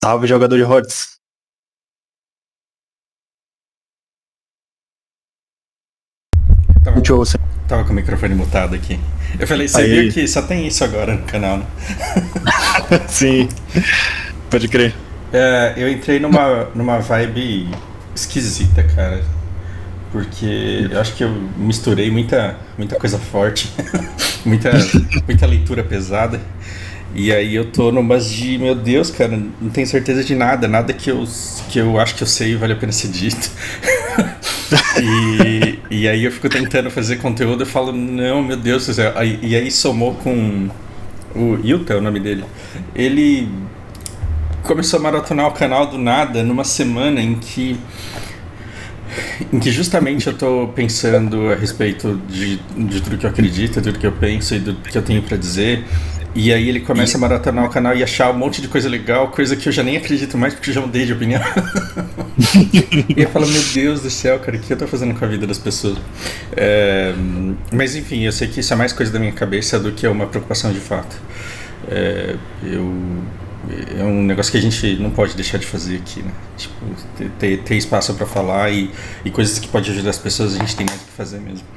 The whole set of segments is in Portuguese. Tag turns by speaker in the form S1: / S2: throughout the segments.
S1: Salve, jogador de HOTS.
S2: Tava com o microfone mutado aqui. Eu falei, você viu que só tem isso agora no canal, né?
S1: Sim, pode crer.
S2: Eu entrei numa vibe esquisita, cara. Porque eu acho que eu misturei muita coisa forte, muita leitura pesada. E aí eu tô numas de, meu Deus, cara, não tenho certeza de nada que eu acho que eu sei vale a pena ser dito. E aí eu fico tentando fazer conteúdo e falo, não, meu Deus do céu. E aí somou com o Yuta, é o nome dele. Ele começou a maratonar o canal do nada numa semana em que justamente eu tô pensando a respeito de tudo que eu acredito, de tudo que eu penso e do que eu tenho pra dizer. E aí ele começa a maratonar o canal e achar um monte de coisa legal, coisa que eu já nem acredito mais porque eu já mudei de opinião. E eu falo, meu Deus do céu, cara, o que eu tô fazendo com a vida das pessoas? Mas enfim, eu sei que isso é mais coisa da minha cabeça do que uma preocupação de fato. É um negócio que a gente não pode deixar de fazer aqui, né? Tipo, ter espaço pra falar e coisas que podem ajudar as pessoas, a gente tem mais o que fazer mesmo.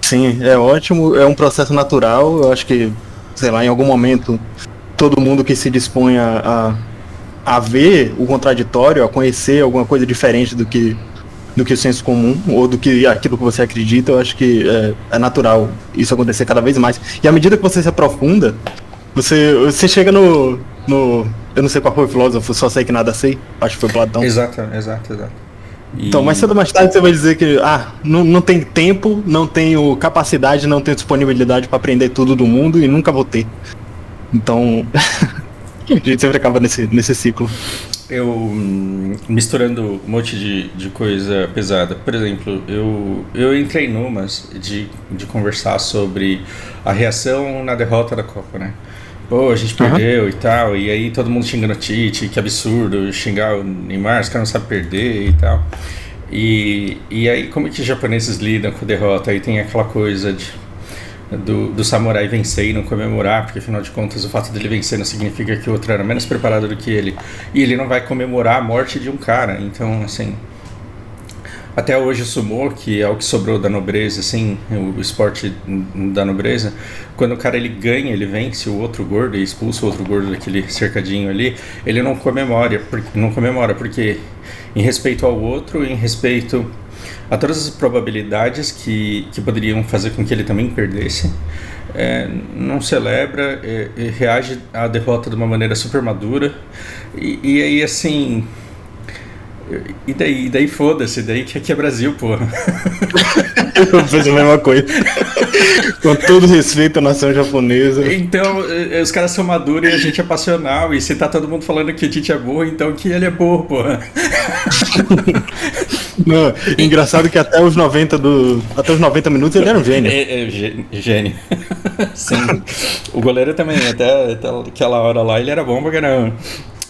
S1: Sim, é ótimo, é um processo natural. Eu acho que, sei lá, em algum momento, todo mundo que se dispõe a ver o contraditório, a conhecer alguma coisa diferente do que o senso comum, ou do que aquilo que você acredita, eu acho que é natural isso acontecer cada vez mais. E à medida que você se aprofunda, você chega no... Eu não sei qual foi o filósofo, só sei que nada sei. Acho que foi Platão.
S2: Exato.
S1: Então, mais cedo ou mais tarde você vai dizer que não tem tempo, não tenho capacidade, não tenho disponibilidade para aprender tudo do mundo e nunca vou ter. Então, a gente sempre acaba nesse ciclo.
S2: Eu, misturando um monte de coisa pesada. Por exemplo, eu entrei numas de conversar sobre a reação na derrota da Copa, né? Pô, a gente perdeu e tal, e aí todo mundo xingando o Tite, que absurdo, xingar o Neymar, os caras não sabem perder e tal. E aí como é que os japoneses lidam com a derrota? Aí tem aquela coisa do samurai vencer e não comemorar, porque afinal de contas o fato dele vencer não significa que o outro era menos preparado do que ele. E ele não vai comemorar a morte de um cara, então assim... Até hoje o sumô, que é o que sobrou da nobreza, assim, o esporte da nobreza, quando o cara ele ganha, ele vence o outro gordo e expulsa o outro gordo daquele cercadinho ali, ele não comemora porque em respeito ao outro, em respeito a todas as probabilidades que poderiam fazer com que ele também perdesse, não celebra, reage à derrota de uma maneira super madura, e aí assim... E daí foda-se, daí que aqui é Brasil, porra.
S1: Eu fiz a mesma coisa. Com todo respeito à nação japonesa.
S2: Então, os caras são maduros e a gente é passional. E se tá todo mundo falando que o Tite é burro, então que ele é burro, porra.
S1: Não, engraçado que até os 90 minutos ele era um gênio.
S2: Gênio. Sim. O goleiro também, até aquela hora lá, ele era bom pra caramba.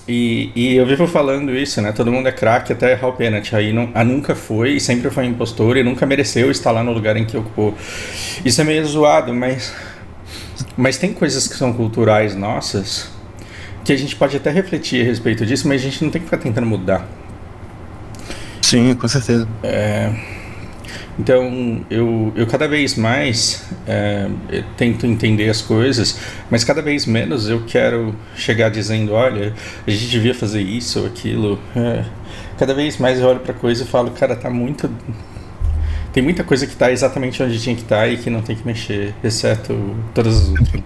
S2: E eu vivo falando isso, né? Todo mundo é craque até errar o pênalti. Aí nunca foi, e sempre foi impostor, e nunca mereceu estar lá no lugar em que ocupou. Isso é meio zoado, mas tem coisas que são culturais nossas que a gente pode até refletir a respeito disso, mas a gente não tem que ficar tentando mudar.
S1: Sim, com certeza.
S2: Então, eu cada vez mais eu tento entender as coisas, mas cada vez menos eu quero chegar dizendo, olha, a gente devia fazer isso ou aquilo. Cada vez mais eu olho pra coisa e falo, cara, tem muita coisa que tá exatamente onde tinha que estar e que não tem que mexer, exceto todas as outras.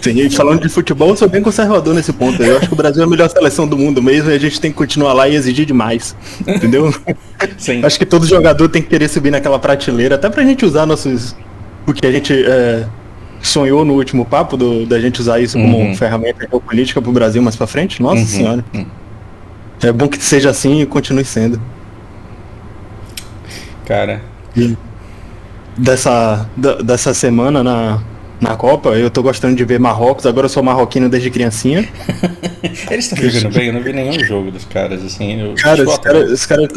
S1: Sim, e falando de futebol, eu sou bem conservador nesse ponto. Eu acho que o Brasil é a melhor seleção do mundo mesmo e a gente tem que continuar lá e exigir demais. Entendeu?
S2: Sim.
S1: Acho que todo jogador tem que querer subir naquela prateleira, até pra gente usar o que a gente sonhou no último papo, da gente usar isso como ferramenta geopolítica pro Brasil mais pra frente. Nossa senhora. É bom que seja assim e continue sendo.
S2: Cara.
S1: E dessa semana na Copa, eu tô gostando de ver Marrocos, agora eu sou marroquino desde criancinha.
S2: Eles estão jogando bem, eu não vi nenhum jogo dos caras, assim.
S1: Cara, os caras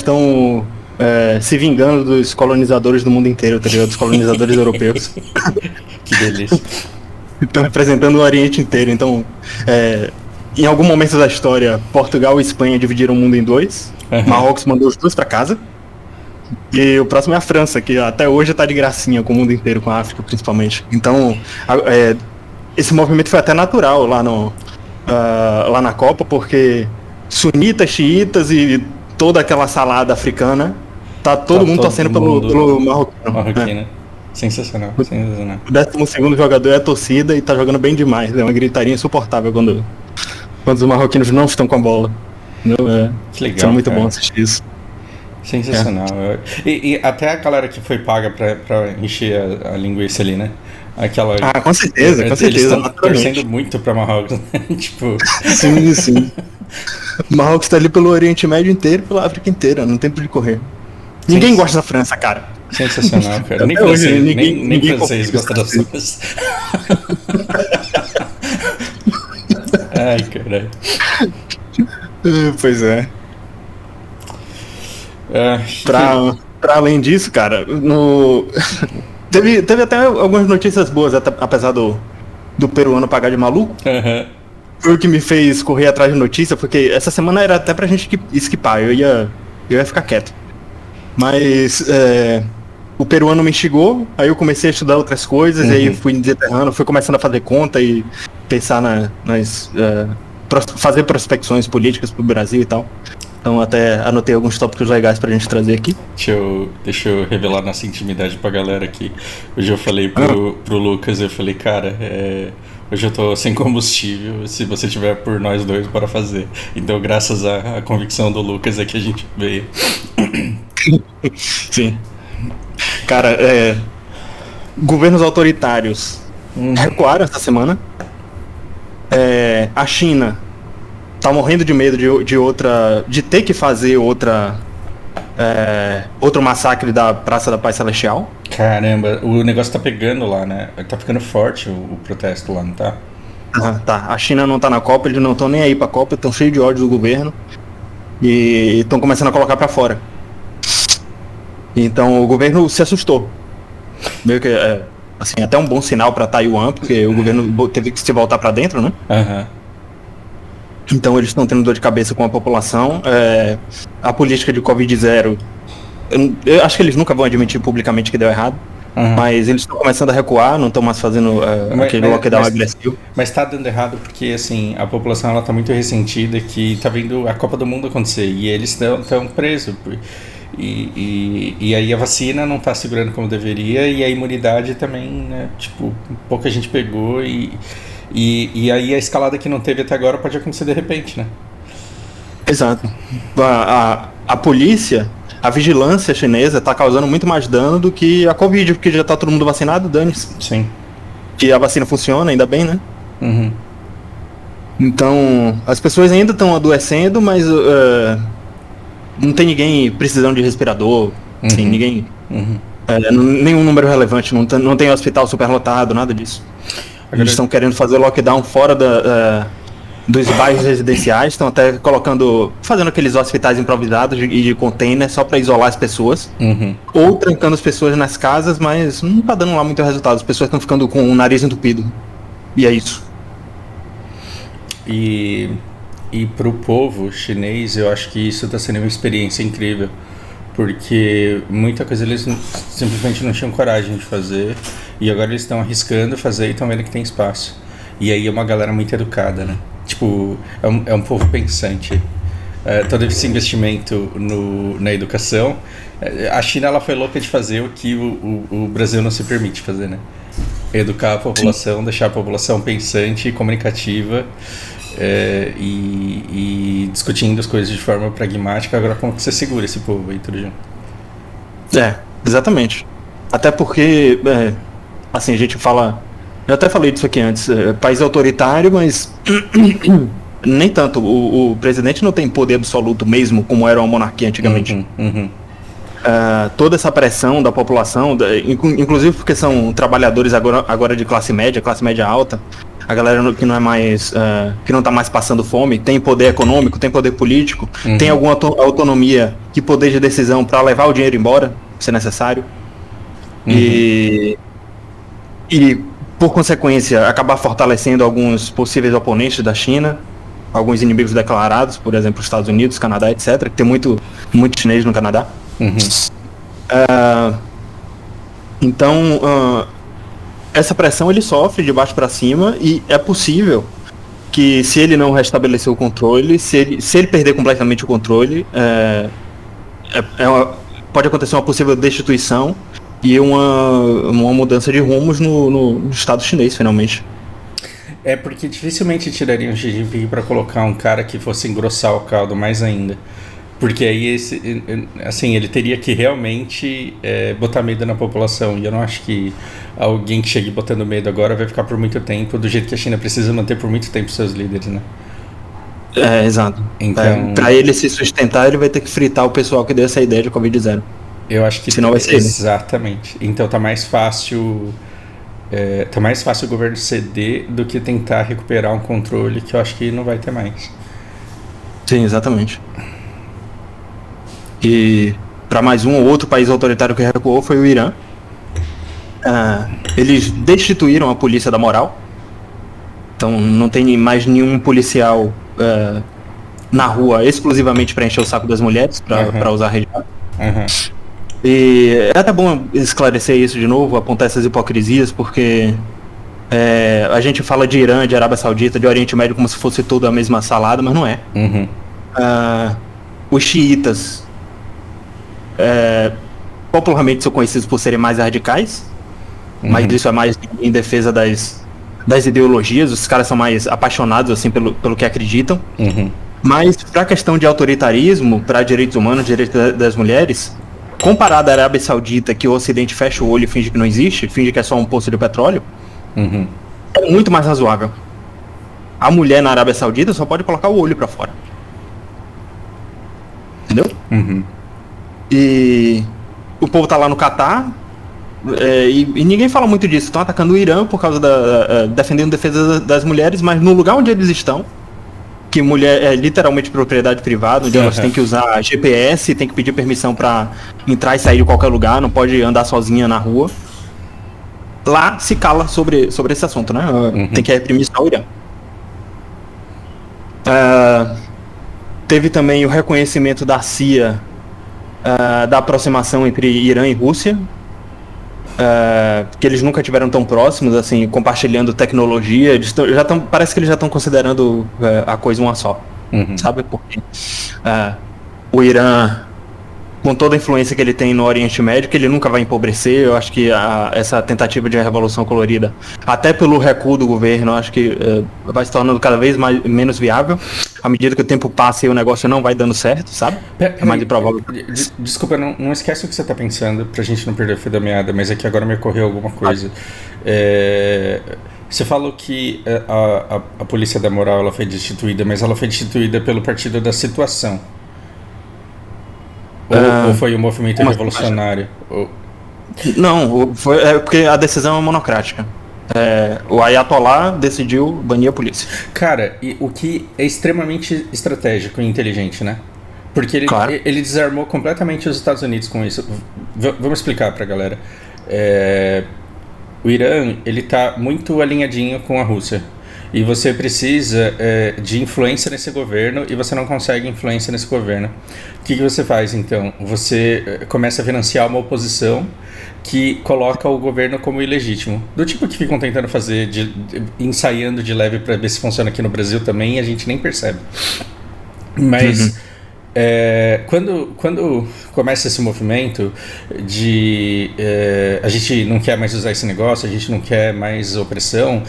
S1: estão se vingando dos colonizadores do mundo inteiro, tá ligado? Dos colonizadores europeus.
S2: Que delícia.
S1: Estão representando o Oriente inteiro. Então, em algum momento da história, Portugal e Espanha dividiram o mundo em dois. Marrocos mandou os dois pra casa. E o próximo é a França, que até hoje tá de gracinha com o mundo inteiro, com a África principalmente. Então, esse movimento foi até natural lá na Copa, porque sunitas, xiitas e toda aquela salada africana, tá todo mundo torcendo pelo marroquino.
S2: Sensacional, sensacional.
S1: O 12º jogador é a torcida e tá jogando bem demais. É uma gritaria insuportável quando os marroquinos não estão com a bola.
S2: Que legal,
S1: é muito bom assistir isso.
S2: Sensacional. E até a galera que foi paga pra encher a linguiça ali, né?
S1: Com certeza, com certeza.
S2: Eles estão torcendo muito pra Marrocos, né? Tipo...
S1: Sim. Marrocos tá ali pelo Oriente Médio inteiro, pela África inteira, não tem por de correr. Ninguém gosta da França, cara.
S2: Sensacional, cara. Nem francês gosta da França. Ai, caralho.
S1: Pois é. Pra além disso, cara, teve até algumas notícias boas, apesar do peruano pagar de maluco. Foi o que me fez correr atrás de notícia, porque essa semana era até pra gente esquipar, eu ia ficar quieto. Mas o peruano me instigou, aí eu comecei a estudar outras coisas, e aí fui desenterrando, fui começando a fazer conta e pensar fazer prospecções políticas pro Brasil e tal. Então até anotei alguns tópicos legais pra gente trazer aqui.
S2: Deixa eu revelar nossa intimidade pra galera aqui. Hoje eu falei pro Lucas, eu falei, cara, hoje eu tô sem combustível, se você tiver por nós dois, bora fazer. Então graças à convicção do Lucas é que a gente veio.
S1: Sim. Cara, governos autoritários recuaram essa semana. A China tá morrendo de medo de ter que fazer outro massacre da Praça da Paz Celestial.
S2: Caramba, o negócio tá pegando lá, né? Tá ficando forte o protesto lá, não tá?
S1: Tá. A China não tá na Copa, eles não estão nem aí pra Copa, estão cheios de ódio do governo e estão começando a colocar pra fora. Então o governo se assustou. Meio que assim, até um bom sinal pra Taiwan, porque o governo teve que se voltar pra dentro, né? Então eles estão tendo dor de cabeça com a população. A política de Covid-0, eu acho que eles nunca vão admitir publicamente que deu errado. Mas eles estão começando a recuar, não estão mais fazendo aquele lockdown agressivo.
S2: Mas tá dando errado porque assim, a população ela tá muito ressentida que tá vendo a Copa do Mundo acontecer e eles estão presos. E aí a vacina não tá segurando como deveria e a imunidade também, né? Tipo, pouca gente pegou e aí a escalada que não teve até agora pode acontecer de repente, né?
S1: Exato. A polícia, a vigilância chinesa tá causando muito mais dano do que a Covid, porque já tá todo mundo vacinado, dane-se.
S2: Sim.
S1: Que a vacina funciona, ainda bem, né? Então, as pessoas ainda estão adoecendo, mas não tem ninguém precisando de respirador, assim, ninguém... nenhum número relevante, não tem hospital superlotado, nada disso. Eles estão querendo fazer lockdown fora dos bairros residenciais, estão até fazendo aqueles hospitais improvisados e de container só para isolar as pessoas, ou trancando as pessoas nas casas, mas não tá dando lá muito resultado, as pessoas estão ficando com o nariz entupido, e é isso.
S2: E pro povo chinês, eu acho que isso está sendo uma experiência incrível, porque muita coisa eles simplesmente não tinham coragem de fazer, e agora eles estão arriscando fazer e estão vendo que tem espaço. E aí é uma galera muito educada, né? Tipo, é um povo pensante. Todo esse investimento na educação, a China ela foi louca de fazer o que o Brasil não se permite fazer, né? Educar a população, deixar a população pensante e comunicativa, e discutindo as coisas de forma pragmática. Agora como que você segura esse povo aí, tudo junto?
S1: Exatamente. Até porque, assim, a gente fala... Eu até falei disso aqui antes, país autoritário, mas nem tanto. O presidente não tem poder absoluto mesmo, como era uma monarquia antigamente. Toda essa pressão da população, inclusive porque são trabalhadores agora de classe média alta, a galera que não é mais, que não tá mais passando fome, tem poder econômico, tem poder político, tem alguma autonomia e poder de decisão para levar o dinheiro embora, se necessário. E por consequência, acabar fortalecendo alguns possíveis oponentes da China, alguns inimigos declarados, por exemplo, os Estados Unidos, Canadá, etc., que tem muito chinês no Canadá. Então, essa pressão ele sofre de baixo para cima, e é possível que, se ele não restabelecer o controle, se ele perder completamente o controle, pode acontecer uma possível destituição e uma mudança de rumos no Estado chinês, finalmente.
S2: É porque dificilmente tirariam o Xi Jinping para colocar um cara que fosse engrossar o caldo mais ainda. Porque aí, assim, ele teria que realmente botar medo na população. E eu não acho que alguém que chegue botando medo agora vai ficar por muito tempo, do jeito que a China precisa manter por muito tempo seus líderes, né?
S1: Exato.
S2: Então,
S1: para ele se sustentar, ele vai ter que fritar o pessoal que deu essa ideia de Covid-0.
S2: Eu acho que
S1: senão vai ser
S2: exatamente. Então tá mais fácil o governo ceder do que tentar recuperar um controle que eu acho que não vai ter mais.
S1: Sim, exatamente. E para mais um ou outro país autoritário que recuou foi o Irã. Eles destituíram a polícia da moral. Então não tem mais nenhum policial na rua exclusivamente para encher o saco das mulheres, para usar religião. E é até bom esclarecer isso de novo, apontar essas hipocrisias, porque a gente fala de Irã, de Arábia Saudita, de Oriente Médio como se fosse tudo a mesma salada, mas não é. Os xiitas popularmente são conhecidos por serem mais radicais, mas isso é mais em defesa das ideologias. Os caras são mais apaixonados assim pelo que acreditam. Mas para a questão de autoritarismo, para direitos humanos, direitos das mulheres, comparado à Arábia Saudita, que o Ocidente fecha o olho e finge que não existe, finge que é só um poço de petróleo, é muito mais razoável. A mulher na Arábia Saudita só pode colocar o olho para fora. Entendeu? E o povo tá lá no Catar, e ninguém fala muito disso. Estão atacando o Irã por causa defendendo a defesa das mulheres, mas no lugar onde eles estão, que mulher é literalmente propriedade privada, onde elas têm que usar GPS, tem que pedir permissão para entrar e sair de qualquer lugar, não pode andar sozinha na rua. Lá se cala sobre esse assunto, né? Tem que reprimir só o Irã. Teve também o reconhecimento da CIA da aproximação entre Irã e Rússia, que eles nunca tiveram tão próximos, assim, compartilhando tecnologia. Eles parece que eles já estão considerando a coisa uma só, sabe? Porque o Irã, com toda a influência que ele tem no Oriente Médio, que ele nunca vai empobrecer. Eu acho que essa tentativa de revolução colorida, até pelo recuo do governo, eu acho que vai se tornando cada vez menos viável. À medida que o tempo passa e o negócio não vai dando certo, sabe? É mais improvável.
S2: Desculpa, não esquece o que você está pensando, pra gente não perder o fio da meada, mas é que agora me ocorreu alguma coisa. Você falou que a polícia da moral ela foi destituída, mas ela foi destituída pelo partido da situação. Ou foi um movimento revolucionário?
S1: Não, porque a decisão é monocrática. O Ayatollah decidiu banir a polícia.
S2: Cara, o que é extremamente estratégico e inteligente, né? Porque ele desarmou completamente os Estados Unidos com isso. Vamos explicar pra galera. O Irã, ele tá muito alinhadinho com a Rússia. E você precisa de influência nesse governo, e você não consegue influência nesse governo. O que você faz, então? Você começa a financiar uma oposição que coloca o governo como ilegítimo. Do tipo que ficam tentando fazer, ensaiando de leve para ver se funciona aqui no Brasil também, e a gente nem percebe. Mas quando começa esse movimento de a gente não quer mais usar esse negócio, a gente não quer mais opressão,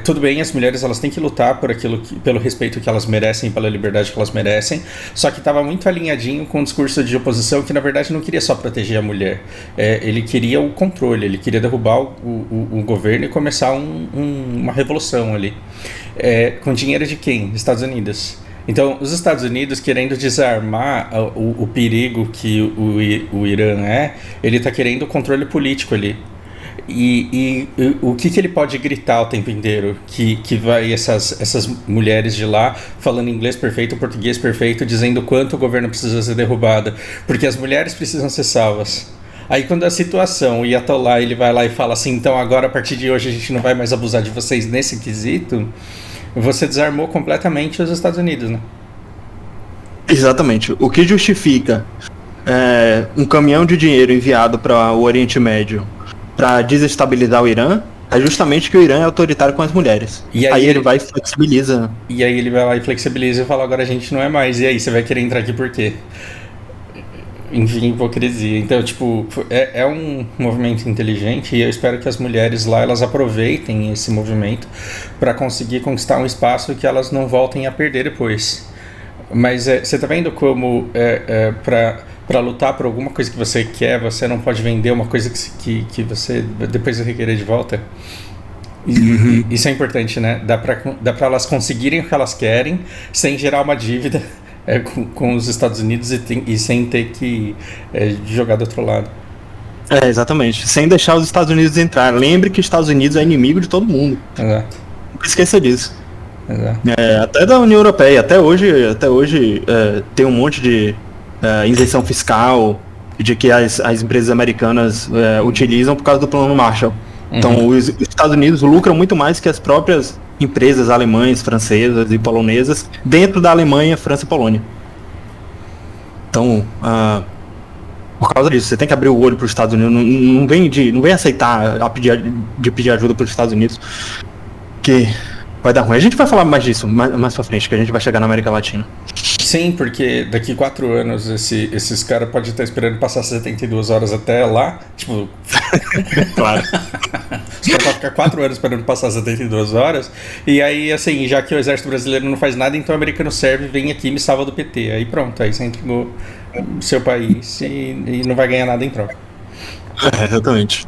S2: tudo bem, as mulheres elas têm que lutar por pelo respeito que elas merecem, pela liberdade que elas merecem, só que estava muito alinhadinho com o discurso de oposição, que na verdade não queria só proteger a mulher, ele queria o controle, ele queria derrubar o governo e começar uma revolução ali, com dinheiro de quem? Estados Unidos. Então, os Estados Unidos, querendo desarmar o perigo que o Irã ele está querendo o controle político ali. E o que ele pode gritar o tempo inteiro? Que vai essas mulheres de lá falando inglês perfeito, português perfeito, dizendo quanto o governo precisa ser derrubado, porque as mulheres precisam ser salvas. Aí quando a situação ia atolar, ele vai lá e fala assim, então agora a partir de hoje a gente não vai mais abusar de vocês nesse quesito, você desarmou completamente os Estados Unidos, né?
S1: Exatamente. O que justifica um caminhão de dinheiro enviado para o Oriente Médio para desestabilizar o Irã é justamente que o Irã é autoritário com as mulheres. E aí ele vai e flexibiliza.
S2: E aí ele vai lá e flexibiliza e fala, agora a gente não é mais. E aí, você vai querer entrar aqui por quê? Enfim, hipocrisia. Então, tipo, é um movimento inteligente e eu espero que as mulheres lá, elas aproveitem esse movimento para conseguir conquistar um espaço que elas não voltem a perder depois. Mas você tá vendo como para lutar por alguma coisa que você quer, você não pode vender uma coisa que você depois vai querer de volta? Isso é importante, né? Dá pra elas conseguirem o que elas querem sem gerar uma dívida com os Estados Unidos e sem ter que jogar do outro lado.
S1: Exatamente. Sem deixar os Estados Unidos entrar. Lembre que os Estados Unidos é inimigo de todo mundo.
S2: Exato.
S1: Não esqueça disso.
S2: Exato.
S1: Até da União Europeia. Até hoje tem um monte de isenção fiscal de que as empresas americanas utilizam por causa do plano Marshall. Então os Estados Unidos lucram muito mais que as próprias empresas alemãs, francesas e polonesas dentro da Alemanha, França e Polônia. Então, por causa disso, você tem que abrir o olho para os Estados Unidos. Não vem aceitar pedir ajuda para os Estados Unidos, que vai dar ruim. A gente vai falar mais disso mais pra frente, que a gente vai chegar na América Latina.
S2: Sim, porque daqui 4 anos esses caras podem estar esperando passar 72 horas até lá. Tipo.
S1: Claro.
S2: Os caras podem ficar 4 anos esperando passar 72 horas. E aí, assim, já que o exército brasileiro não faz nada, então o americano serve, vem aqui e me salva do PT. Aí pronto, aí você entregou o seu país e não vai ganhar nada em troca.
S1: Exatamente.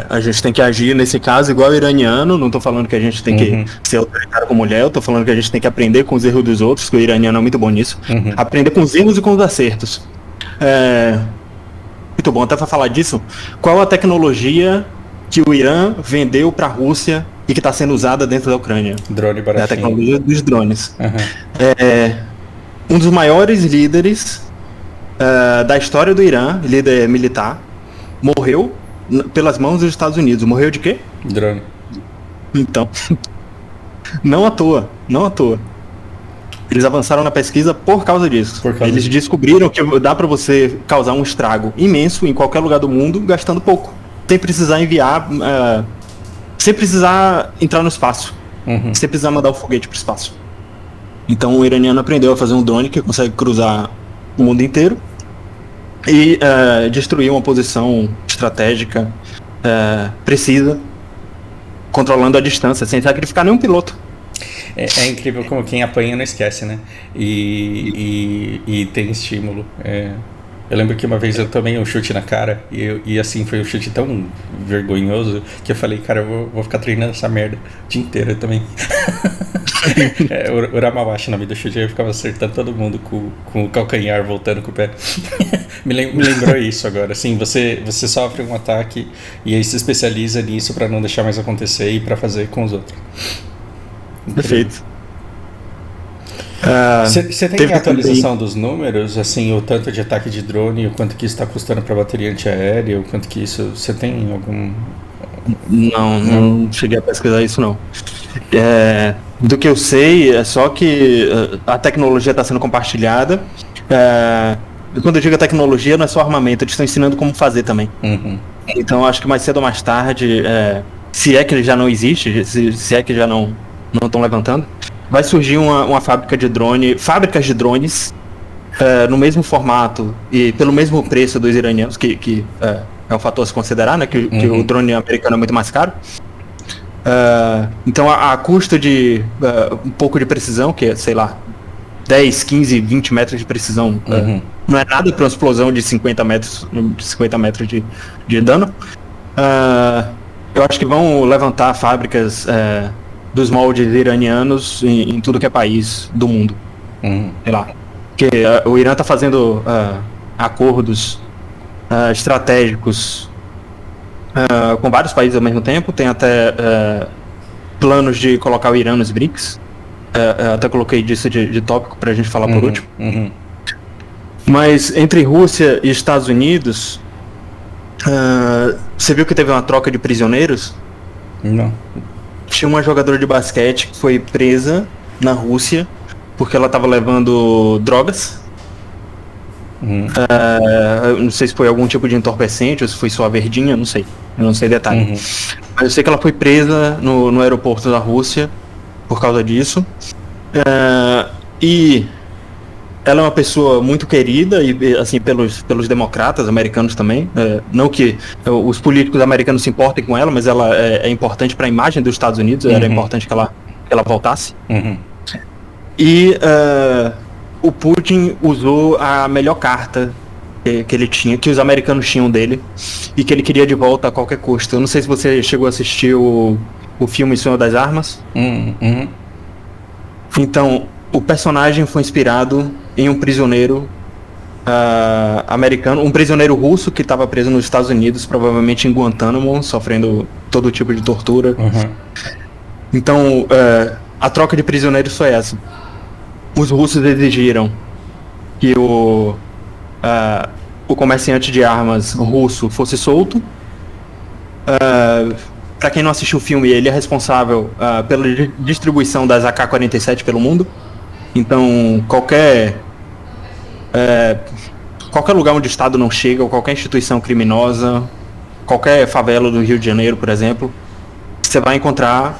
S1: A gente tem que agir nesse caso igual o iraniano. Não tô falando que a gente tem que ser autoritário com mulher, eu tô falando que a gente tem que aprender com os erros dos outros, que o iraniano é muito bom nisso. Aprender com os erros e com os acertos. Muito bom, até pra falar disso, qual a tecnologia que o Irã vendeu pra Rússia e que está sendo usada dentro da Ucrânia?
S2: Drone baratinho.
S1: A tecnologia dos drones. Um dos maiores líderes da história do Irã, líder militar, morreu pelas mãos dos Estados Unidos. Morreu de quê?
S2: Drone.
S1: Então, não à toa. Eles avançaram na pesquisa por causa disso. Eles descobriram que dá para você causar um estrago imenso em qualquer lugar do mundo gastando pouco, sem precisar enviar, sem precisar entrar no espaço, sem precisar mandar o foguete para o espaço. Então o iraniano aprendeu a fazer um drone que consegue cruzar o mundo inteiro e destruir uma posição estratégica precisa, controlando a distância, sem sacrificar nenhum piloto.
S2: É incrível como quem apanha não esquece, né? E tem estímulo. Eu lembro que uma vez eu tomei um chute na cara e assim, foi um chute tão vergonhoso que eu falei, cara, eu vou ficar treinando essa merda o dia inteiro também. O Ramawashi, na vida do chute, eu ficava acertando todo mundo com o calcanhar, voltando com o pé. Me lembrou isso agora. Assim, você sofre um ataque e aí se especializa nisso pra não deixar mais acontecer e pra fazer com os outros.
S1: Perfeito.
S2: Você tem a atualização dos números, assim, o tanto de ataque de drone, o quanto que isso está custando para bateria antiaérea, o quanto que isso... Você tem algum...
S1: Não cheguei a pesquisar isso, não. Do que eu sei, é só que a tecnologia está sendo compartilhada. Quando eu digo a tecnologia, não é só armamento, eles estão ensinando como fazer também. Então, acho que mais cedo ou mais tarde, se é que ele já não existe, se é que já não estão levantando, vai surgir uma fábrica de fábricas de drones no mesmo formato e pelo mesmo preço dos iranianos, que é um fator a se considerar, né? Que o drone americano é muito mais caro. Então a custo de um pouco de precisão, que é, sei lá, 10, 15, 20 metros de precisão, não é nada para uma explosão de 50 metros de dano. Eu acho que vão levantar fábricas dos moldes iranianos em tudo que é país do mundo. Sei lá. Porque o Irã está fazendo acordos estratégicos com vários países ao mesmo tempo. Tem até planos de colocar o Irã nos BRICS. Até coloquei disso de tópico pra gente falar por último. Mas entre Rússia e Estados Unidos, você viu que teve uma troca de prisioneiros?
S2: Não.
S1: Tinha uma jogadora de basquete que foi presa na Rússia porque ela estava levando drogas. Não sei se foi algum tipo de entorpecente ou se foi só a verdinha, não sei. Eu não sei detalhe. Mas eu sei que ela foi presa no aeroporto da Rússia por causa disso. E ela é uma pessoa muito querida e assim pelos democratas americanos também. Não que os políticos americanos se importem com ela, mas ela é importante para a imagem dos Estados Unidos. Era importante que ela voltasse. E o Putin usou a melhor carta que ele tinha, que os americanos tinham dele, e que ele queria de volta a qualquer custo. Eu não sei se você chegou a assistir o filme Senhor das Armas. Então, o personagem foi inspirado em um prisioneiro americano, um prisioneiro russo que estava preso nos Estados Unidos, provavelmente em Guantánamo, sofrendo todo tipo de tortura. Então, a troca de prisioneiros foi essa. Os russos exigiram que o comerciante de armas russo fosse solto. Para quem não assistiu o filme, ele é responsável pela distribuição das AK-47 pelo mundo. Então, qualquer lugar onde o Estado não chega, ou qualquer instituição criminosa, qualquer favela do Rio de Janeiro, por exemplo, você vai encontrar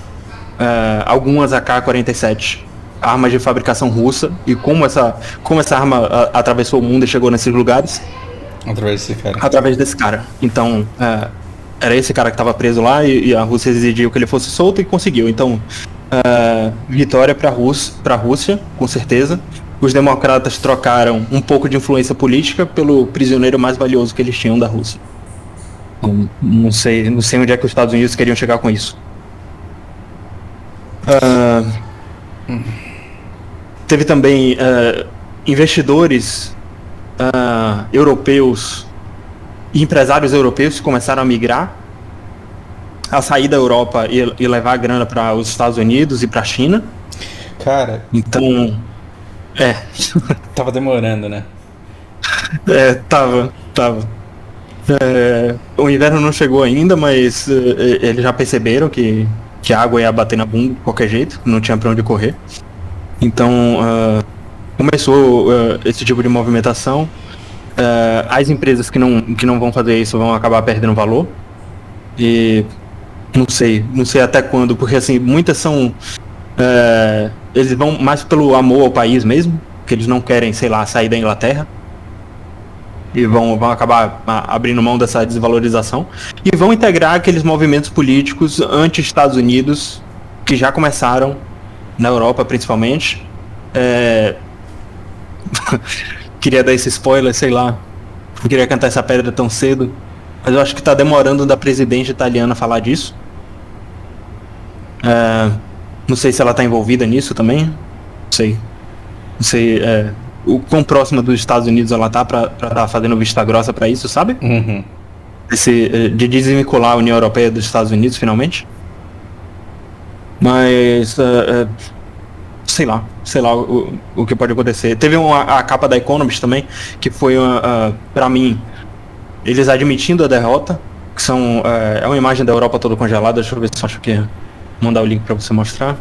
S1: algumas AK-47, armas de fabricação russa. E como essa arma atravessou o mundo e chegou nesses lugares? Através desse cara. Então, era esse cara que estava preso lá e a Rússia exigiu que ele fosse solto e conseguiu. Então, vitória para a Rússia, com certeza. Os democratas trocaram um pouco de influência política pelo prisioneiro mais valioso que eles tinham da Rússia. Não sei onde é que os Estados Unidos queriam chegar com isso. Teve também investidores europeus e empresários europeus que começaram a migrar, a sair da Europa e levar a grana para os Estados Unidos e para a China.
S2: Cara,
S1: então
S2: tava demorando, né?
S1: Tava. O inverno não chegou ainda, mas eles já perceberam que a água ia bater na bunda de qualquer jeito, não tinha para onde correr. Então começou esse tipo de movimentação. As empresas que não vão fazer isso vão acabar perdendo valor. E não sei até quando, porque assim, muitas são eles vão mais pelo amor ao país mesmo, que eles não querem, sei lá, sair da Inglaterra. E vão acabar abrindo mão dessa desvalorização. E vão integrar aqueles movimentos políticos anti-Estados Unidos que já começaram na Europa, principalmente. Queria dar esse spoiler, sei lá. Não queria cantar essa pedra tão cedo. Mas eu acho que tá demorando da presidente italiana falar disso. Não sei se ela tá envolvida nisso também. Não sei o quão próxima dos Estados Unidos ela tá pra tá fazendo vista grossa pra isso, sabe? De desvincular a União Europeia dos Estados Unidos, finalmente. Mas sei lá o que pode acontecer. Teve a capa da Economist também, que foi pra mim, eles admitindo a derrota, que são é uma imagem da Europa toda congelada. Deixa eu ver se eu acho que mandar o link pra você mostrar.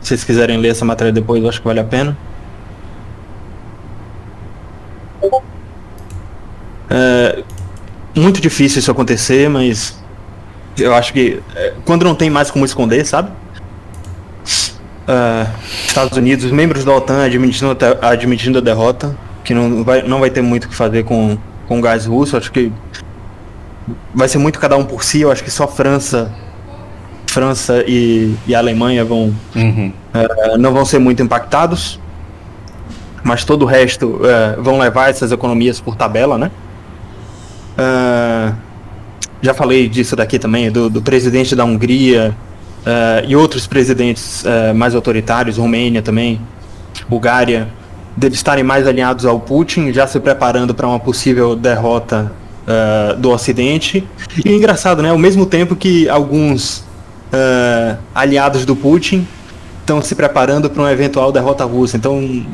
S1: Se vocês quiserem ler essa matéria depois, eu acho que vale a pena. Muito difícil isso acontecer, mas eu acho que quando não tem mais como esconder, sabe? Estados Unidos, os membros da OTAN admitindo a derrota, que não vai ter muito o que fazer com o gás russo. Acho que vai ser muito cada um por si. Eu acho que só França e a Alemanha não vão ser muito impactados, mas todo o resto vão levar essas economias por tabela, né? Já falei disso daqui também, do presidente da Hungria e outros presidentes mais autoritários, Romênia também, Bulgária, deles estarem mais alinhados ao Putin, já se preparando para uma possível derrota do Ocidente. E é engraçado, né? Ao mesmo tempo que alguns aliados do Putin estão se preparando para uma eventual derrota russa. Então,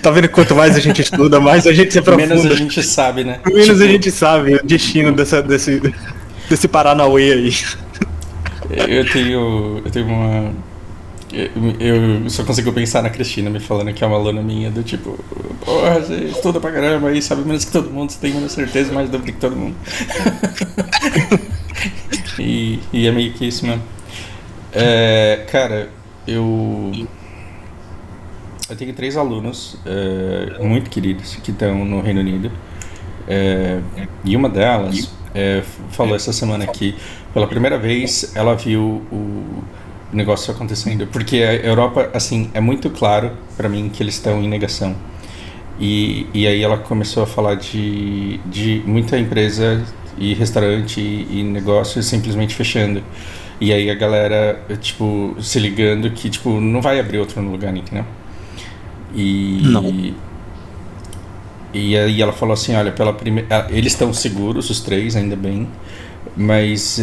S1: tá vendo que quanto mais a gente estuda, mais a gente se aprofunda.
S2: Menos a gente sabe, né?
S1: Menos a gente sabe o destino desse Paranauê aí.
S2: Eu tenho uma... Eu só consigo pensar na Cristina me falando que é uma aluna minha, do tipo, porra, você estuda pra caramba aí, sabe menos que todo mundo, você tem menos certeza, mais dúvida que todo mundo. e é meio que isso mesmo. Cara, eu tenho 3 alunos muito queridos que estão no Reino Unido. E uma delas falou essa semana que pela primeira vez ela viu o negócio acontecendo, porque a Europa, assim, é muito claro para mim que eles estão em negação. E aí ela começou a falar de muita empresa e restaurante e negócio simplesmente fechando. E aí a galera, tipo, se ligando que, tipo, não vai abrir outro no lugar, entendeu?
S1: Não.
S2: E aí ela falou assim, olha, eles estão seguros, os 3, ainda bem, mas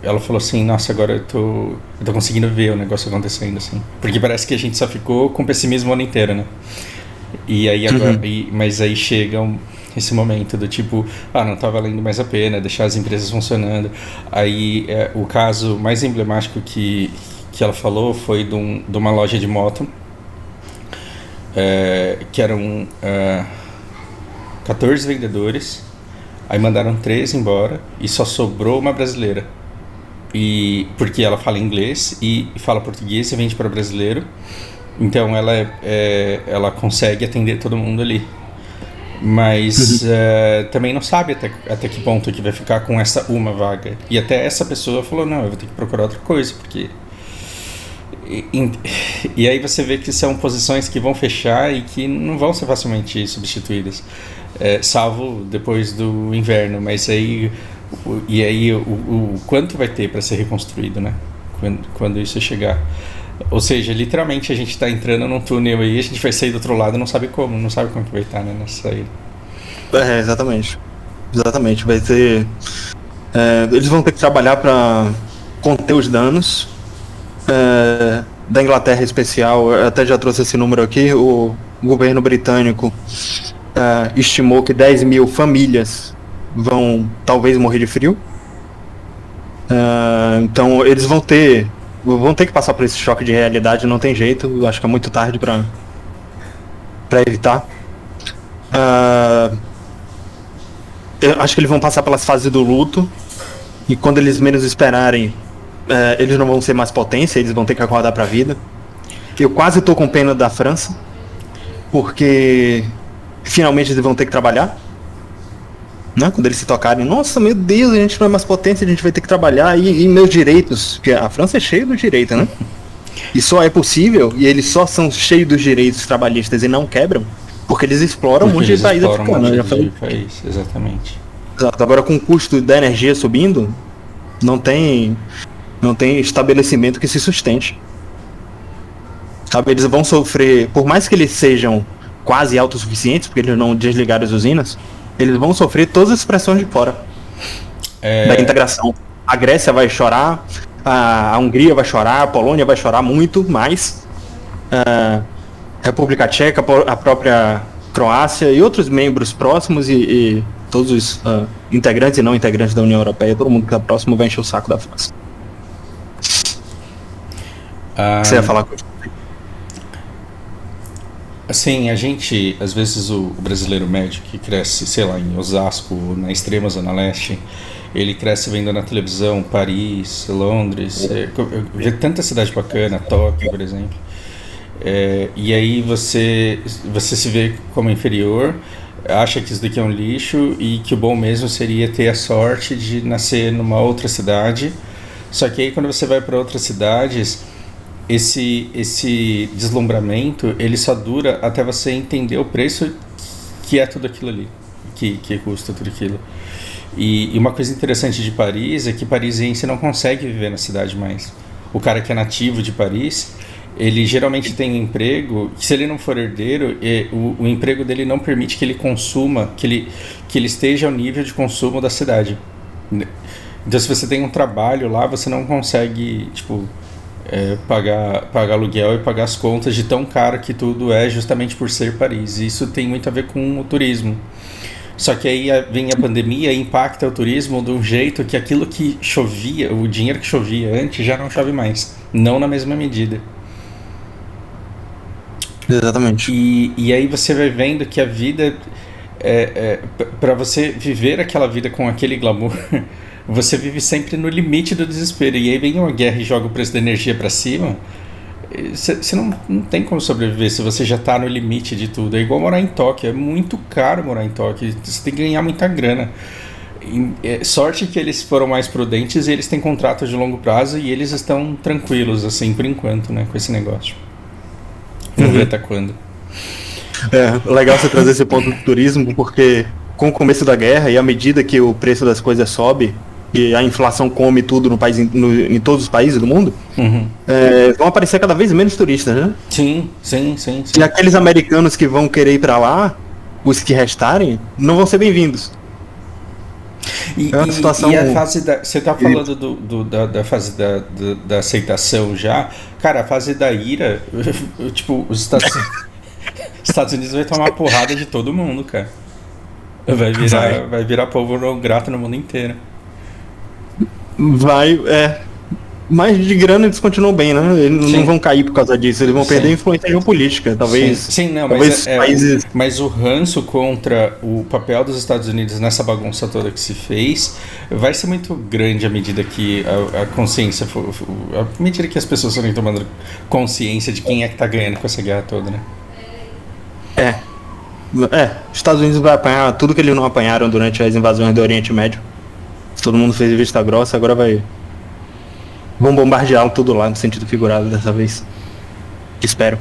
S2: ela falou assim, nossa, agora eu tô conseguindo ver o negócio acontecendo, assim. Porque parece que a gente só ficou com pessimismo o ano inteiro, né? E aí agora, mas aí chega esse momento do tipo, não tá valendo mais a pena deixar as empresas funcionando. Aí o caso mais emblemático que ela falou foi de uma loja de moto, que eram 14 vendedores, aí mandaram 3 embora e só sobrou uma brasileira. Porque ela fala inglês e fala português e vende para brasileiro, então ela consegue atender todo mundo ali, mas também não sabe até que ponto que vai ficar com essa uma vaga, e até essa pessoa falou, não, eu vou ter que procurar outra coisa, porque e aí você vê que são posições que vão fechar e que não vão ser facilmente substituídas, salvo depois do inverno, mas aí o quanto vai ter para ser reconstruído, né? Quando isso chegar. Ou seja, literalmente a gente está entrando num túnel aí, a gente vai sair do outro lado e não sabe como que vai estar, né, nessa saída.
S1: Exatamente. Vai ter... eles vão ter que trabalhar para conter os danos. Da Inglaterra em especial, eu até já trouxe esse número aqui, o governo britânico estimou que 10 mil famílias vão talvez morrer de frio. Então eles vão ter que passar por esse choque de realidade, não tem jeito, eu acho que é muito tarde para evitar. Eu acho que eles vão passar pelas fases do luto, e quando eles menos esperarem, eles não vão ser mais potência, eles vão ter que acordar para a vida. Eu quase tô com pena da França, porque finalmente eles vão ter que trabalhar, né? Quando eles se tocarem, nossa, meu Deus, a gente não é mais potência, a gente vai ter que trabalhar, e meus direitos, porque a França é cheia do direito, né? E só é possível, e eles só são cheios dos direitos trabalhistas e não quebram, porque eles exploram um monte de país africano.
S2: Exatamente.
S1: Exato. Agora, com o custo da energia subindo, não tem estabelecimento que se sustente. Sabe, eles vão sofrer, por mais que eles sejam quase autossuficientes, porque eles não desligaram as usinas, eles vão sofrer todas as pressões de fora da integração. A Grécia vai chorar, a Hungria vai chorar, a Polônia vai chorar muito mais, a República Tcheca, a própria Croácia e outros membros próximos e todos os integrantes e não integrantes da União Europeia, todo mundo que está próximo vai encher o saco da França. Você ia falar com
S2: assim, a gente, às vezes o brasileiro médio que cresce, sei lá, em Osasco, na extrema Zona Leste, ele cresce vendo na televisão Paris, Londres, vê tanta cidade bacana, Tóquio, por exemplo, e aí você se vê como inferior, acha que isso daqui é um lixo e que o bom mesmo seria ter a sorte de nascer numa outra cidade, só que aí quando você vai para outras cidades, esse deslumbramento, ele só dura até você entender o preço que é tudo aquilo ali, que custa tudo aquilo. E uma coisa interessante de Paris é que parisiense não consegue viver na cidade mais. O cara que é nativo de Paris, ele geralmente tem um emprego que, se ele não for herdeiro, o emprego dele não permite que ele consuma, que ele esteja ao nível de consumo da cidade. Então, se você tem um trabalho lá, você não consegue, tipo, pagar aluguel e pagar as contas de tão caro que tudo é, justamente por ser Paris. E isso tem muito a ver com o turismo. Só que aí vem a pandemia e impacta o turismo de um jeito que aquilo que chovia, o dinheiro que chovia antes, já não chove mais. Não na mesma medida.
S1: Exatamente.
S2: E aí você vai vendo que a vida, para você viver aquela vida com aquele glamour, você vive sempre no limite do desespero. E aí vem uma guerra e joga o preço da energia para cima. Você não tem como sobreviver se você já está no limite de tudo. É igual morar em Tóquio. É muito caro morar em Tóquio. Você tem que ganhar muita grana. Sorte que eles foram mais prudentes e eles têm contratos de longo prazo e eles estão tranquilos, assim, por enquanto, né, com esse negócio. Vamos ver até quando.
S1: Legal você trazer esse ponto do turismo, porque com o começo da guerra e à medida que o preço das coisas sobe e a inflação come tudo no país, em todos os países do mundo, vão aparecer cada vez menos turistas, né?
S2: Sim.
S1: E aqueles americanos que vão querer ir para lá, os que restarem, não vão ser bem-vindos.
S2: É uma situação... E a fase você tá falando da fase da aceitação já. Cara, a fase da ira, tipo, os Estados Unidos vai tomar porrada de todo mundo, cara. Vai virar povo não grato no mundo inteiro. Mas de grana eles continuam bem, né? Eles não vão cair por causa disso, eles vão perder influência geopolítica, talvez. Sim, não,
S1: países...
S2: mas o ranço contra o papel dos Estados Unidos nessa bagunça toda que se fez vai ser muito grande à medida que a consciência for, à medida que as pessoas forem tomando consciência de quem é que tá ganhando com essa guerra toda, né?
S1: Os Estados Unidos vai apanhar tudo que eles não apanharam durante as invasões do Oriente Médio. Todo mundo fez vista grossa, agora vão bombardeá-lo tudo lá, no sentido figurado dessa vez. Espero.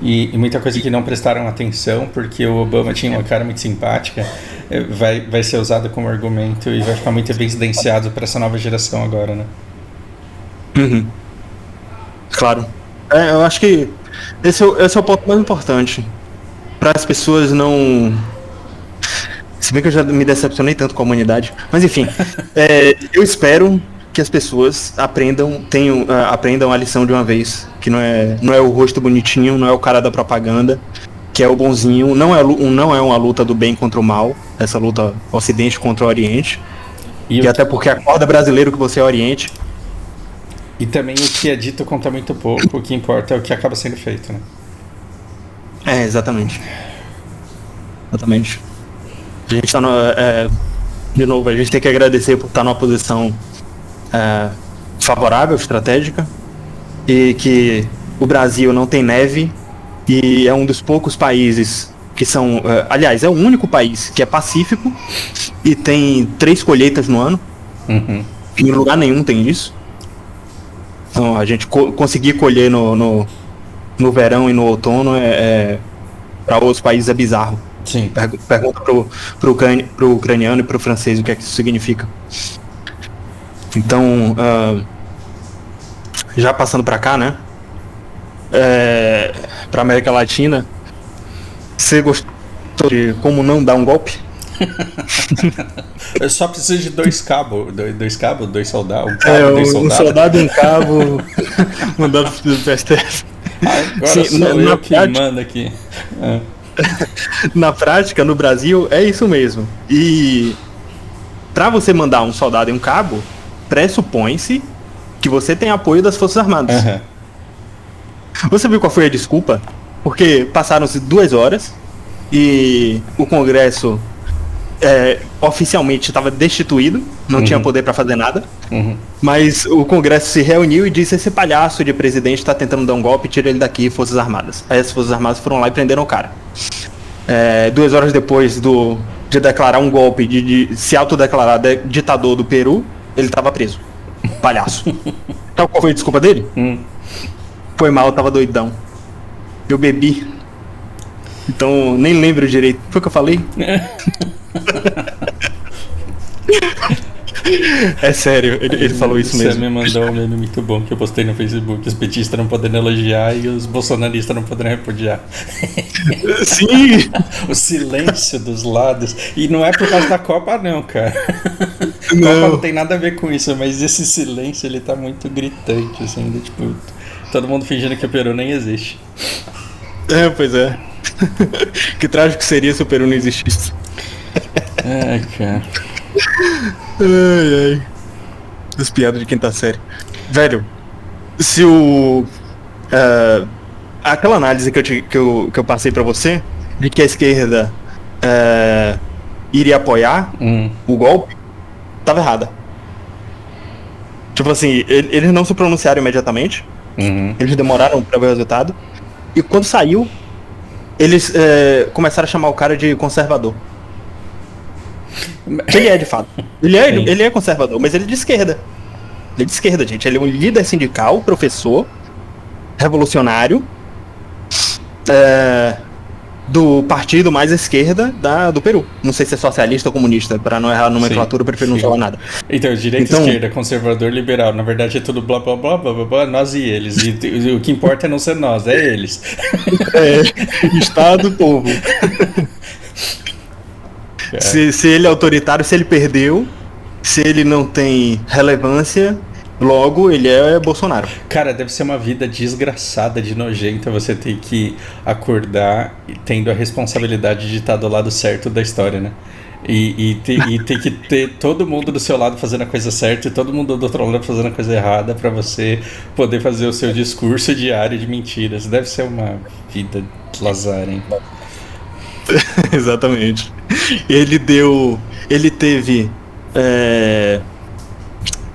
S2: E muita coisa que não prestaram atenção, porque o Obama tinha uma cara muito simpática, vai ser usado como argumento e vai ficar muito evidenciado para essa nova geração agora, né?
S1: Claro. Eu acho que esse é o ponto mais importante. Para as pessoas não... Se bem que eu já me decepcionei tanto com a humanidade. Mas enfim, eu espero que as pessoas aprendam a lição de uma vez, que não é o rosto bonitinho, não é o cara da propaganda, que é o bonzinho, não é uma luta do bem contra o mal, essa luta Ocidente contra o Oriente, e até porque acorda brasileiro que você é Oriente.
S2: E também o que é dito conta muito pouco, o que importa é o que acaba sendo feito, né?
S1: Exatamente. A gente tá de novo, a gente tem que agradecer por estar numa posição favorável, estratégica, e que o Brasil não tem neve e é um dos poucos países que são, aliás, é o único país que é pacífico e tem 3 colheitas no ano. Em lugar nenhum tem isso. Então a gente conseguir colher no verão e no outono para outros países é bizarro.
S2: Sim.
S1: Pergunta pro ucraniano e pro francês o que é que isso significa. Então, já passando para cá, né? Para América Latina, você gostou de como não dar um golpe?
S2: Eu só preciso de 2 cabos, 2 soldados,
S1: um soldado e um cabo mandando pro STF.
S2: Agora sou eu que mando aqui.
S1: Na prática, no Brasil, é isso mesmo. E para você mandar um soldado e um cabo, pressupõe-se que você tem apoio das Forças Armadas. Você viu qual foi a desculpa? Porque passaram-se 2 horas e o Congresso oficialmente estava destituído, não tinha poder para fazer nada, mas o Congresso se reuniu e disse: esse palhaço de presidente está tentando dar um golpe, tira ele daqui, Forças Armadas. Aí as Forças Armadas foram lá e prenderam o cara. 2 horas depois de declarar um golpe, de se autodeclarar ditador do Peru, ele estava preso. Palhaço. Então qual foi a desculpa dele? Foi mal, eu tava doidão. Eu bebi. Então nem lembro direito. Foi o que eu falei? É sério, ele falou isso mesmo.
S2: Você me mandou um meme muito bom que eu postei no Facebook. Os petistas não podendo elogiar e os bolsonaristas não podendo repudiar.
S1: Sim!
S2: O silêncio dos lados. E não é por causa da Copa, não, cara. A
S1: Não.
S2: Copa não tem nada a ver com isso, mas esse silêncio ele tá muito gritante, assim, tipo, todo mundo fingindo que o Peru nem existe.
S1: É, pois é. Que trágico seria se o Peru não existisse.
S2: Ai, cara.
S1: Ai, ai. As piadas de quinta série. Velho, se o. Aquela análise que eu passei pra você, de que a esquerda iria apoiar o golpe, tava errada. Tipo assim, eles não se pronunciaram imediatamente, eles demoraram pra ver o resultado, e quando saiu, eles começaram a chamar o cara de conservador. Ele é de fato. Ele é conservador, mas ele é de esquerda. Ele é de esquerda, gente. Ele é um líder sindical, professor, revolucionário, do partido mais à esquerda do Peru. Não sei se é socialista ou comunista, para não errar a nomenclatura, eu prefiro não falar nada.
S2: Então, direita, esquerda, conservador, liberal. Na verdade é tudo blá blá blá blá blá, blá nós e eles. E o que importa é não ser nós, é eles.
S1: Estado, povo. Se ele é autoritário, se ele perdeu, se ele não tem relevância, logo ele é Bolsonaro.
S2: Cara, deve ser uma vida desgraçada de nojenta você ter que acordar tendo a responsabilidade de estar do lado certo da história, né? E ter que ter todo mundo do seu lado fazendo a coisa certa e todo mundo do outro lado fazendo a coisa errada pra você poder fazer o seu discurso diário de mentiras. Deve ser uma vida lazarenta.
S1: Exatamente. Ele teve.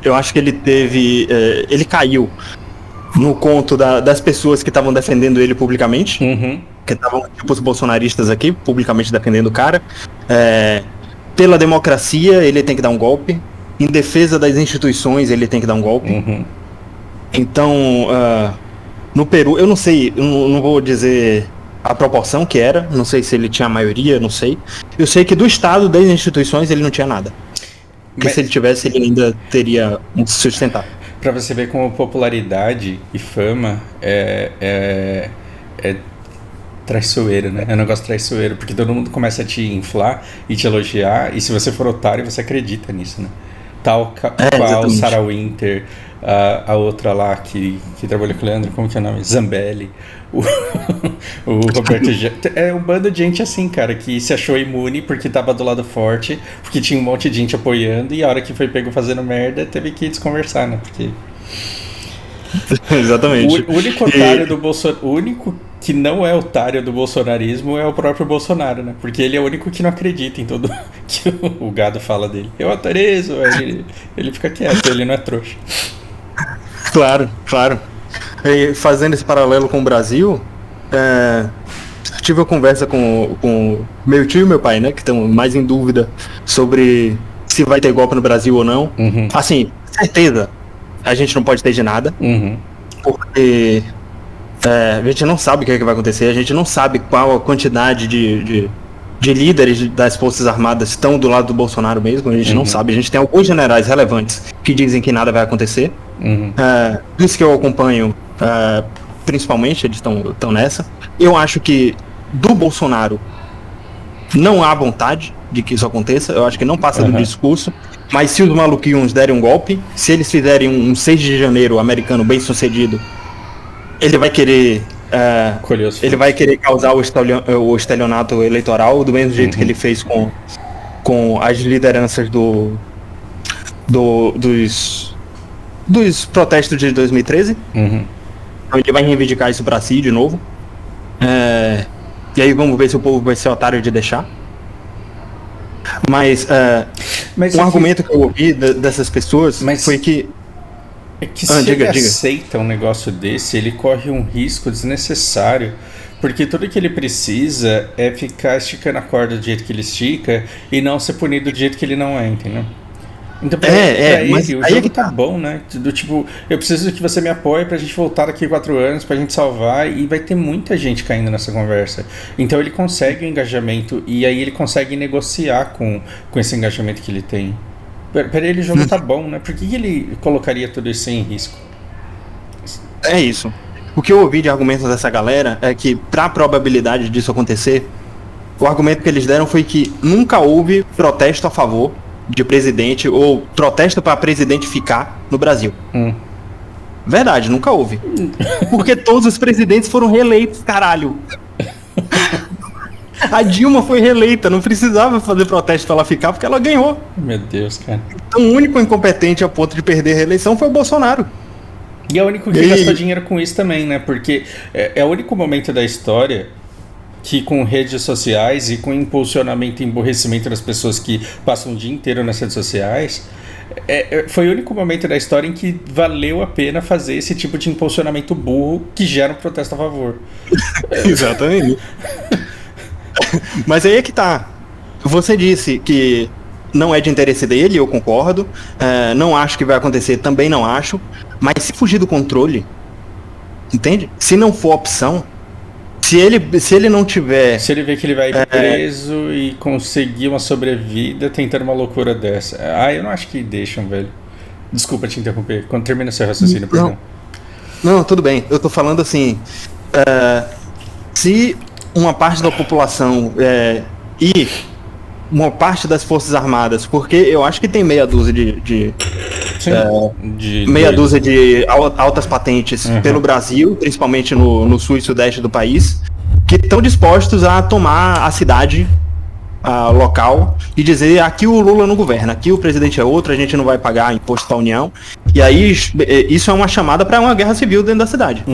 S1: Eu acho que ele teve. Ele caiu no conto das pessoas que estavam defendendo ele publicamente. Que estavam, tipo, os bolsonaristas aqui, publicamente defendendo o cara. Pela democracia, ele tem que dar um golpe. Em defesa das instituições, ele tem que dar um golpe. Então, no Peru, eu não sei, eu não vou dizer a proporção que era, não sei se ele tinha a maioria, não sei. Eu sei que do Estado, das instituições, ele não tinha nada. Porque se ele tivesse, ele ainda teria um sustentar.
S2: Pra você ver como popularidade e fama é traiçoeiro, né? É um negócio traiçoeiro, porque todo mundo começa a te inflar e te elogiar, e se você for otário, você acredita nisso, né? Tal qual Sarah Winter, a outra lá que trabalhou com o Leandro, como que é o nome? Zambelli, o Roberto é um bando de gente assim, cara, que se achou imune porque tava do lado forte, porque tinha um monte de gente apoiando, e a hora que foi pego fazendo merda, teve que desconversar, né? Porque
S1: exatamente.
S2: O único otário do Bolsonaro, o único que não é otário do bolsonarismo é o próprio Bolsonaro, né? Porque ele é o único que não acredita em tudo que o gado fala dele. Eu autorizo, ele fica quieto, ele não é trouxa.
S1: Claro, claro. E fazendo esse paralelo com o Brasil, tive uma conversa com meu tio e meu pai, né? Que estão mais em dúvida sobre se vai ter golpe no Brasil ou não. Assim, certeza, a gente não pode ter de nada. Porque a gente não sabe o que é que vai acontecer, a gente não sabe qual a quantidade de líderes das Forças Armadas estão do lado do Bolsonaro mesmo, a gente não sabe. A gente tem alguns generais relevantes que dizem que nada vai acontecer. Isso que eu acompanho, principalmente, eles estão nessa. Eu acho que do Bolsonaro não há vontade de que isso aconteça, eu acho que não passa do discurso. Mas se os maluquinhos derem um golpe, se eles fizerem um 6 de janeiro americano bem sucedido, ele vai querer causar o estelionato eleitoral do mesmo jeito que ele fez com as lideranças dos protestos de 2013. Então ele vai reivindicar isso pra si de novo. E aí vamos ver se o povo vai ser otário de deixar. Mas um argumento que eu ouvi dessas pessoas foi que
S2: se ele aceita um negócio desse, ele corre um risco desnecessário, porque tudo que ele precisa é ficar esticando a corda do jeito que ele estica e não ser punido do jeito que ele não é, entendeu? Então pra ele, o jogo tá bom, né? Do tipo, eu preciso que você me apoie pra gente voltar daqui 4 anos, pra gente salvar, e vai ter muita gente caindo nessa conversa. Então ele consegue o engajamento, e aí ele consegue negociar com esse engajamento que ele tem. Pra ele o jogo tá bom, né? Por que ele colocaria tudo isso em risco?
S1: É isso. O que eu ouvi de argumentos dessa galera é que, pra probabilidade disso acontecer, o argumento que eles deram foi que nunca houve protesto a favor de presidente ou protesto para presidente ficar no Brasil. Verdade, nunca houve. Porque todos os presidentes foram reeleitos, caralho. A Dilma foi reeleita, não precisava fazer protesto pra ela ficar, porque ela ganhou.
S2: Meu Deus, cara.
S1: Então o único incompetente a ponto de perder a reeleição foi o Bolsonaro.
S2: E é o único que gastou dinheiro com isso também, né? Porque é o único momento da história que, com redes sociais e com impulsionamento e emborrecimento das pessoas que passam o dia inteiro nas redes sociais, foi o único momento da história em que valeu a pena fazer esse tipo de impulsionamento burro que gera um protesto a favor.
S1: Exatamente. Mas aí é que tá. Você disse que não é de interesse dele, eu concordo. Não acho que vai acontecer, também não acho. Mas se fugir do controle, entende? Se não for opção, se ele não tiver...
S2: Se ele vê que ele vai preso e conseguir uma sobrevida tentando uma loucura dessa. Eu não acho que deixam, velho. Desculpa te interromper. Quando termina seu raciocínio, perdão.
S1: Não, tudo bem. Eu tô falando assim... se uma parte da população e uma parte das Forças Armadas, porque eu acho que tem meia dúzia de altas patentes pelo Brasil, principalmente no sul e sudeste do país, que estão dispostos a tomar a cidade local e dizer: aqui o Lula não governa, aqui o presidente é outro, a gente não vai pagar imposto para a União. E aí isso é uma chamada para uma guerra civil dentro da cidade.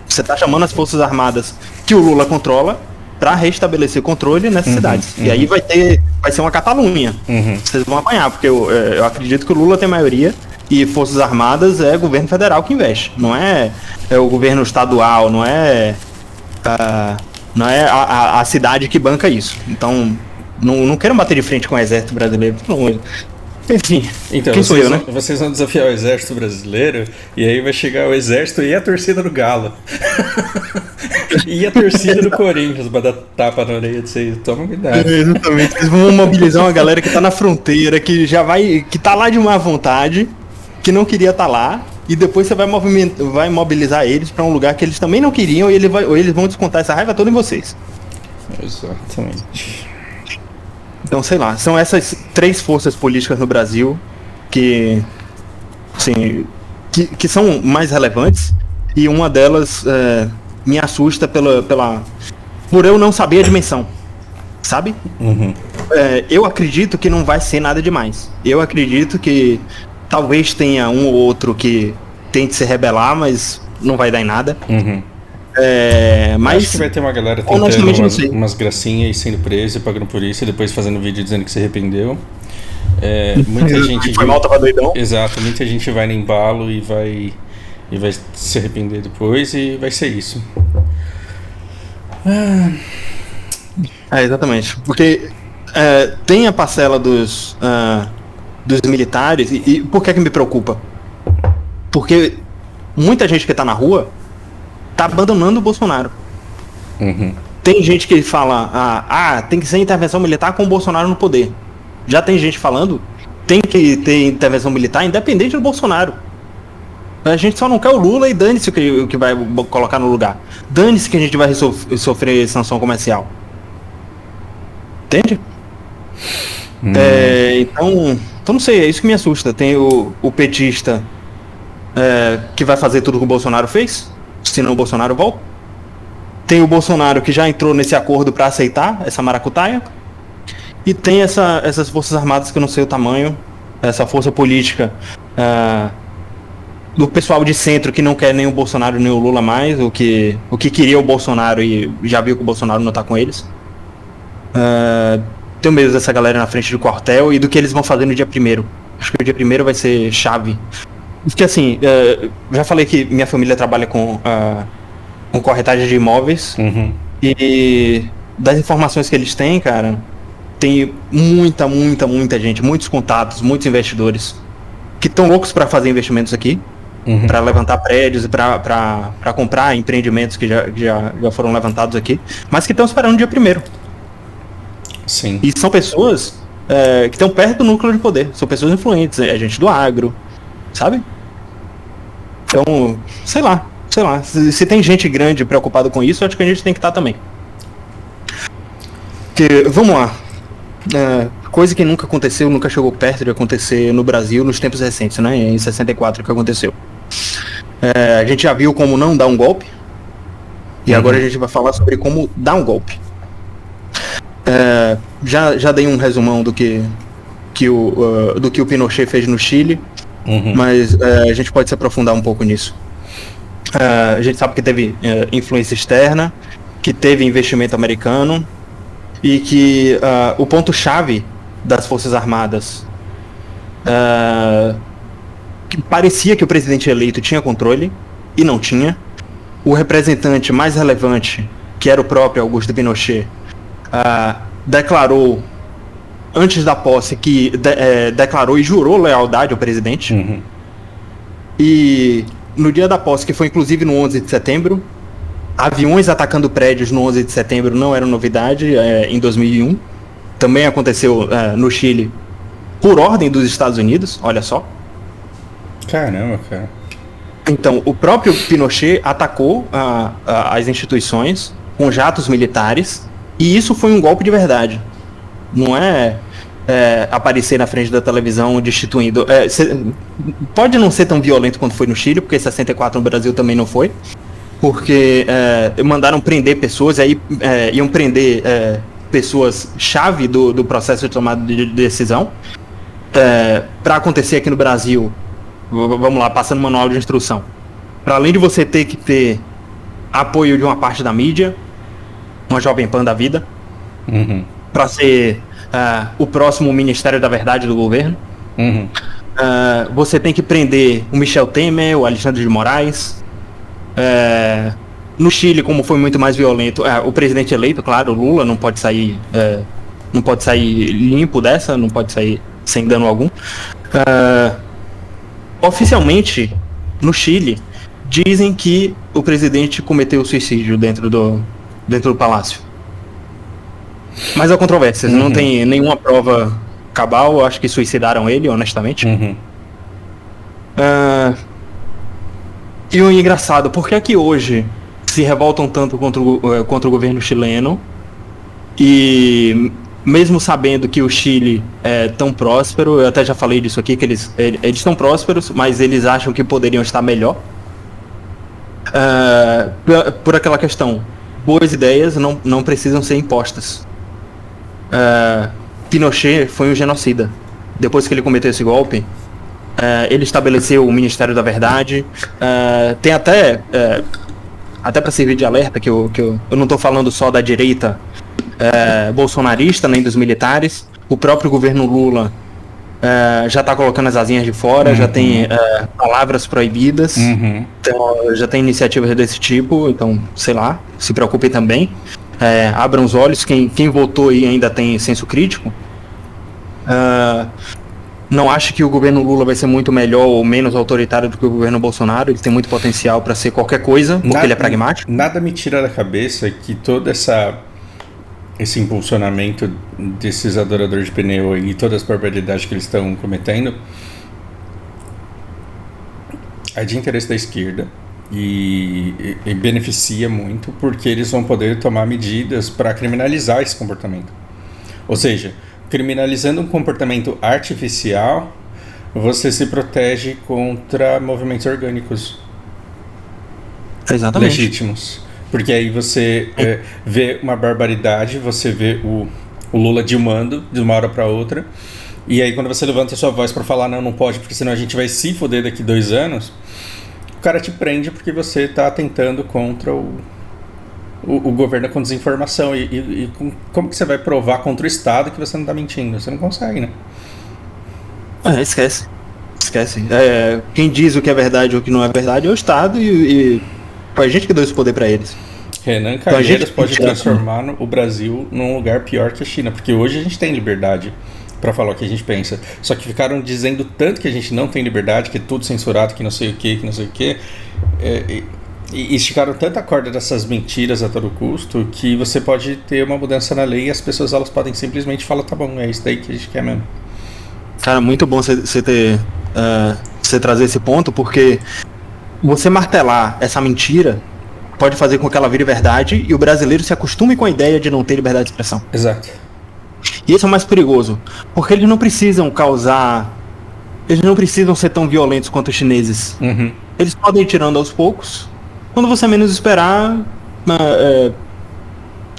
S1: Você está chamando as Forças Armadas que o Lula controla para restabelecer controle nessas cidades. E aí vai ser uma Catalunha. Vocês vão apanhar, porque eu acredito que o Lula tem maioria e Forças Armadas é governo federal que investe. Não é o governo estadual, não é a cidade que banca isso. Então, não quero bater de frente com o exército brasileiro. Não. Enfim,
S2: então,
S1: quem sou eu, né?
S2: Vocês vão desafiar o exército brasileiro e aí vai chegar o exército e a torcida do Galo. E a torcida do Corinthians pra dar tapa na orelha de vocês. Toma cuidado.
S1: Exatamente. Eles vão mobilizar uma galera que tá na fronteira, que que tá lá de má vontade, que não queria estar lá, e depois você vai mobilizar eles pra um lugar que eles também não queriam, e eles vão descontar essa raiva toda em vocês.
S2: Exatamente.
S1: Então, sei lá, são essas 3 forças políticas no Brasil que, assim, que são mais relevantes, e uma delas me assusta por eu não saber a dimensão, sabe? Eu acredito que não vai ser nada demais. Eu acredito que talvez tenha um ou outro que tente se rebelar, mas não vai dar em nada. Mas
S2: acho que vai ter uma galera tentando umas gracinhas e sendo preso e pagando por isso e depois fazendo vídeo dizendo que se arrependeu. Muita gente
S1: foi mal, tava doidão.
S2: Exato, muita gente vai no embalo e vai se arrepender depois e vai ser isso.
S1: Exatamente. Porque tem a parcela dos militares, e por que me preocupa? Porque muita gente que tá na rua tá abandonando o Bolsonaro. Tem gente que fala, tem que ser intervenção militar com o Bolsonaro no poder. Já tem gente falando, tem que ter intervenção militar independente do Bolsonaro. A gente só não quer o Lula, e dane-se o que vai colocar no lugar. Dane-se que a gente vai sofrer sanção comercial. Entende? Então não sei, é isso que me assusta. Tem o petista que vai fazer tudo que o Bolsonaro fez, senão o Bolsonaro volta. Tem o Bolsonaro que já entrou nesse acordo para aceitar essa maracutaia. E tem essas forças armadas que eu não sei o tamanho, essa força política do pessoal de centro que não quer nem o Bolsonaro nem o Lula mais, o que queria o Bolsonaro e já viu que o Bolsonaro não tá com eles. Tenho medo dessa galera na frente do quartel e do que eles vão fazer no dia 1º. Acho que o dia 1º vai ser chave. Porque assim, já falei que minha família trabalha com corretagem de imóveis. E das informações que eles têm, cara, tem muita gente, muitos contatos, muitos investidores que estão loucos para fazer investimentos aqui, para levantar prédios e para comprar empreendimentos que já foram levantados aqui, mas que estão esperando o dia 1º.
S2: Sim.
S1: E são pessoas que estão perto do núcleo de poder. São pessoas influentes, é gente do agro, sabe? Então, sei lá. Se tem gente grande preocupada com isso, eu acho que a gente tem que estar também. Vamos lá. Coisa que nunca aconteceu, nunca chegou perto de acontecer no Brasil nos tempos recentes, né? Em 64 que aconteceu. A gente já viu como não dar um golpe. E agora a gente vai falar sobre como dar um golpe. Já dei um resumão do que o Pinochet fez no Chile. Mas a gente pode se aprofundar um pouco nisso. A gente sabe que teve influência externa, que teve investimento americano e que o ponto-chave das Forças Armadas que parecia que o presidente eleito tinha controle e não tinha. O representante mais relevante, que era o próprio Augusto Pinochet, declarou antes da posse que declarou e jurou lealdade ao presidente. E no dia da posse, que foi inclusive no 11 de setembro, aviões atacando prédios no 11 de setembro não era novidade. Em 2001 também aconteceu no Chile por ordem dos Estados Unidos, olha só.
S2: Caramba, cara.
S1: Então, o próprio Pinochet atacou as instituições com jatos militares, e isso foi um golpe de verdade. Não é aparecer na frente da televisão destituindo. Pode não ser tão violento quanto foi no Chile, porque 64 no Brasil também não foi, porque mandaram prender pessoas, aí iam prender pessoas-chave do processo de tomada de decisão. Para acontecer aqui no Brasil, vamos lá, passando manual de instrução. Para além de você ter que ter apoio de uma parte da mídia, uma Jovem Pan da vida, para ser o próximo Ministério da Verdade do governo. Você tem que prender o Michel Temer, o Alexandre de Moraes. No Chile, como foi muito mais violento, o presidente eleito, claro, o Lula, não pode sair limpo dessa, não pode sair sem dano algum. Oficialmente, no Chile, dizem que o presidente cometeu suicídio dentro do palácio. Mas há controvérsias, não tem nenhuma prova cabal. Eu acho que suicidaram ele, honestamente. E o engraçado, por que é que hoje se revoltam tanto contra o governo chileno, e mesmo sabendo que o Chile é tão próspero, eu até já falei disso aqui, que eles estão prósperos, mas eles acham que poderiam estar melhor, por aquela questão, boas ideias não precisam ser impostas. Pinochet foi um genocida. Depois que ele cometeu esse golpe, ele estabeleceu o Ministério da Verdade. Tem até para servir de alerta, que eu não estou falando só da direita bolsonarista, nem dos militares. O próprio governo Lula já está colocando as asinhas de fora, já tem palavras proibidas, então, já tem iniciativas desse tipo. Então, sei lá, se preocupem também. Abram os olhos, quem votou e ainda tem senso crítico. Não acho que o governo Lula vai ser muito melhor ou menos autoritário do que o governo Bolsonaro. Ele tem muito potencial para ser qualquer coisa, porque ele é pragmático.
S2: Nada me tira da cabeça que todo esse impulsionamento desses adoradores de pneu e todas as barbaridades que eles estão cometendo é de interesse da esquerda e beneficia muito, porque eles vão poder tomar medidas para criminalizar esse comportamento. Ou seja, criminalizando um comportamento artificial, você se protege contra movimentos orgânicos.
S1: Exatamente.
S2: Legítimos. Porque aí você vê uma barbaridade, você vê o Lula dilmando de uma hora para outra, e aí quando você levanta a sua voz para falar não pode, porque senão a gente vai se foder daqui 2 anos, o cara te prende porque você está atentando contra o governo com desinformação. E como que você vai provar contra o Estado que você não está mentindo? Você não consegue, né?
S1: Esquece. Quem diz o que é verdade ou o que não é verdade é o Estado, e foi a gente que deu esse poder para eles.
S2: Renan Calheiros pode transformar o Brasil num lugar pior que a China, porque hoje a gente tem liberdade para falar o que a gente pensa. Só que ficaram dizendo tanto que a gente não tem liberdade, que é tudo censurado, que não sei o que, E esticaram tanta corda dessas mentiras a todo custo que você pode ter uma mudança na lei e as pessoas elas podem simplesmente falar, tá bom, é isso daí que a gente quer mesmo.
S1: Cara, muito bom você trazer esse ponto, porque você martelar essa mentira pode fazer com que ela vire verdade e o brasileiro se acostume com a ideia de não ter liberdade de expressão.
S2: Exato.
S1: E esse é o mais perigoso, porque eles não precisam ser tão violentos quanto os chineses.
S2: Uhum.
S1: Eles podem ir tirando aos poucos. Quando você menos esperar,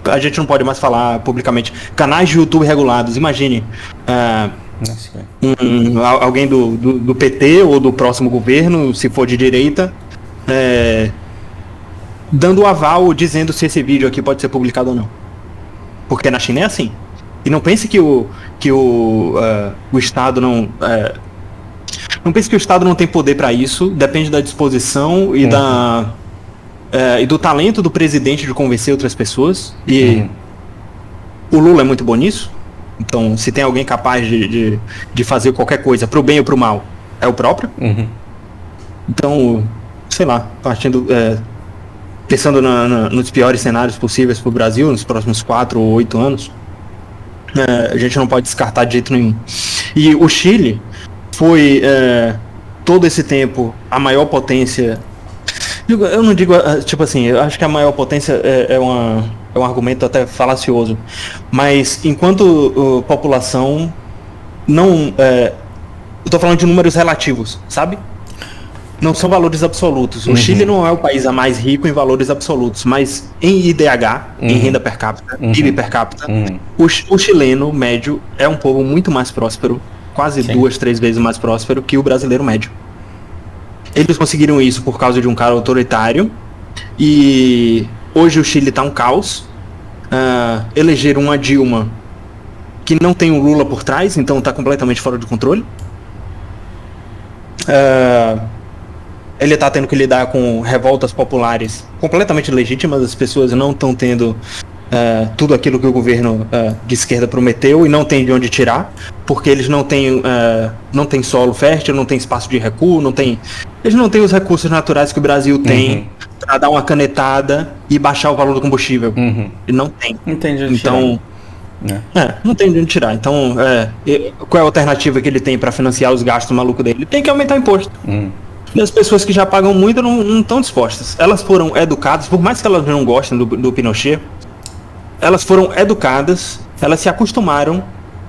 S1: a gente não pode mais falar publicamente. Canais de YouTube regulados, imagine. Alguém do PT ou do próximo governo, se for de direita, dando o aval, dizendo se esse vídeo aqui pode ser publicado ou não. Porque na China é assim. E não pense que o Estado não... não pense que o Estado não tem poder para isso. Depende da disposição e e do talento do presidente de convencer outras pessoas. E o Lula é muito bom nisso. Então, se tem alguém capaz de fazer qualquer coisa, pro bem ou pro mal, é o próprio. Então, sei lá, pensando nos piores cenários possíveis pro Brasil, nos próximos 4 ou 8 anos, a gente não pode descartar de jeito nenhum. E o Chile foi, todo esse tempo, a maior potência... Eu não digo, tipo assim, eu acho que a maior potência é um argumento até falacioso, mas enquanto população, não... eu tô falando de números relativos, sabe? Não são valores absolutos. O Chile não é o país mais rico em valores absolutos, mas em IDH, em renda per capita, PIB per capita, o chileno médio é um povo muito mais próspero, quase 2, 3 vezes mais próspero que o brasileiro médio. Eles conseguiram isso por causa de um cara autoritário, e hoje o Chile tá um caos. Elegeram uma Dilma que não tem o Lula por trás, então tá completamente fora de controle. Ele tá tendo que lidar com revoltas populares completamente legítimas, as pessoas não estão tendo tudo aquilo que o governo de esquerda prometeu e não tem de onde tirar, porque eles não têm solo fértil, não tem espaço de recuo, eles não têm os recursos naturais que o Brasil tem para dar uma canetada e baixar o valor do combustível. E não tem.
S2: Entendi.
S1: Então, não tem de onde tirar. Então, qual é a alternativa que ele tem para financiar os gastos malucos dele? Ele tem que aumentar o imposto. E as pessoas que já pagam muito não estão dispostas. Elas foram educadas, por mais que elas não gostem do Pinochet, elas foram educadas, elas se acostumaram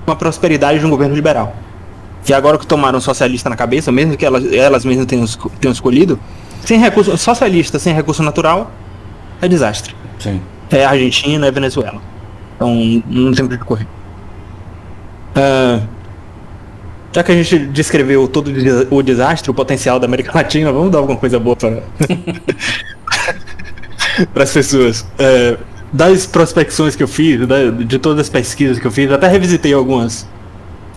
S1: com a prosperidade de um governo liberal. E agora que tomaram socialista na cabeça, mesmo que elas mesmas tenham escolhido, sem recurso, socialista sem recurso natural, é desastre.
S2: Sim.
S1: É Argentina, é Venezuela. Então não tem pra onde correr. Já que a gente descreveu todo o desastre, o potencial da América Latina, vamos dar alguma coisa boa para as pessoas. Das prospecções que eu fiz, de todas as pesquisas que eu fiz, até revisitei algumas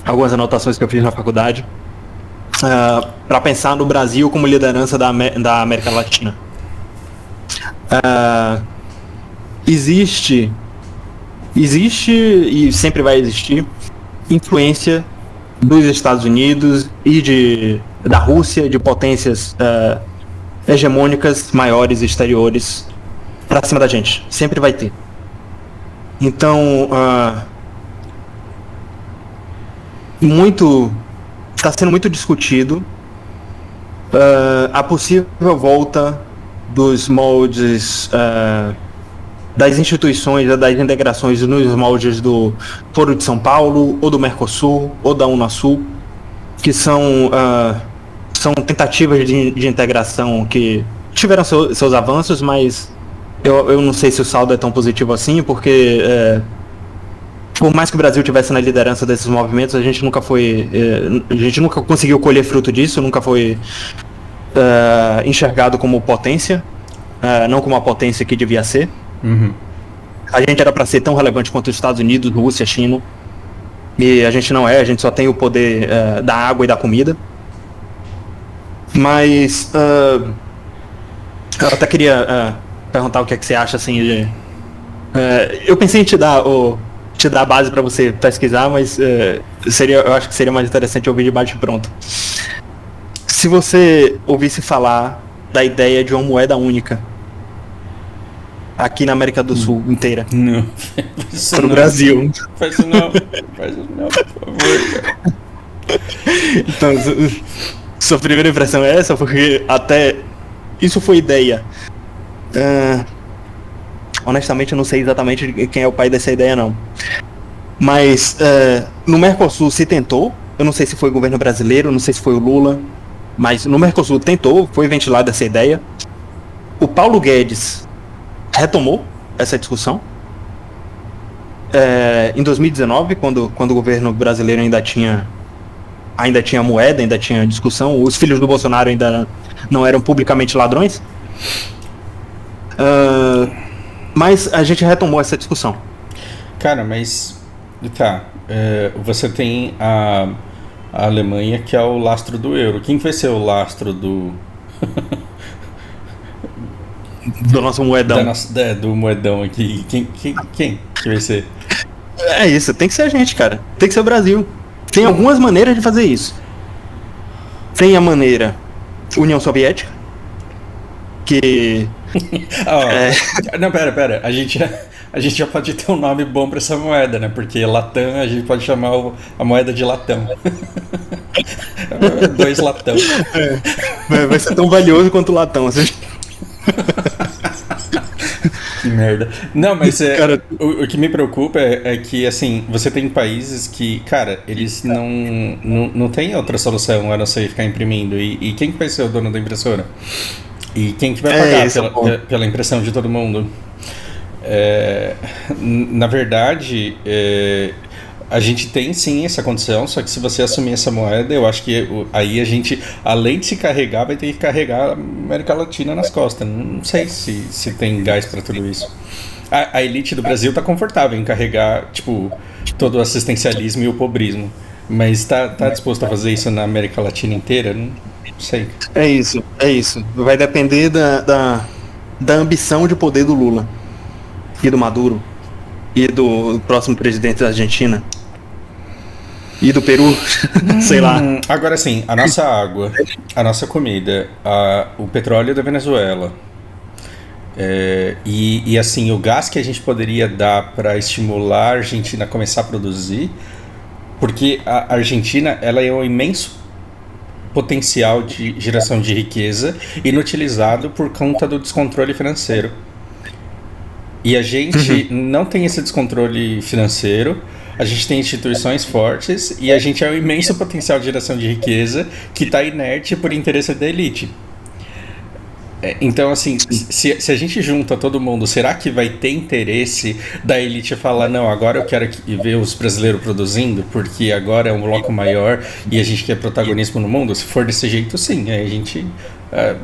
S1: anotações que eu fiz na faculdade, para pensar no Brasil como liderança da América Latina. Existe e sempre vai existir influência dos Estados Unidos e da Rússia, de potências hegemônicas maiores e exteriores pra cima da gente. Sempre vai ter. Então, está sendo muito discutido a possível volta dos moldes das instituições, das integrações nos moldes do Foro de São Paulo, ou do Mercosul, ou da Unasul, que são tentativas de integração que tiveram seus avanços, mas eu não sei se o saldo é tão positivo assim, porque por mais que o Brasil tivesse na liderança desses movimentos, a gente nunca conseguiu colher fruto disso, nunca foi enxergado como potência, não como a potência que devia ser. A gente era para ser tão relevante quanto os Estados Unidos, Rússia, China, e a gente não é, a gente só tem o poder da água e da comida. Mas eu até queria perguntar o que é que você acha assim de... eu pensei em te dar a base para você pesquisar, mas eu acho que seria mais interessante ouvir de bate pronto. Se você ouvisse falar da ideia de uma moeda única aqui na América do Sul inteira.
S2: Não,
S1: Pro Brasil.
S2: Faz isso não, por favor, cara.
S1: Então, sua primeira impressão é essa? Porque até isso foi ideia. Honestamente, eu não sei exatamente quem é o pai dessa ideia, não. Mas no Mercosul se tentou. Eu não sei se foi o governo brasileiro, não sei se foi o Lula. Mas no Mercosul tentou, foi ventilada essa ideia. O Paulo Guedes retomou essa discussão. Em 2019, quando o governo brasileiro ainda tinha moeda, ainda tinha discussão, os filhos do Bolsonaro ainda não eram publicamente ladrões. Mas a gente retomou essa discussão.
S2: Cara, mas tá, você tem a Alemanha, que é o lastro do euro. Quem vai ser o lastro do
S1: nosso moedão?
S2: Do moedão aqui? Quem que vai ser?
S1: É isso, tem que ser a gente, cara. Tem que ser o Brasil. Tem algumas maneiras de fazer isso. Tem a maneira União Soviética, que...
S2: Não, pera. A gente já pode ter um nome bom pra essa moeda, né? Porque Latam, a gente pode chamar a moeda de Latão. 2 latão.
S1: Vai ser tão valioso quanto o latão, assim.
S2: Que merda. Não, mas
S1: Cara,
S2: o que me preocupa é que, assim, você tem países que, cara, eles não tem outra solução a não ser ficar imprimindo. E quem que vai ser o dono da impressora? E quem que vai pagar pela impressão de todo mundo? Na verdade, a gente tem sim essa condição, só que se você assumir essa moeda, eu acho que aí a gente, além de se carregar, vai ter que carregar a América Latina nas costas. Não sei se tem gás para tudo isso. A elite do Brasil tá confortável em carregar, tipo, todo o assistencialismo e o pobrismo, mas tá disposto a fazer isso na América Latina inteira? Não sei.
S1: É isso. Vai depender da ambição de poder do Lula e do Maduro e do próximo presidente da Argentina e do Peru, sei lá.
S2: Agora sim, a nossa água, a nossa comida, o petróleo da Venezuela, e assim, o gás que a gente poderia dar para estimular a Argentina a começar a produzir, porque a Argentina, ela é um imenso potencial de geração de riqueza inutilizado por conta do descontrole financeiro. E a gente não tem esse descontrole financeiro, a gente tem instituições fortes e a gente é um imenso potencial de geração de riqueza que está inerte por interesse da elite. Então, assim, se a gente junta todo mundo, será que vai ter interesse da elite falar, não, agora eu quero ver os brasileiros produzindo, porque agora é um bloco maior e a gente quer protagonismo no mundo? Se for desse jeito, sim, aí a gente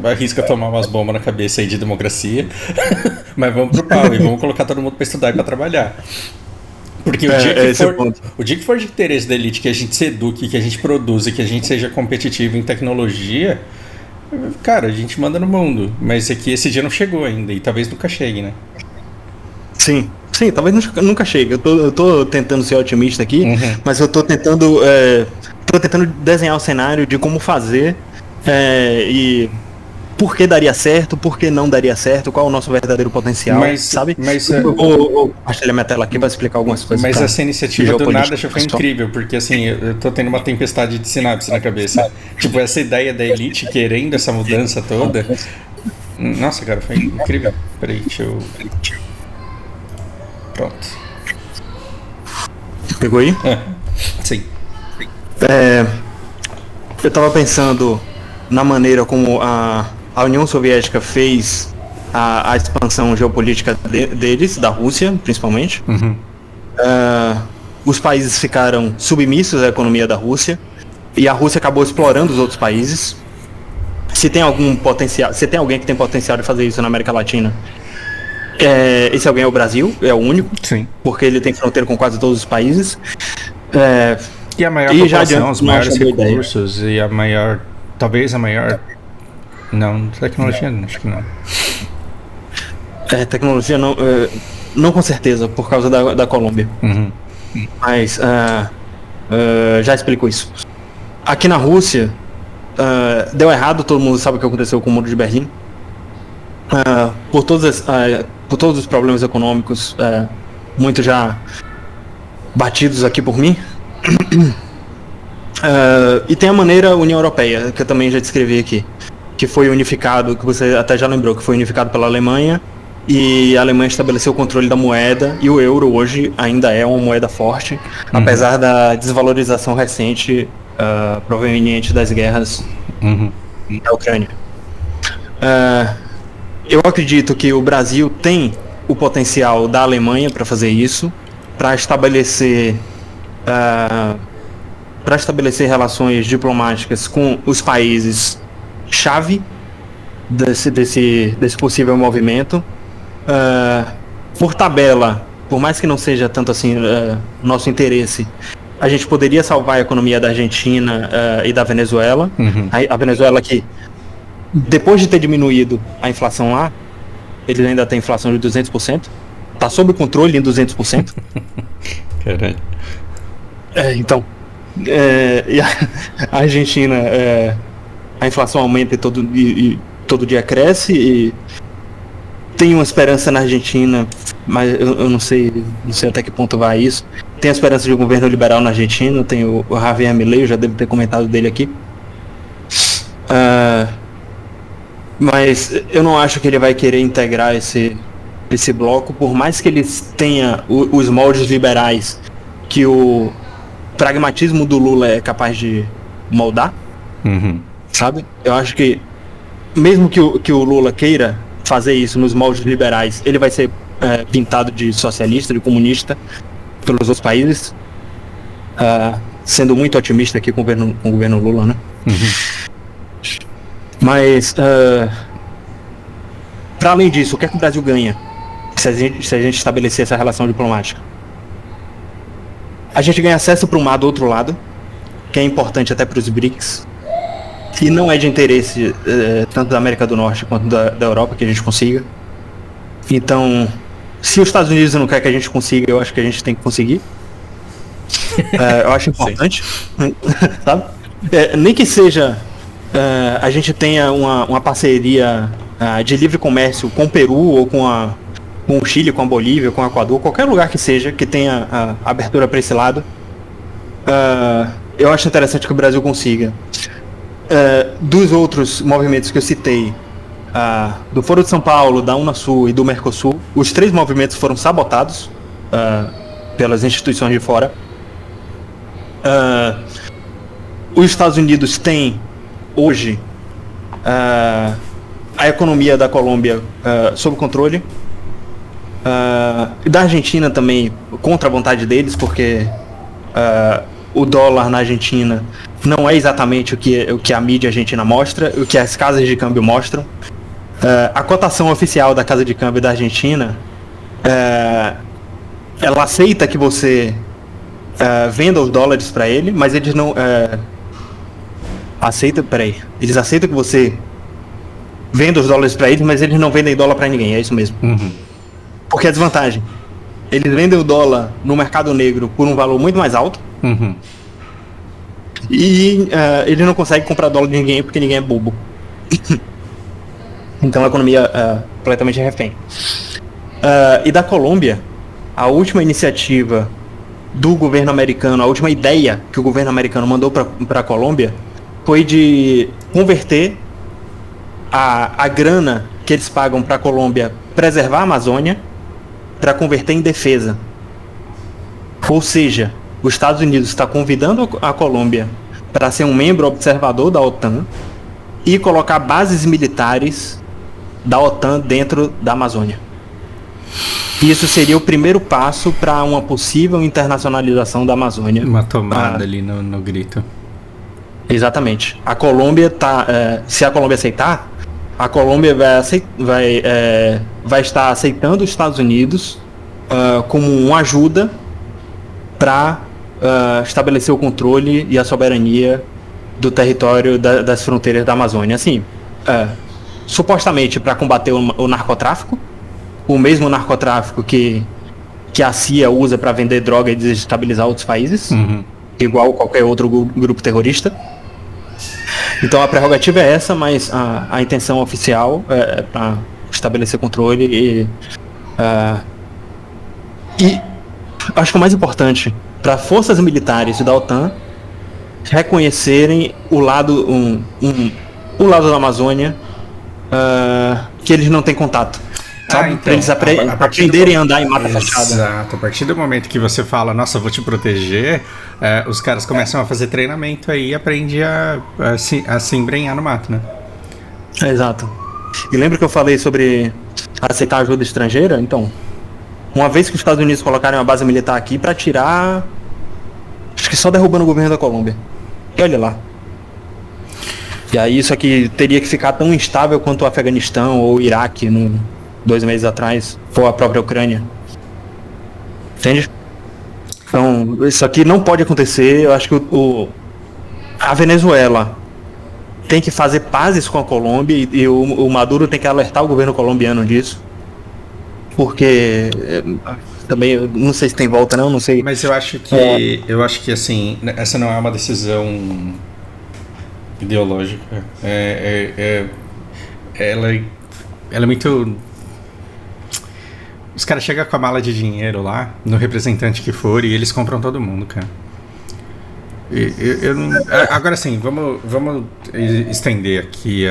S2: arrisca tomar umas bombas na cabeça aí de democracia, mas vamos pro pau e vamos colocar todo mundo para estudar e para trabalhar. Porque o dia que for de interesse da elite, que a gente se eduque, que a gente produza, que a gente seja competitivo em tecnologia, cara, a gente manda no mundo. Mas aqui esse dia não chegou ainda e talvez nunca chegue, né?
S1: Sim, talvez nunca chegue. Eu tô tentando ser otimista aqui, mas eu tô tentando desenhar o cenário de como fazer e por que daria certo, por que não daria certo, qual é o nosso verdadeiro potencial, sabe? Eu vou compartilhar minha tela aqui para explicar algumas coisas.
S2: Mas essa iniciativa do nada já foi incrível, porque assim, eu tô tendo uma tempestade de sinapse na cabeça. Tipo, essa ideia da elite querendo essa mudança toda. Nossa, cara, foi incrível. Peraí, deixa eu... Pronto.
S1: Pegou aí?
S2: Sim.
S1: Eu tava pensando na maneira como a União Soviética fez a expansão geopolítica deles, da Rússia, principalmente. Os países ficaram submissos à economia da Rússia e a Rússia acabou explorando os outros países. Se tem algum potencial, se tem alguém que tem potencial de fazer isso na América Latina, esse alguém é o Brasil, é o único.
S2: Sim.
S1: Porque ele tem fronteira com quase todos os países.
S2: E a maior população, os maiores recursos e a maior, talvez a maior... Não, tecnologia acho que não.
S1: Tecnologia não com certeza, por causa da Colômbia. Mas já explico isso. Aqui na Rússia, deu errado, todo mundo sabe o que aconteceu com o Muro de Berlim. Por todas por todos os problemas econômicos, muito já batidos aqui por mim. E tem a maneira União Europeia, que eu também já descrevi aqui, que foi unificado, que você até já lembrou, que foi unificado pela Alemanha, e a Alemanha estabeleceu o controle da moeda, e o euro hoje ainda é uma moeda forte, apesar da desvalorização recente proveniente das guerras da Ucrânia. Eu acredito que o Brasil tem o potencial da Alemanha para fazer isso, para estabelecer relações diplomáticas com os países chave desse possível movimento. Por tabela, por mais que não seja tanto assim nosso interesse, a gente poderia salvar a economia da Argentina e da Venezuela. A Venezuela que, depois de ter diminuído a inflação lá, eles ainda têm inflação de 200%. Tá sob controle em 200%.
S2: Caralho.
S1: Então, e a Argentina, a inflação aumenta e todo dia cresce, e tem uma esperança na Argentina, mas eu não sei até que ponto vai isso. Tem a esperança de um governo liberal na Argentina, tem o Javier Milei, eu já devo ter comentado dele aqui. Mas eu não acho que ele vai querer integrar esse bloco, por mais que ele tenha os moldes liberais que o pragmatismo do Lula é capaz de moldar, sabe? Eu acho que, mesmo que o Lula queira fazer isso nos moldes liberais, ele vai ser pintado de socialista, de comunista pelos outros países, sendo muito otimista aqui com o governo Lula, né? Mas, para além disso, o que é que o Brasil ganha se a gente estabelecer essa relação diplomática? A gente ganha acesso para um mar do outro lado, que é importante até para os BRICS, e não é de interesse tanto da América do Norte quanto da Europa que a gente consiga. Então, se os Estados Unidos não quer que a gente consiga, eu acho que a gente tem que conseguir. Eu acho importante, sabe? Nem que seja a gente tenha uma parceria de livre comércio com o Peru ou com o Chile, com a Bolívia, com o Equador, qualquer lugar que seja, que tenha abertura para esse lado, eu acho interessante que o Brasil consiga. Dos outros movimentos que eu citei, do Foro de São Paulo, da Unasul e do Mercosul, os 3 movimentos foram sabotados pelas instituições de fora. Os Estados Unidos têm hoje a economia da Colômbia sob controle, da Argentina também contra a vontade deles, porque o dólar na Argentina não é exatamente o que a mídia argentina mostra, o que as casas de câmbio mostram. A cotação oficial da casa de câmbio da Argentina, ela aceita que você venda os dólares para ele, mas eles não eles aceitam que você venda os dólares para eles, mas eles não vendem dólar para ninguém, é isso mesmo. Porque é desvantagem. Eles vendem o dólar no mercado negro por um valor muito mais alto, e ele não consegue comprar dólar de ninguém porque ninguém é bobo. Então a economia completamente refém. E da Colômbia, a última iniciativa do governo americano, a última ideia que o governo americano mandou para a Colômbia foi de converter a grana que eles pagam para a Colômbia preservar a Amazônia para converter em defesa. Ou seja, os Estados Unidos está convidando a Colômbia para ser um membro observador da OTAN e colocar bases militares da OTAN dentro da Amazônia. Isso seria o primeiro passo para uma possível internacionalização da Amazônia.
S2: Uma tomada ali no grito.
S1: Exatamente. A Colômbia se a Colômbia aceitar, a Colômbia vai estar aceitando os Estados Unidos como uma ajuda para estabelecer o controle e a soberania do território das fronteiras da Amazônia. Assim, supostamente para combater o narcotráfico, o mesmo narcotráfico que a CIA usa para vender droga e desestabilizar outros países, igual qualquer outro grupo terrorista. Então a prerrogativa é essa, mas a intenção oficial é para estabelecer controle e E acho que o mais importante, para forças militares da OTAN reconhecerem o lado, o lado da Amazônia que eles não têm contato. Sabe?
S2: Então,
S1: para eles aprenderem a andar em mata fechada.
S2: Exato, a partir do momento que você fala, nossa, vou te proteger, os caras começam a fazer treinamento aí e aprende a se embrenhar no mato, né?
S1: Exato. E lembra que eu falei sobre aceitar ajuda estrangeira? Então, uma vez que os Estados Unidos colocaram uma base militar aqui para tirar, acho que só derrubando o governo da Colômbia. E olha lá. E aí isso aqui teria que ficar tão instável quanto o Afeganistão ou o Iraque 2 meses atrás, ou a própria Ucrânia. Entende? Então, isso aqui não pode acontecer. Eu acho que a Venezuela tem que fazer pazes com a Colômbia e o Maduro tem que alertar o governo colombiano disso. Porque também eu não sei se tem volta, não sei.
S2: Mas eu acho que assim, essa não é uma decisão ideológica. Ela é muito. Os caras chegam com a mala de dinheiro lá, no representante que for, e eles compram todo mundo, cara. Agora sim, vamos estender aqui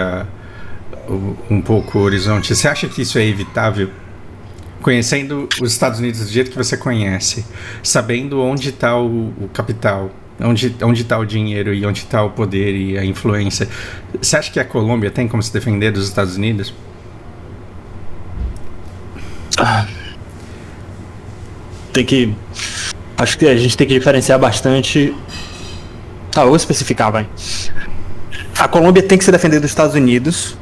S2: um pouco o horizonte. Você acha que isso é evitável? Conhecendo os Estados Unidos do jeito que você conhece, sabendo onde está o capital, onde está o dinheiro e onde está o poder e a influência, você acha que a Colômbia tem como se defender dos Estados Unidos?
S1: Acho que a gente tem que diferenciar bastante. Vou especificar, vai. A Colômbia tem que se defender dos Estados Unidos.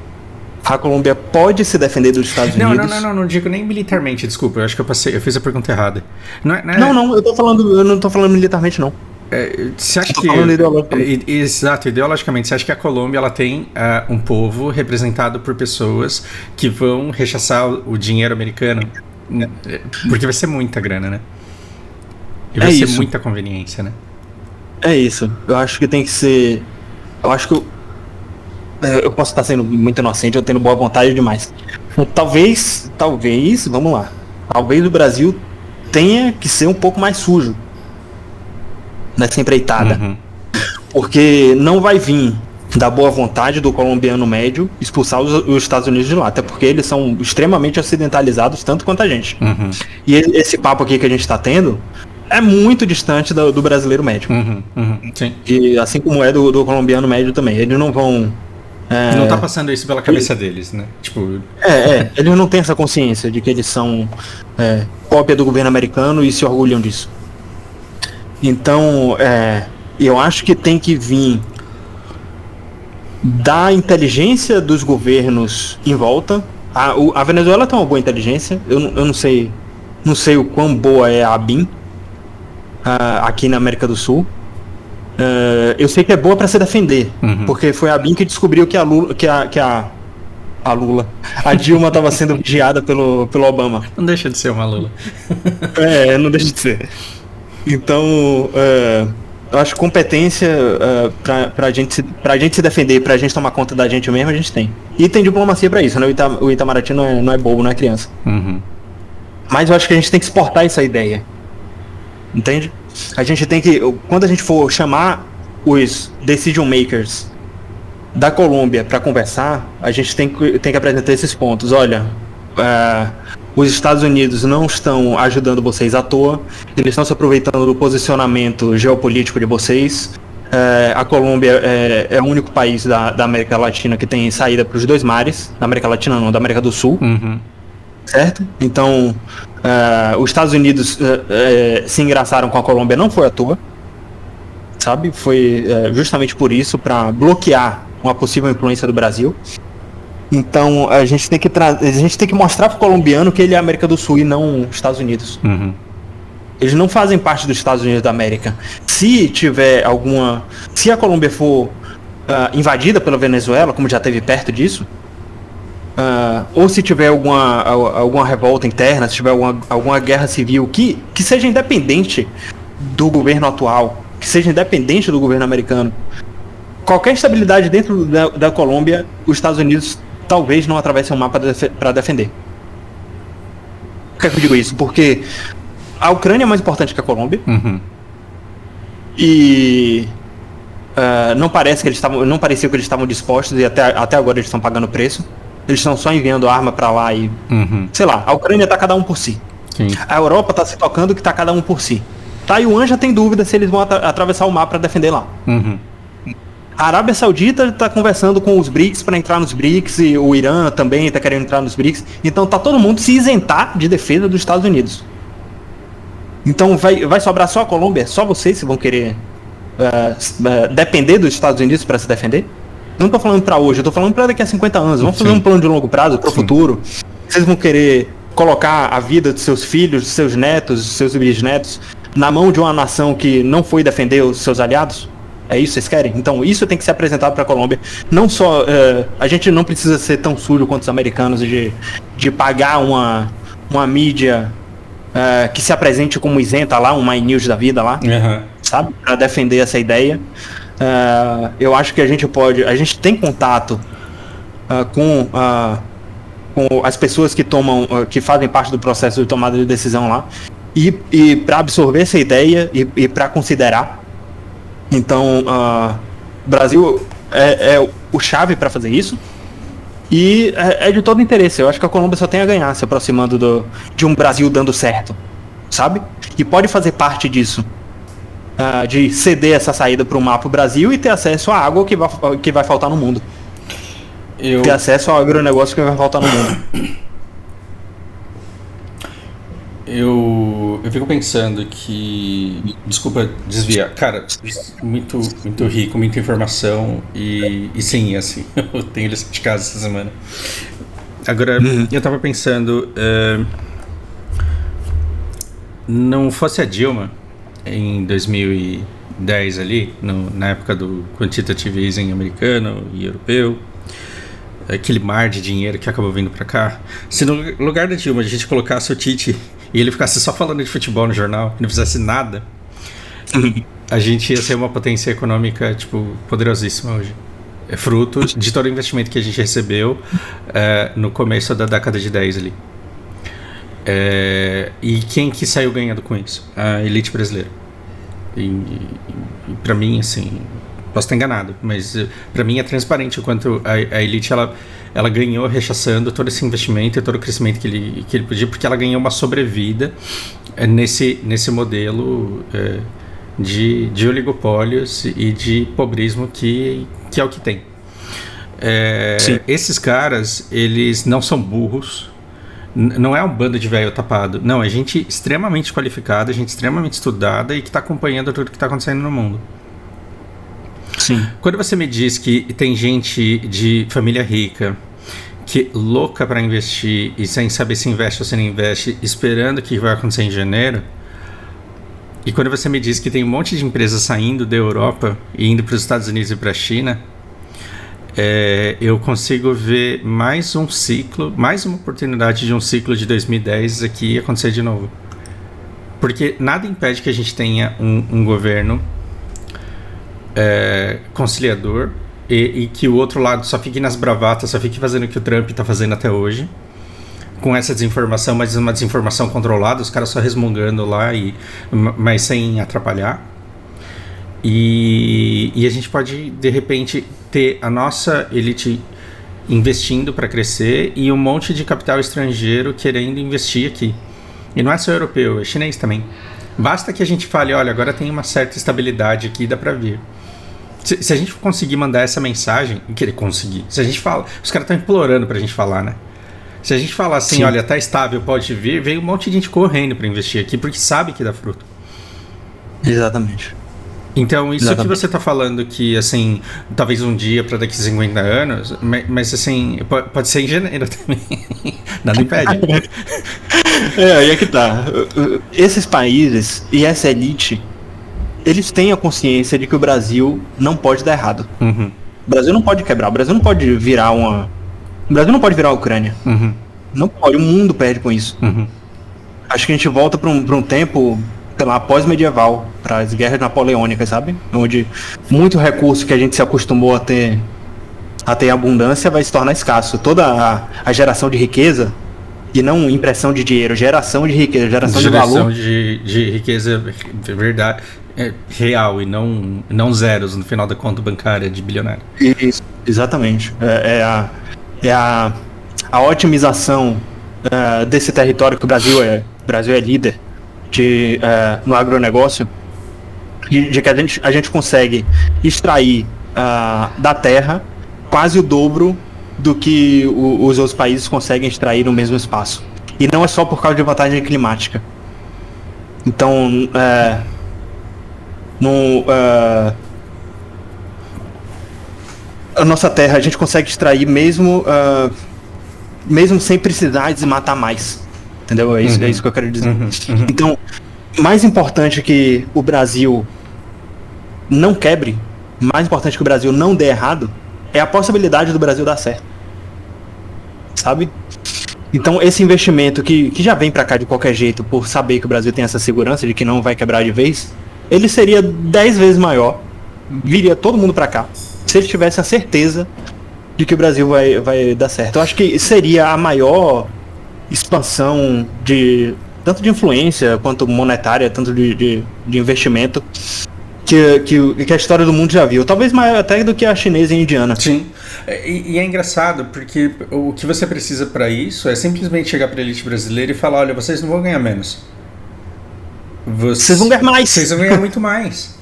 S1: A Colômbia pode se defender dos Estados Unidos.
S2: Não digo nem militarmente, desculpa. Eu acho que eu fiz a pergunta errada.
S1: Não, eu não tô falando militarmente, não.
S2: Você acha que... Exato, ideologicamente. Você acha que a Colômbia ela tem um povo representado por pessoas que vão rechaçar o dinheiro americano? Porque vai ser muita grana, né? E vai ser muita conveniência, né?
S1: É isso. Eu acho que tem que ser... Eu acho que eu posso estar sendo muito inocente, eu tendo boa vontade demais. Talvez, vamos lá. Talvez o Brasil tenha que ser um pouco mais sujo nessa empreitada.
S2: Uhum.
S1: Porque não vai vir da boa vontade do colombiano médio expulsar os Estados Unidos de lá. Até porque eles são extremamente ocidentalizados, tanto quanto a gente.
S2: Uhum.
S1: E esse papo aqui que a gente está tendo é muito distante do brasileiro médio.
S2: Sim.
S1: E assim como é do colombiano médio também. Eles não vão...
S2: Não tá passando isso pela cabeça deles, né? Tipo...
S1: eles não têm essa consciência de que eles são cópia do governo americano e se orgulham disso. Então, eu acho que tem que vir da inteligência dos governos em volta. A Venezuela tem uma boa inteligência. Eu não sei o quão boa é a ABIN aqui na América do Sul. Eu sei que é boa para se defender, porque foi a ABIN que descobriu que a Dilma estava sendo vigiada pelo Obama.
S2: Não deixa de ser uma Lula.
S1: Não deixa de ser. Então, eu acho que competência pra gente se defender, pra gente tomar conta da gente mesmo, a gente tem. E tem diplomacia pra isso, né? O Itamaraty não é bobo, não é criança. Mas eu acho que a gente tem que exportar essa ideia. Entende? A gente tem que, quando a gente for chamar os decision makers da Colômbia para conversar, a gente tem que apresentar esses pontos. Olha, os Estados Unidos não estão ajudando vocês à toa, eles estão se aproveitando do posicionamento geopolítico de vocês. A Colômbia é o único país da América Latina que tem saída para os 2 mares, da América Latina não, da América do Sul. Certo? Então, os Estados Unidos se engraçaram com a Colômbia não foi à toa, sabe? Foi justamente por isso, para bloquear uma possível influência do Brasil. Então, a gente tem que mostrar para o colombiano que ele é a América do Sul e não os Estados Unidos. Eles não fazem parte dos Estados Unidos da América. Se a Colômbia for invadida pela Venezuela, como já teve perto disso, ou se tiver alguma revolta interna, se tiver alguma guerra civil que seja independente do governo atual, que seja independente do governo americano, qualquer estabilidade dentro da Colômbia, os Estados Unidos talvez não atravessem o mapa para defender. que eu digo isso? Porque a Ucrânia é mais importante que a Colômbia. E não parecia que eles estavam dispostos, e até agora eles estão pagando preço. Eles estão só enviando arma pra lá e... Sei lá, a Ucrânia tá cada um por si.
S2: Sim.
S1: A Europa tá se tocando que tá cada um por si. Taiwan já tem dúvida se eles vão atravessar o mar pra defender lá. A Arábia Saudita tá conversando com os BRICS para entrar nos BRICS, e o Irã também tá querendo entrar nos BRICS. Então tá todo mundo se isentar de defesa dos Estados Unidos. Então vai sobrar só a Colômbia? Só vocês que vão querer depender dos Estados Unidos para se defender? Eu não tô falando para hoje, eu tô falando para daqui a 50 anos. Vamos fazer um plano de longo prazo para o futuro. Vocês vão querer colocar a vida dos seus filhos, dos seus netos, dos seus bisnetos na mão de uma nação que não foi defender os seus aliados? É isso que vocês querem? Então isso tem que ser apresentado para a Colômbia. Não só... a gente não precisa ser tão sujo quanto os americanos de pagar uma mídia que se apresente como isenta lá, uma iNews da vida lá, sabe? Para defender essa ideia. Eu acho que a gente tem contato com as pessoas que fazem parte do processo de tomada de decisão lá, e para absorver essa ideia e para considerar. Então, o Brasil é o chave para fazer isso, e é de todo interesse. Eu acho que a Colômbia só tem a ganhar se aproximando de um Brasil dando certo, sabe? E pode fazer parte disso, de ceder essa saída para o mar pro Brasil e ter acesso à água que vai faltar no mundo. Ter acesso ao agronegócio que vai faltar no mundo.
S2: Eu fico pensando que... Desculpa desviar. Cara, muito rico, muita informação. E sim, assim, eu tenho lição de casa essa semana. Agora, eu tava pensando... não fosse a Dilma, em 2010 ali, na época do quantitative easing americano e europeu, aquele mar de dinheiro que acabou vindo pra cá, se no lugar da Dilma a gente colocasse o Tite e ele ficasse só falando de futebol no jornal e não fizesse nada, a gente ia ser uma potência econômica, tipo, poderosíssima hoje. É fruto de todo o investimento que a gente recebeu no começo da década de 10 ali. E quem que saiu ganhando com isso? A elite brasileira. E pra mim, assim, posso estar enganado, mas pra mim é transparente o quanto a elite ela ganhou rechaçando todo esse investimento e todo o crescimento que ele podia, porque ela ganhou uma sobrevida nesse modelo de oligopólios e de pobrismo que é o que tem. Esses caras, eles não são burros, não é um bando de velho tapado, não, é gente extremamente qualificada, gente extremamente estudada e que está acompanhando tudo que está acontecendo no mundo.
S1: Sim.
S2: Quando você me diz que tem gente de família rica que louca para investir e sem saber se investe ou se não investe, esperando o que vai acontecer em janeiro, e quando você me diz que tem um monte de empresas saindo da Europa e indo para os Estados Unidos e para a China, eu consigo ver mais um ciclo, mais uma oportunidade de um ciclo de 2010 aqui acontecer de novo. Porque nada impede que a gente tenha um governo conciliador e que o outro lado só fique nas bravatas, só fique fazendo o que o Trump está fazendo até hoje, com essa desinformação, mas uma desinformação controlada, os caras só resmungando lá, mas sem atrapalhar. E a gente pode, de repente, ter a nossa elite investindo para crescer e um monte de capital estrangeiro querendo investir aqui. E não é só europeu, é chinês também. Basta que a gente fale, olha, agora tem uma certa estabilidade aqui, dá para vir. Se a gente conseguir mandar essa mensagem, se a gente fala, os caras estão implorando pra gente falar, né? Se a gente falar assim, olha, tá estável, pode vir, vem um monte de gente correndo pra investir aqui, porque sabe que dá fruto.
S1: Exatamente.
S2: Então, isso que você tá falando que, assim, talvez um dia pra daqui a 50 anos, mas assim, pode ser em janeiro também. Nada impede.
S1: Aí é que tá. Esses países e essa elite, eles têm a consciência de que o Brasil não pode dar errado.
S2: Uhum.
S1: O Brasil não pode quebrar, o Brasil não pode virar o Brasil não pode virar a Ucrânia.
S2: Uhum.
S1: Não pode, o mundo perde com isso.
S2: Uhum.
S1: Acho que a gente volta pra um tempo, sei lá, pós-medieval, para as guerras napoleônicas, sabe? Onde muito recurso que a gente se acostumou a ter abundância vai se tornar escasso. Toda a geração de riqueza E não impressão de dinheiro, geração de riqueza, geração de valor.
S2: De riqueza, verdade, real, e não zeros no final da conta bancária de bilionário.
S1: Isso, exatamente. É a otimização desse território que o Brasil é líder no agronegócio, de que a gente consegue extrair da terra quase o dobro do que os outros países conseguem extrair no mesmo espaço. E não é só por causa de vantagem climática. Então, a nossa terra a gente consegue extrair mesmo sem precisar desmatar mais. Entendeu? É isso que eu quero dizer. Então, mais importante que o Brasil não quebre, mais importante que o Brasil não dê errado, é a possibilidade do Brasil dar certo. Sabe? Então, esse investimento que já vem para cá de qualquer jeito, por saber que o Brasil tem essa segurança de que não vai quebrar de vez, ele seria 10 vezes maior, viria todo mundo para cá, se ele tivesse a certeza de que o Brasil vai dar certo. Eu acho que seria a maior expansão tanto de influência quanto monetária, tanto de investimento que a história do mundo já viu. Talvez maior até do que a chinesa e a indiana.
S2: Sim. E é engraçado, porque o que você precisa para isso é simplesmente chegar para a elite brasileira e falar: olha, vocês não vão ganhar menos.
S1: Vocês vão ganhar mais.
S2: Vocês vão ganhar muito mais.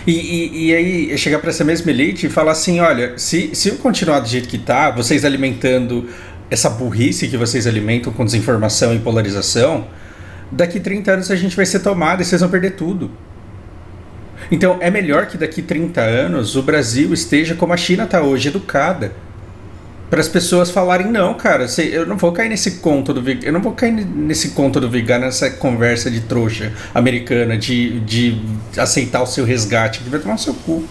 S2: E aí chegar para essa mesma elite e falar assim: olha, se eu continuar do jeito que tá, vocês alimentando essa burrice que vocês alimentam com desinformação e polarização, daqui 30 anos a gente vai ser tomado e vocês vão perder tudo. Então é melhor que daqui 30 anos o Brasil esteja como a China está hoje, educada, para as pessoas falarem: não, cara, eu não vou cair nesse conto do Vigar, nessa conversa de trouxa americana de aceitar o seu resgate, que vai tomar o seu cu.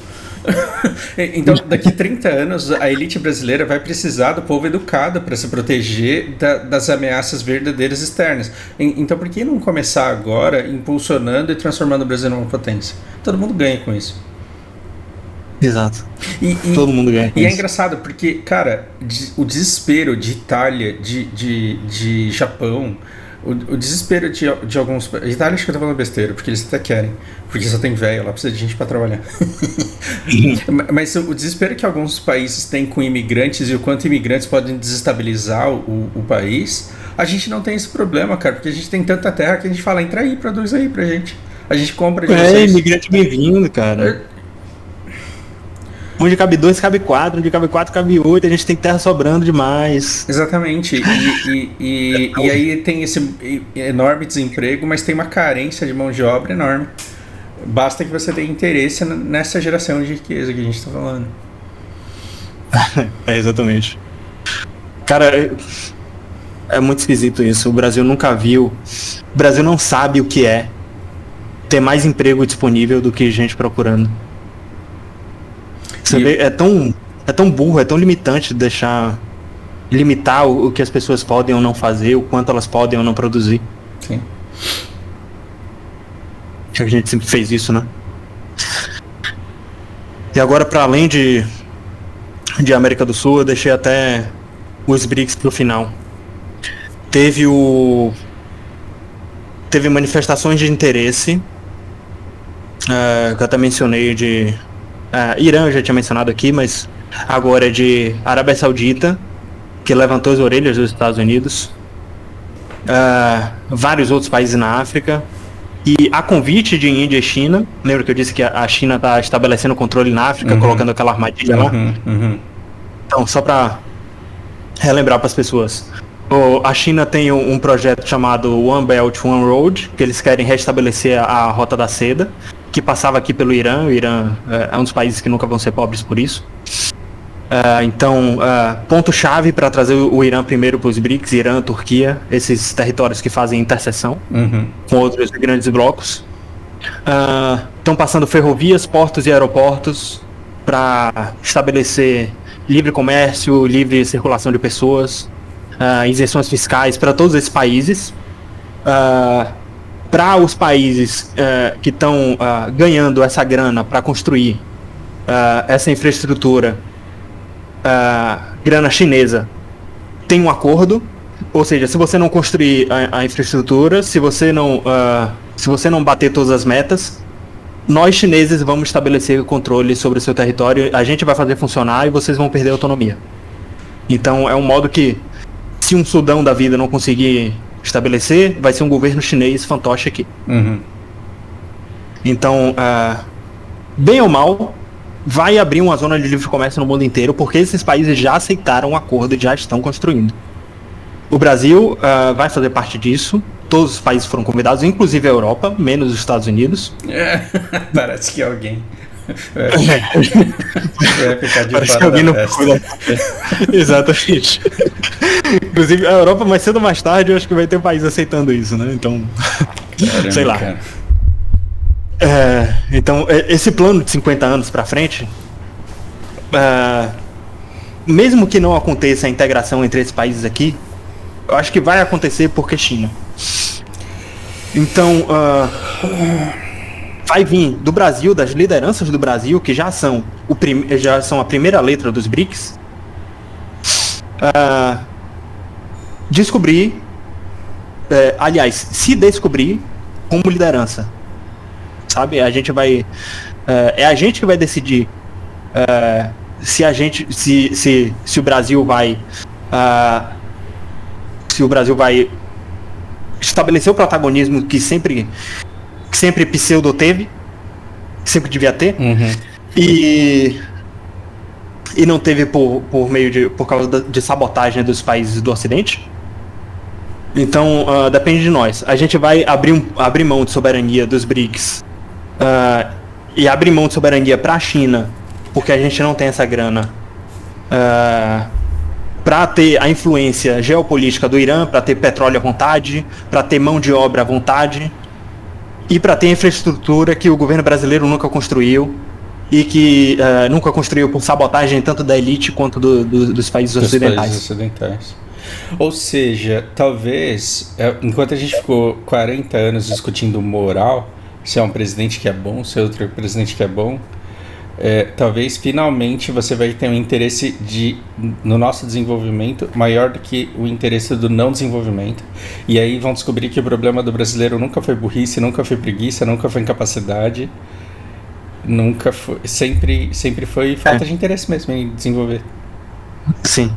S2: Então, daqui 30 anos, a elite brasileira vai precisar do povo educado para se proteger das ameaças verdadeiras externas. Então, por que não começar agora impulsionando e transformando o Brasil numa potência? Todo mundo ganha com isso.
S1: Exato. Todo mundo ganha com
S2: isso. E é
S1: engraçado
S2: porque, cara, o desespero de Itália, de Japão, o desespero de alguns... Itália, acho que eu tô falando besteira, porque eles até querem, porque só tem velho lá, precisa de gente pra trabalhar. Mas o desespero que alguns países têm com imigrantes e o quanto imigrantes podem desestabilizar o país, a gente não tem esse problema, cara, porque a gente tem tanta terra que a gente fala: entra aí, produz aí pra gente. A gente compra de vocês.
S1: Imigrante bem-vindo, cara. Onde cabe 2, cabe 4, onde cabe 4, cabe 8, a gente tem terra sobrando demais.
S2: Exatamente. E aí tem esse enorme desemprego, mas tem uma carência de mão de obra enorme. Basta que você tenha interesse nessa geração de riqueza que a gente está falando.
S1: Exatamente. Cara, é muito esquisito isso. O Brasil nunca viu. O Brasil não sabe o que é ter mais emprego disponível do que gente procurando. Você vê, é tão burro, é tão limitante limitar o que as pessoas podem ou não fazer, o quanto elas podem ou não produzir.
S2: Sim.
S1: A gente sempre fez isso, né? E agora, para além de América do Sul, eu deixei até os BRICS pro final. Teve manifestações de interesse, que eu até mencionei Irã, eu já tinha mencionado aqui, mas agora é de Arábia Saudita, que levantou as orelhas dos Estados Unidos, vários outros países na África, e a convite de Índia e China. Lembra que eu disse que a China está estabelecendo controle na África, colocando aquela armadilha lá? Então, só para relembrar para as pessoas, a China tem um projeto chamado One Belt, One Road, que eles querem restabelecer a Rota da Seda, que passava aqui pelo Irã. O Irã é um dos países que nunca vão ser pobres por isso. Então, ponto-chave para trazer o Irã primeiro para os BRICS, Irã, Turquia, esses territórios que fazem interseção com outros grandes blocos. Estão passando ferrovias, portos e aeroportos para estabelecer livre comércio, livre circulação de pessoas, isenções fiscais para todos esses países. Para os países que estão ganhando essa grana para construir essa infraestrutura, grana chinesa, tem um acordo, ou seja, se você não construir a infraestrutura, se você não bater todas as metas, nós chineses vamos estabelecer o controle sobre o seu território, a gente vai fazer funcionar e vocês vão perder a autonomia. Então é um modo que, se um Sudão da vida não conseguir estabelecer, vai ser um governo chinês fantoche aqui.
S2: Uhum.
S1: Então, bem ou mal, vai abrir uma zona de livre comércio no mundo inteiro, porque esses países já aceitaram o acordo e já estão construindo. O Brasil vai fazer parte disso. Todos os países foram convidados, inclusive a Europa, menos os Estados Unidos.
S2: Parece que alguém vai ficar de
S1: Parece
S2: fora
S1: que alguém
S2: da
S1: não
S2: festa.
S1: Exatamente. Inclusive a Europa, mais cedo ou mais tarde, eu acho que vai ter país aceitando isso, né? Então,
S2: Caramba,
S1: sei lá.
S2: cara.
S1: Então, esse plano de 50 anos para frente, mesmo que não aconteça a integração entre esses países aqui, eu acho que vai acontecer porque China. Então, vai vir do Brasil, das lideranças do Brasil, que já são a primeira letra dos BRICS, descobrir, aliás, se descobrir como liderança. Sabe? A gente vai. É a gente que vai decidir se o Brasil vai. Se o Brasil vai estabelecer o protagonismo que sempre pseudo teve, que sempre devia ter, e não teve por causa de sabotagem dos países do Ocidente. Então, depende de nós. A gente vai abrir mão de soberania dos BRICS e abrir mão de soberania para a China, porque a gente não tem essa grana, para ter a influência geopolítica do Irã, para ter petróleo à vontade, para ter mão de obra à vontade e para ter infraestrutura que o governo brasileiro nunca construiu e que nunca construiu por sabotagem tanto da elite quanto dos países ocidentais.
S2: Ou seja, talvez, enquanto a gente ficou 40 anos discutindo moral, se é um presidente que é bom, se é outro presidente que é bom, talvez finalmente você vai ter um interesse no nosso desenvolvimento maior do que o interesse do não desenvolvimento. E aí vão descobrir que o problema do brasileiro nunca foi burrice, nunca foi preguiça, nunca foi incapacidade, nunca foi, sempre foi falta de interesse mesmo em desenvolver.
S1: Sim.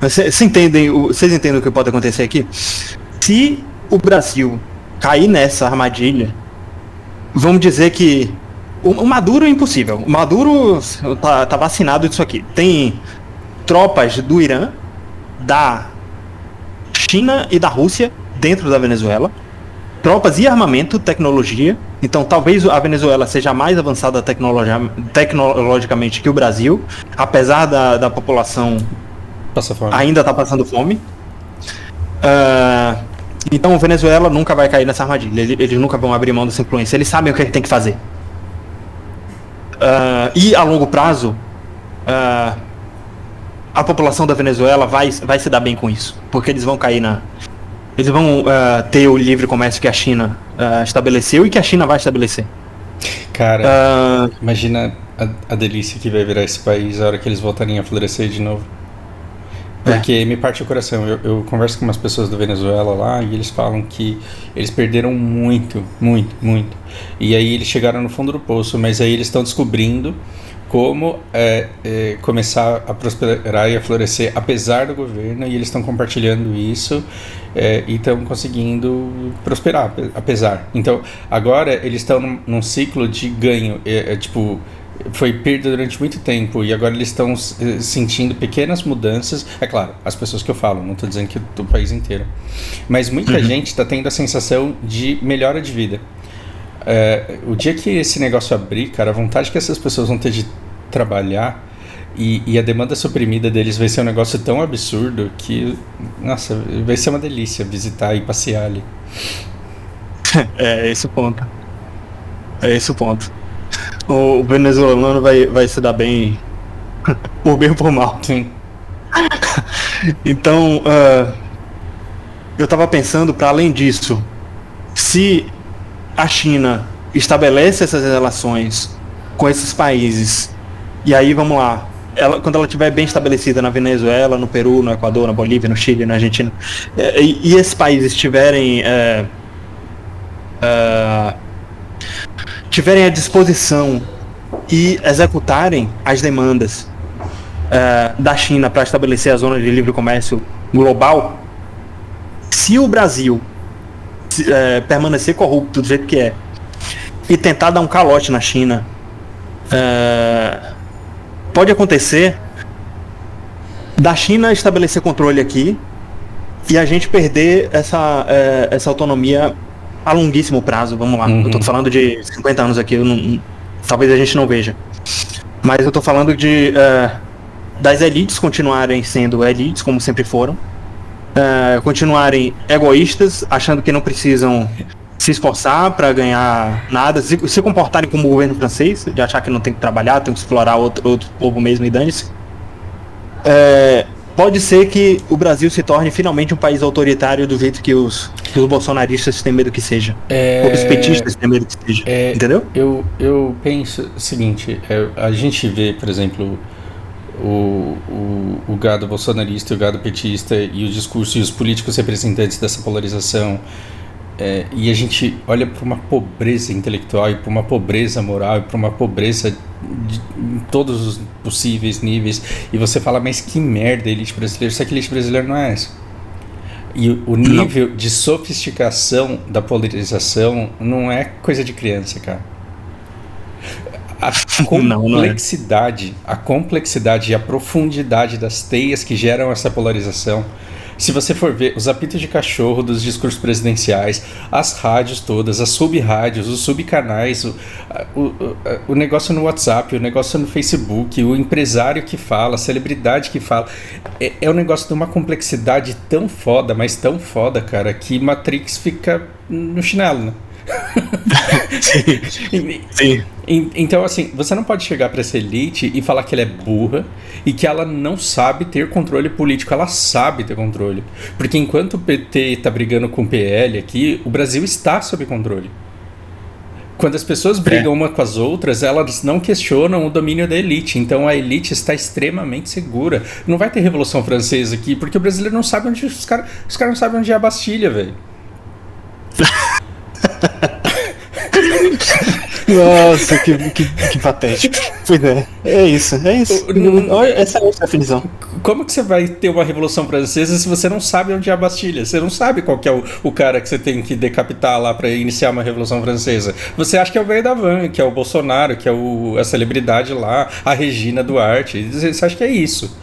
S1: Mas vocês entendem o que pode acontecer aqui? Se o Brasil cair nessa armadilha, vamos dizer que o Maduro é impossível. O Maduro tá vacinado disso aqui. Tem tropas do Irã, da China e da Rússia dentro da Venezuela. Tropas e armamento, tecnologia. Então talvez a Venezuela seja mais avançada tecnologicamente que o Brasil, apesar da população ainda tá passando fome. Então a Venezuela nunca vai cair nessa armadilha. Eles nunca vão abrir mão dessa influência. Eles sabem o que tem que fazer. E a longo prazo, a população da Venezuela vai se dar bem com isso, porque eles vão cair eles vão ter o livre comércio que a China estabeleceu e que a China vai estabelecer.
S2: Cara, imagina a delícia que vai virar esse país a hora que eles voltarem a florescer de novo. Porque me parte o coração. Eu converso com umas pessoas da Venezuela lá e eles falam que eles perderam muito, muito, muito. E aí eles chegaram no fundo do poço, mas aí eles estão descobrindo como começar a prosperar e a florescer apesar do governo, e eles estão compartilhando isso e estão conseguindo prosperar apesar. Então agora eles estão num ciclo de ganho, tipo, foi perda durante muito tempo e agora eles estão sentindo pequenas mudanças. É claro, as pessoas que eu falo, não estou dizendo que do país inteiro, mas muita gente está tendo a sensação de melhora de vida. O dia que esse negócio abrir, cara, a vontade que essas pessoas vão ter de trabalhar e a demanda suprimida deles vai ser um negócio tão absurdo que, nossa, vai ser uma delícia visitar e passear ali.
S1: É esse o ponto. O venezuelano vai se dar bem por bem ou por mal.
S2: Sim.
S1: Então, eu estava pensando, para além disso, se a China estabelece essas relações com esses países, e aí vamos lá, quando ela estiver bem estabelecida na Venezuela, no Peru, no Equador, na Bolívia, no Chile, na Argentina, e esses países tiverem à disposição e executarem as demandas da China para estabelecer a zona de livre comércio global, se o Brasil permanecer corrupto do jeito que é e tentar dar um calote na China, pode acontecer da China estabelecer controle aqui e a gente perder essa autonomia a longuíssimo prazo. Vamos lá, eu tô falando de 50 anos aqui, talvez a gente não veja, mas eu tô falando das elites continuarem sendo elites como sempre foram, continuarem egoístas, achando que não precisam se esforçar para ganhar nada, se comportarem como o governo francês, de achar que não tem que trabalhar, tem que explorar outro povo mesmo e dane-se. Pode ser que o Brasil se torne finalmente um país autoritário do jeito que os bolsonaristas têm medo que seja, ou os petistas têm medo que seja, entendeu?
S2: Eu penso o seguinte, a gente vê, por exemplo, o gado bolsonarista, o gado petista e o discurso e os políticos representantes dessa polarização, e a gente olha para uma pobreza intelectual e para uma pobreza moral e para uma pobreza em todos os possíveis níveis, e você fala, mas que merda, elite brasileira, só que elite brasileira não é essa. E o nível de sofisticação da polarização não é coisa de criança, cara. A complexidade, a complexidade e a profundidade das teias que geram essa polarização. Se você for ver os apitos de cachorro dos discursos presidenciais, as rádios todas, as sub-rádios, os subcanais, o negócio no WhatsApp, o negócio no Facebook, o empresário que fala, a celebridade que fala, é um negócio de uma complexidade tão foda, mas tão foda, cara, que Matrix fica no chinelo, né?
S1: Sim.
S2: Então, assim, você não pode chegar para essa elite e falar que ela é burra e que ela não sabe ter controle político. Ela sabe ter controle, porque enquanto o PT tá brigando com o PL aqui, o Brasil está sob controle. Quando as pessoas brigam uma com as outras, elas não questionam o domínio da elite. Então a elite está extremamente segura. Não vai ter Revolução Francesa aqui, porque o brasileiro não sabe onde os caras não sabem onde é a Bastilha, velho.
S1: Nossa, que patético. Pois é isso. Essa é a definição.
S2: Como que você vai ter uma Revolução Francesa se você não sabe onde é a Bastilha? Você não sabe qual que é o cara que você tem que decapitar lá para iniciar uma Revolução Francesa. Você acha que é o velho da van, que é o Bolsonaro, que é a celebridade lá, a Regina Duarte. Você acha que é isso.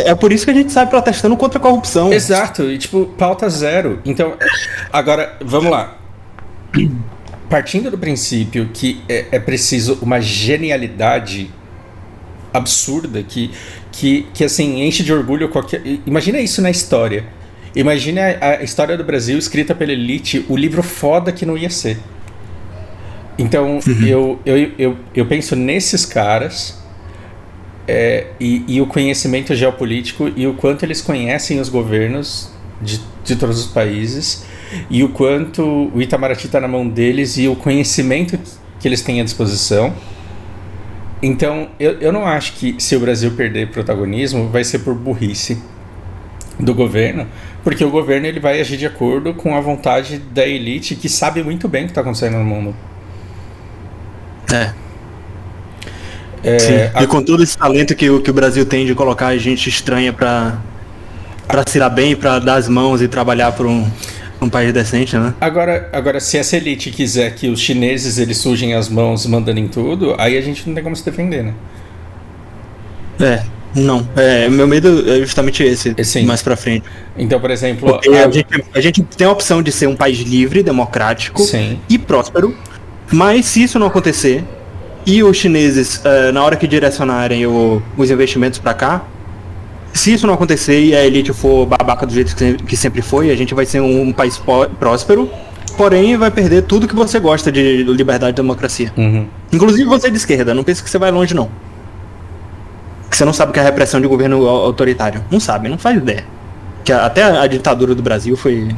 S1: É por isso que a gente sai protestando contra a corrupção.
S2: Exato, e tipo, pauta zero. Então, agora, vamos lá. Partindo do princípio que é preciso uma genialidade absurda que assim, enche de orgulho qualquer... Imagina isso na história. Imagina a história do Brasil escrita pela elite, o livro foda que não ia ser. Então, eu penso nesses caras e o conhecimento geopolítico e o quanto eles conhecem os governos de todos os países, e o quanto o Itamaraty está na mão deles e o conhecimento que eles têm à disposição. Então, eu não acho que se o Brasil perder protagonismo vai ser por burrice do governo, porque o governo ele vai agir de acordo com a vontade da elite que sabe muito bem o que está acontecendo no mundo.
S1: E com todo esse talento que o Brasil tem de colocar gente estranha para se dar bem, para dar as mãos e trabalhar por um país decente, né?
S2: Agora, se essa elite quiser que os chineses eles sujem as mãos mandando em tudo, aí a gente não tem como se defender, né?
S1: Não. Meu medo é justamente esse, mais pra frente.
S2: Então, por exemplo...
S1: A gente tem a opção de ser um país livre, democrático
S2: Sim.
S1: E próspero, mas se isso não acontecer, e os chineses, na hora que direcionarem os investimentos pra cá, se isso não acontecer e a elite for babaca do jeito que sempre foi, a gente vai ser um país próspero, porém vai perder tudo que você gosta de liberdade e democracia. Inclusive você de esquerda, não pense que você vai longe não. Que você não sabe o que é a repressão de governo autoritário. Não sabe, não faz ideia. Que até a ditadura do Brasil foi...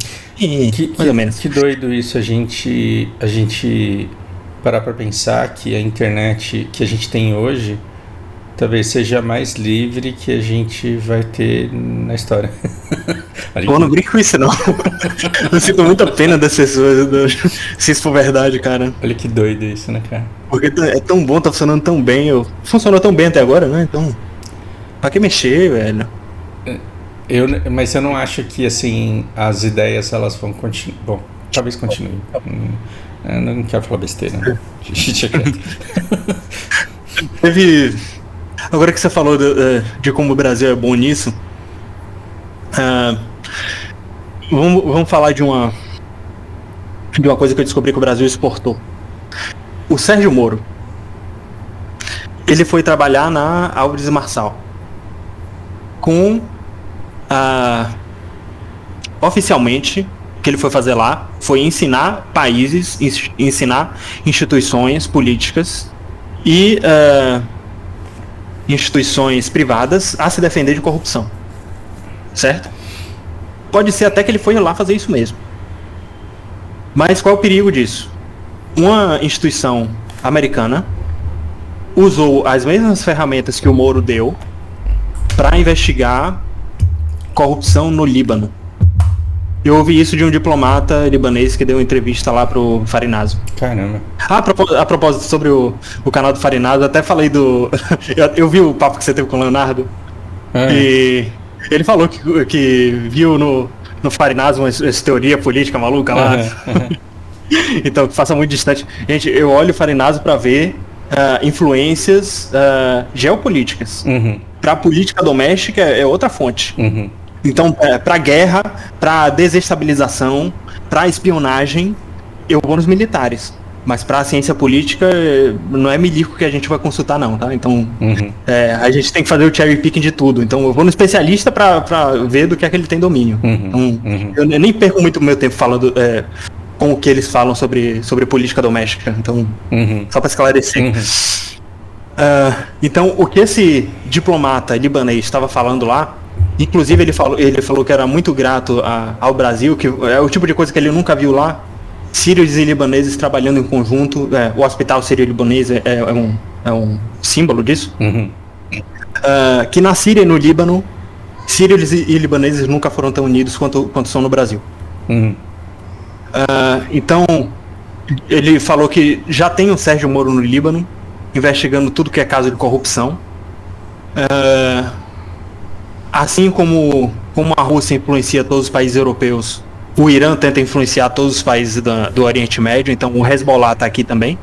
S1: mais ou menos.
S2: Que doido isso, a gente parar pra pensar que a internet que a gente tem hoje talvez seja a mais livre que a gente vai ter na história.
S1: Pô, não brinco com isso, não. Eu sinto muita pena das pessoas, se isso for verdade, cara.
S2: Olha que doido isso, né, cara?
S1: Porque é tão bom, tá funcionando tão bem. Funcionou tão bem até agora, né? Então, pra que mexer, velho?
S2: Mas eu não acho que, assim, as ideias, elas vão continuar. Bom, talvez continue. Eu não quero falar besteira, né?
S1: Teve... Agora que você falou de como o Brasil é bom nisso, vamos falar de uma coisa que eu descobri que o Brasil exportou. O Sérgio Moro, ele foi trabalhar na Álvares e Marçal com oficialmente o que ele foi fazer lá foi ensinar países, ensinar instituições políticas e instituições privadas a se defender de corrupção, certo? Pode ser até que ele foi lá fazer isso mesmo. Mas qual é o perigo disso? Uma instituição americana usou as mesmas ferramentas que o Moro deu para investigar corrupção no Líbano. Eu ouvi isso de um diplomata libanês que deu uma entrevista lá pro Farinazo.
S2: Caramba.
S1: A propósito, sobre o canal do Farinazo, até falei do... eu vi o papo que você teve com o Leonardo. E ele falou que viu no Farinazo essa teoria política maluca lá. Então, que faça muito distante. Gente, eu olho o Farinazo para ver influências geopolíticas. Para a política doméstica é outra fonte. Então, para guerra, para desestabilização, para espionagem, eu vou nos militares. Mas para a ciência política, não é milico que a gente vai consultar, não, tá? Então, a gente tem que fazer o cherry picking de tudo. Então, eu vou no especialista para ver do que é que ele tem domínio. Eu nem perco muito meu tempo falando com o que eles falam sobre política doméstica. Então, só para esclarecer. Então, o que esse diplomata libanês estava falando lá, inclusive ele falou que era muito grato ao Brasil, que é o tipo de coisa que ele nunca viu lá. Sírios e libaneses trabalhando em conjunto. O hospital sírio-libanês é um símbolo disso. Que na Síria e no Líbano, sírios e libaneses nunca foram tão unidos quanto são no Brasil. Então, ele falou que já tem o Sérgio Moro no Líbano, investigando tudo que é caso de corrupção. Assim como a Rússia influencia todos os países europeus, o Irã tenta influenciar todos os países do Oriente Médio. Então o Hezbollah está aqui também,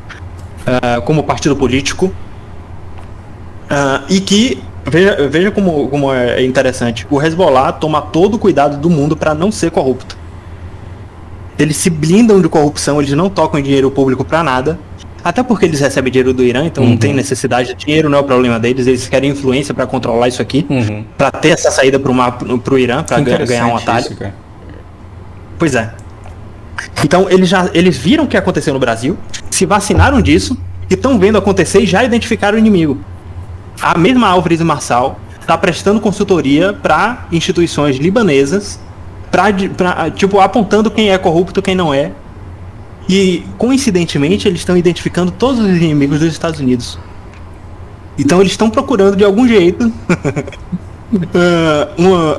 S1: como partido político. E que, veja como é interessante, o Hezbollah toma todo o cuidado do mundo para não ser corrupto. Eles se blindam de corrupção, eles não tocam em dinheiro público para nada. Até porque eles recebem dinheiro do Irã, então não tem necessidade de dinheiro, não é o problema deles. Eles querem influência para controlar isso aqui, para ter essa saída pro Irã, para ganhar um atalho. Isso, cara. Pois é. Então eles viram o que aconteceu no Brasil, se vacinaram disso e estão vendo acontecer e já identificaram o inimigo. A mesma Álvares e Marçal está prestando consultoria para instituições libanesas, tipo, apontando quem é corrupto e quem não é. E, coincidentemente, eles estão identificando todos os inimigos dos Estados Unidos. Então eles estão procurando, de algum jeito,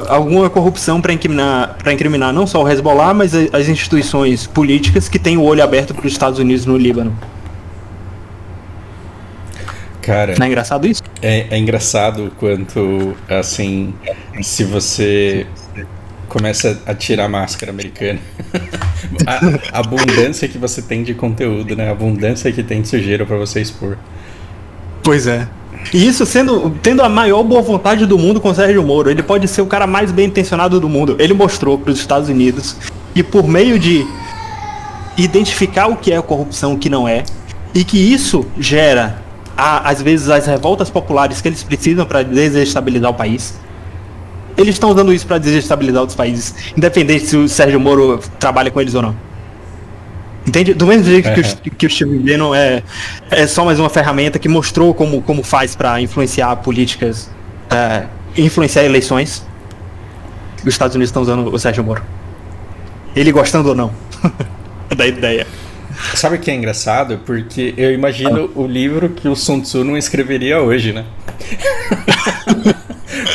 S1: alguma corrupção para incriminar não só o Hezbollah, mas as instituições políticas que têm o olho aberto para os Estados Unidos no Líbano.
S2: Cara,
S1: não é engraçado isso?
S2: É engraçado quanto, assim, se você começa a tirar a máscara americana. A abundância que você tem de conteúdo, né? A abundância que tem de sujeira pra você expor.
S1: Pois é. E isso tendo a maior boa vontade do mundo com o Sérgio Moro. Ele pode ser o cara mais bem intencionado do mundo. Ele mostrou para os Estados Unidos que, por meio de identificar o que é corrupção e o que não é, e que isso gera, às vezes, as revoltas populares que eles precisam para desestabilizar o país. Eles estão usando isso para desestabilizar outros países, independente se o Sérgio Moro trabalha com eles ou não. Entende? Do mesmo jeito que o Steve Bannon é só mais uma ferramenta que mostrou como faz para influenciar políticas, influenciar eleições, os Estados Unidos estão usando o Sérgio Moro. Ele gostando ou não da ideia.
S2: Sabe o que é engraçado? Porque eu imagino o livro que o Sun Tzu não escreveria hoje, né?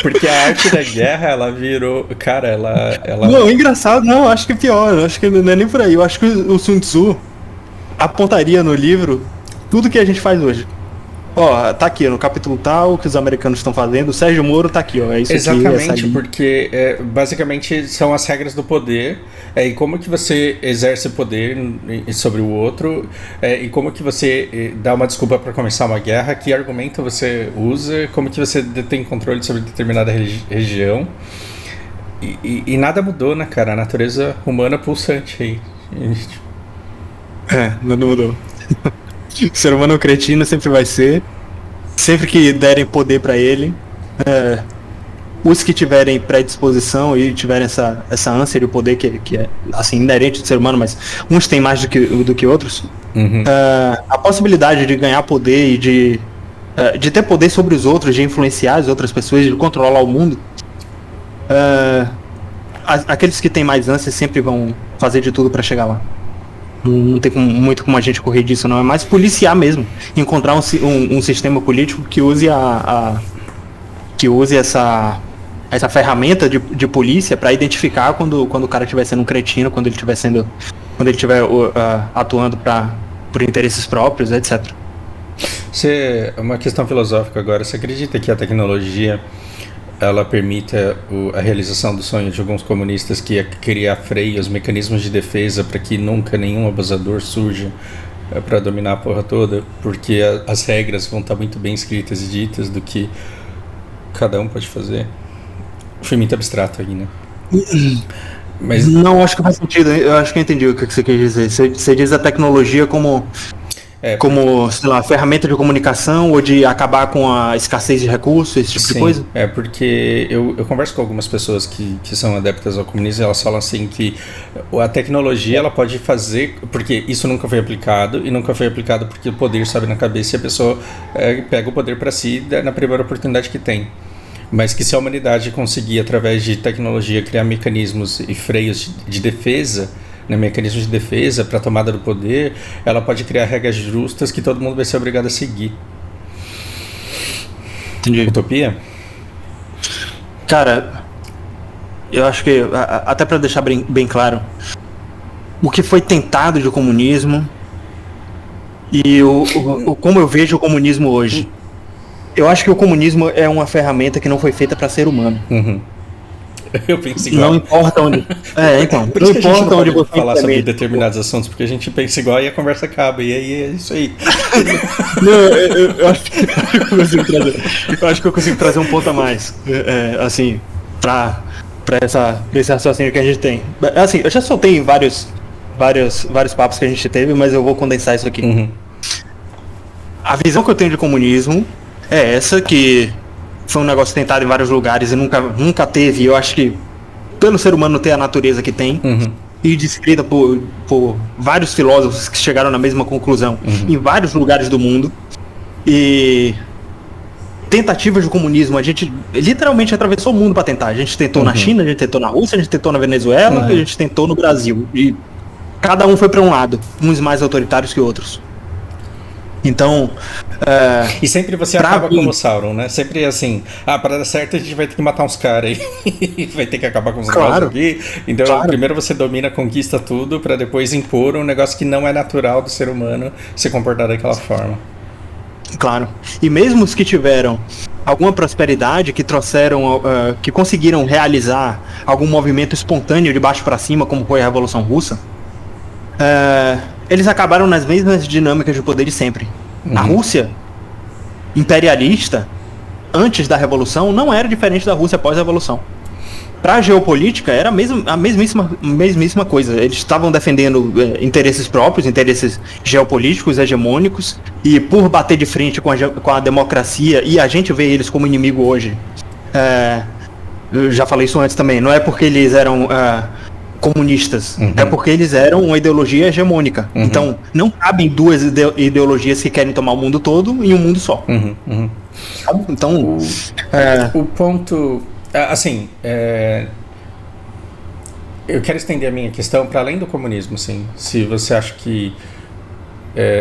S2: Porque a arte da guerra, ela virou... Cara, ela...
S1: Não, engraçado, não, acho que é pior, acho que não é nem por aí. Eu acho que o Sun Tzu apontaria no livro tudo que a gente faz hoje. Ó, tá aqui, no capítulo tal, que os americanos estão fazendo, o Sérgio Moro tá aqui, ó, é isso aqui.
S2: Exatamente, porque basicamente são as regras do poder, e como que você exerce poder sobre o outro, e como que você dá uma desculpa para começar uma guerra, que argumento você usa, como que você detém controle sobre determinada região. E nada mudou, né, cara? A natureza humana pulsante aí.
S1: Nada mudou. O ser humano cretino sempre vai ser. Sempre que derem poder pra ele, os que tiverem predisposição e tiverem essa ânsia de poder que é assim, inerente do ser humano, mas uns têm mais do que outros, a possibilidade de ganhar poder e de ter poder sobre os outros, de influenciar as outras pessoas, de controlar o mundo, aqueles que têm mais ânsia sempre vão fazer de tudo pra chegar lá. Não tem muito como a gente correr disso, não. É mais policiar mesmo. Encontrar um sistema político que use essa ferramenta de polícia para identificar quando o cara estiver sendo um cretino, quando ele estiver atuando por interesses próprios, etc.
S2: Uma questão filosófica agora. Você acredita que a tecnologia ela permita a realização do sonho de alguns comunistas, que é criar freios, mecanismos de defesa para que nunca nenhum abusador surja para dominar a porra toda, porque as regras vão estar muito bem escritas e ditas do que cada um pode fazer? Foi muito abstrato aí, né? Mas...
S1: Não, acho que faz sentido. Eu acho que eu entendi o que você quer dizer. Você diz a tecnologia como sei lá, ferramenta de comunicação ou de acabar com a escassez de recursos, esse tipo de coisa?
S2: É porque eu converso com algumas pessoas que são adeptas ao comunismo, e elas falam assim que a tecnologia ela pode fazer, porque isso nunca foi aplicado, e nunca foi aplicado porque o poder sobe na cabeça e a pessoa pega o poder para si na primeira oportunidade que tem. Mas que se a humanidade conseguir, através de tecnologia, criar mecanismos e freios de defesa, mecanismos de defesa para a tomada do poder, ela pode criar regras justas que todo mundo vai ser obrigado a seguir.
S1: Entendi.
S2: Utopia?
S1: Cara, eu acho que, até para deixar bem claro, o que foi tentado de comunismo e como eu vejo o comunismo hoje. Eu acho que o comunismo é uma ferramenta que não foi feita para ser humano.
S2: Eu penso igual.
S1: Não importa onde. Então.
S2: Por isso não importa onde você falar sobre determinados assuntos, porque a gente pensa igual e a conversa acaba. E aí é isso aí.
S1: Não, eu acho que eu consigo trazer um ponto a mais. Assim, pra esse raciocínio que a gente tem. Assim, eu já soltei vários papos que a gente teve, mas eu vou condensar isso aqui. A visão que eu tenho de comunismo é essa, que foi um negócio tentado em vários lugares e nunca teve, eu acho que pelo ser humano ter a natureza que tem, e descrita por vários filósofos que chegaram na mesma conclusão em vários lugares do mundo. E tentativas de comunismo, a gente literalmente atravessou o mundo para tentar. A gente tentou na China, a gente tentou na Rússia, a gente tentou na Venezuela, a gente tentou no Brasil. E cada um foi para um lado, uns mais autoritários que outros. Então...
S2: e sempre você acaba como Sauron, né? Sempre assim, para dar certo a gente vai ter que matar uns caras aí. Vai ter que acabar com os negócios aqui. Então primeiro você domina, conquista tudo, para depois impor um negócio que não é natural do ser humano se comportar daquela forma.
S1: Claro. E mesmo os que tiveram alguma prosperidade, que trouxeram, que conseguiram realizar algum movimento espontâneo de baixo para cima, como foi a Revolução Russa, eles acabaram nas mesmas dinâmicas de poder de sempre. A Rússia imperialista, antes da Revolução, não era diferente da Rússia após a Revolução. Para a geopolítica, era a mesmíssima coisa. Eles estavam defendendo interesses próprios, interesses geopolíticos, hegemônicos, e por bater de frente com a democracia, e a gente vê eles como inimigo hoje. Eu já falei isso antes também, não é porque eles eram... comunistas, é porque eles eram uma ideologia hegemônica. Então, não cabem duas ideologias que querem tomar o mundo todo em um mundo só. Então,
S2: o ponto... Assim, eu quero estender a minha questão para além do comunismo, assim. Se você acha que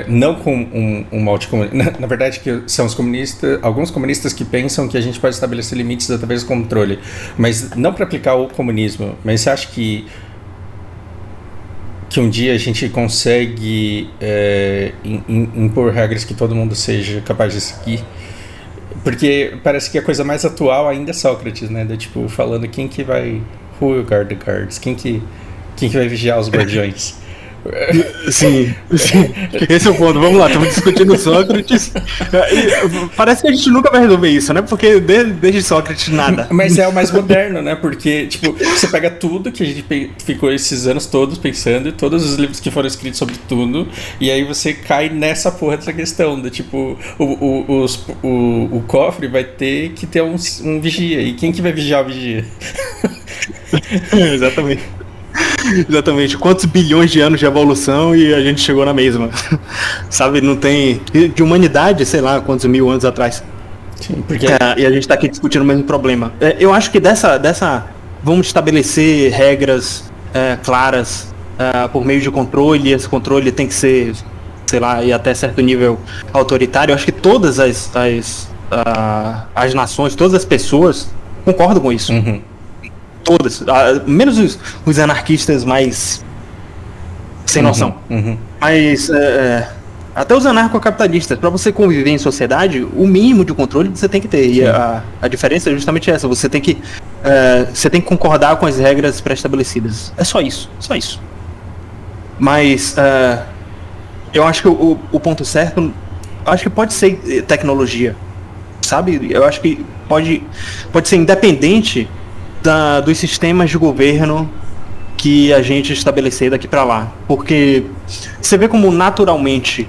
S2: não com um molde comunista. Na verdade, que são os comunistas, alguns comunistas que pensam que a gente pode estabelecer limites através do controle, mas não para aplicar o comunismo. Mas você acha que um dia a gente consegue impor regras que todo mundo seja capaz de seguir? Porque parece que a coisa mais atual ainda é Sócrates, né? Tipo, falando quem que vai... Who will guard the guards? Quem que vai vigiar os guardiões?
S1: Sim, esse é o ponto. Vamos lá, estamos discutindo Sócrates. Parece que a gente nunca vai resolver isso, né? Porque desde Sócrates nada.
S2: Mas é o mais moderno, né? Porque, tipo, você pega tudo que a gente ficou esses anos todos pensando, e todos os livros que foram escritos sobre tudo, e aí você cai nessa porra dessa questão, do tipo, o cofre vai ter que ter um vigia, e quem que vai vigiar o vigia?
S1: Exatamente. Exatamente, quantos bilhões de anos de evolução e a gente chegou na mesma. Sabe, não tem... De humanidade, sei lá, quantos mil anos atrás.
S2: Sim, porque...
S1: E a gente tá aqui discutindo o mesmo problema. Eu acho que dessa vamos estabelecer regras claras por meio de controle, e esse controle tem que ser, sei lá, e até certo nível autoritário. Eu acho que todas as nações, todas as pessoas concordam com isso.
S2: Uhum.
S1: Todas, menos os anarquistas mais sem noção.
S2: Uhum.
S1: Mas até os anarcocapitalistas, para você conviver em sociedade, o mínimo de controle você tem que ter. Sim. E a diferença é justamente essa, você tem que concordar com as regras pré-estabelecidas. É só isso. Mas eu acho que o ponto certo, acho que pode ser tecnologia, sabe? Eu acho que pode ser independente dos sistemas de governo que a gente estabelecer daqui para lá. Porque você vê como naturalmente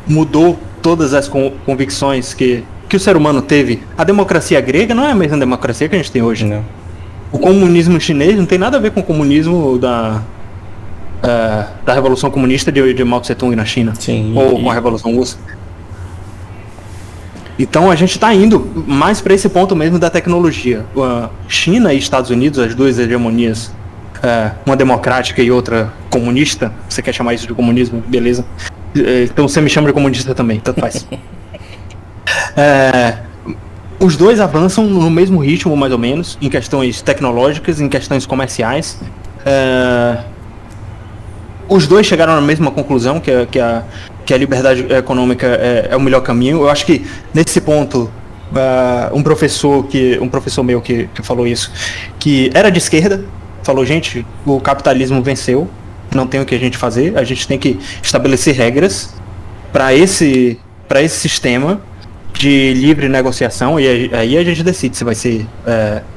S1: mudou todas as convicções que o ser humano teve. A democracia grega não é a mesma democracia que a gente tem hoje.
S2: Não.
S1: O comunismo chinês não tem nada a ver com o comunismo da Revolução Comunista de Mao Tse-tung na China.
S2: Sim,
S1: ou com a Revolução Russa. Então a gente está indo mais para esse ponto mesmo da tecnologia. China e Estados Unidos, as duas hegemonias, uma democrática e outra comunista, você quer chamar isso de comunismo, beleza. Então você me chama de comunista também, tanto faz. Os dois avançam no mesmo ritmo, mais ou menos, em questões tecnológicas, em questões comerciais. Os dois chegaram na mesma conclusão, que a liberdade econômica é o melhor caminho. Eu acho que nesse ponto um professor meu que falou isso, que era de esquerda, falou: gente, o capitalismo venceu, não tem o que a gente fazer, a gente tem que estabelecer regras para esse sistema de livre negociação, e aí a gente decide se vai ser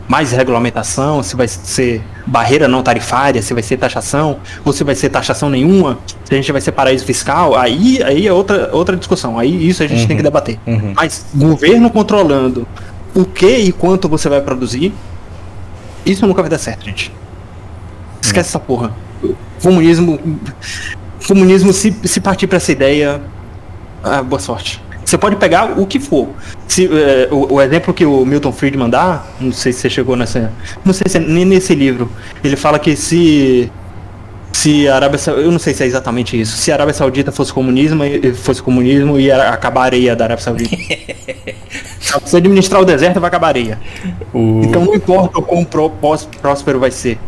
S1: mais regulamentação, se vai ser barreira não tarifária, se vai ser taxação, ou se vai ser taxação nenhuma, se a gente vai ser paraíso fiscal. Aí é outra discussão, aí isso a gente tem que debater.
S2: Uhum.
S1: Mas governo controlando o que e quanto você vai produzir, isso nunca vai dar certo, gente. Esquece essa porra. Comunismo, se partir para essa ideia, boa sorte. Você pode pegar o que for. O exemplo que o Milton Friedman dá, não sei se você chegou nessa... Não sei se é nem nesse livro. Ele fala que se a Arábia Saudita... Eu não sei se é exatamente isso. Se a Arábia Saudita fosse comunismo, ia acabar a areia da Arábia Saudita. Se você administrar o deserto, vai acabar a areia. Então não importa o quão próspero vai ser.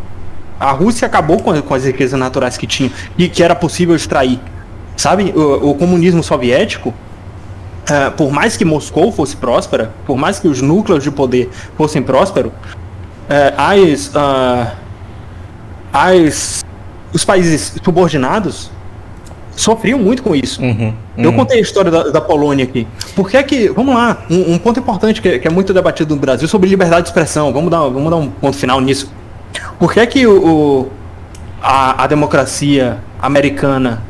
S1: A Rússia acabou com as riquezas naturais que tinha e que era possível extrair. Sabe? O comunismo soviético... por mais que Moscou fosse próspera, por mais que os núcleos de poder fossem prósperos, os países subordinados sofriam muito com isso. Eu contei a história da Polônia aqui. Por que que... Vamos lá, um ponto importante que é muito debatido no Brasil sobre liberdade de expressão. Vamos dar um ponto final nisso. Por que que a democracia americana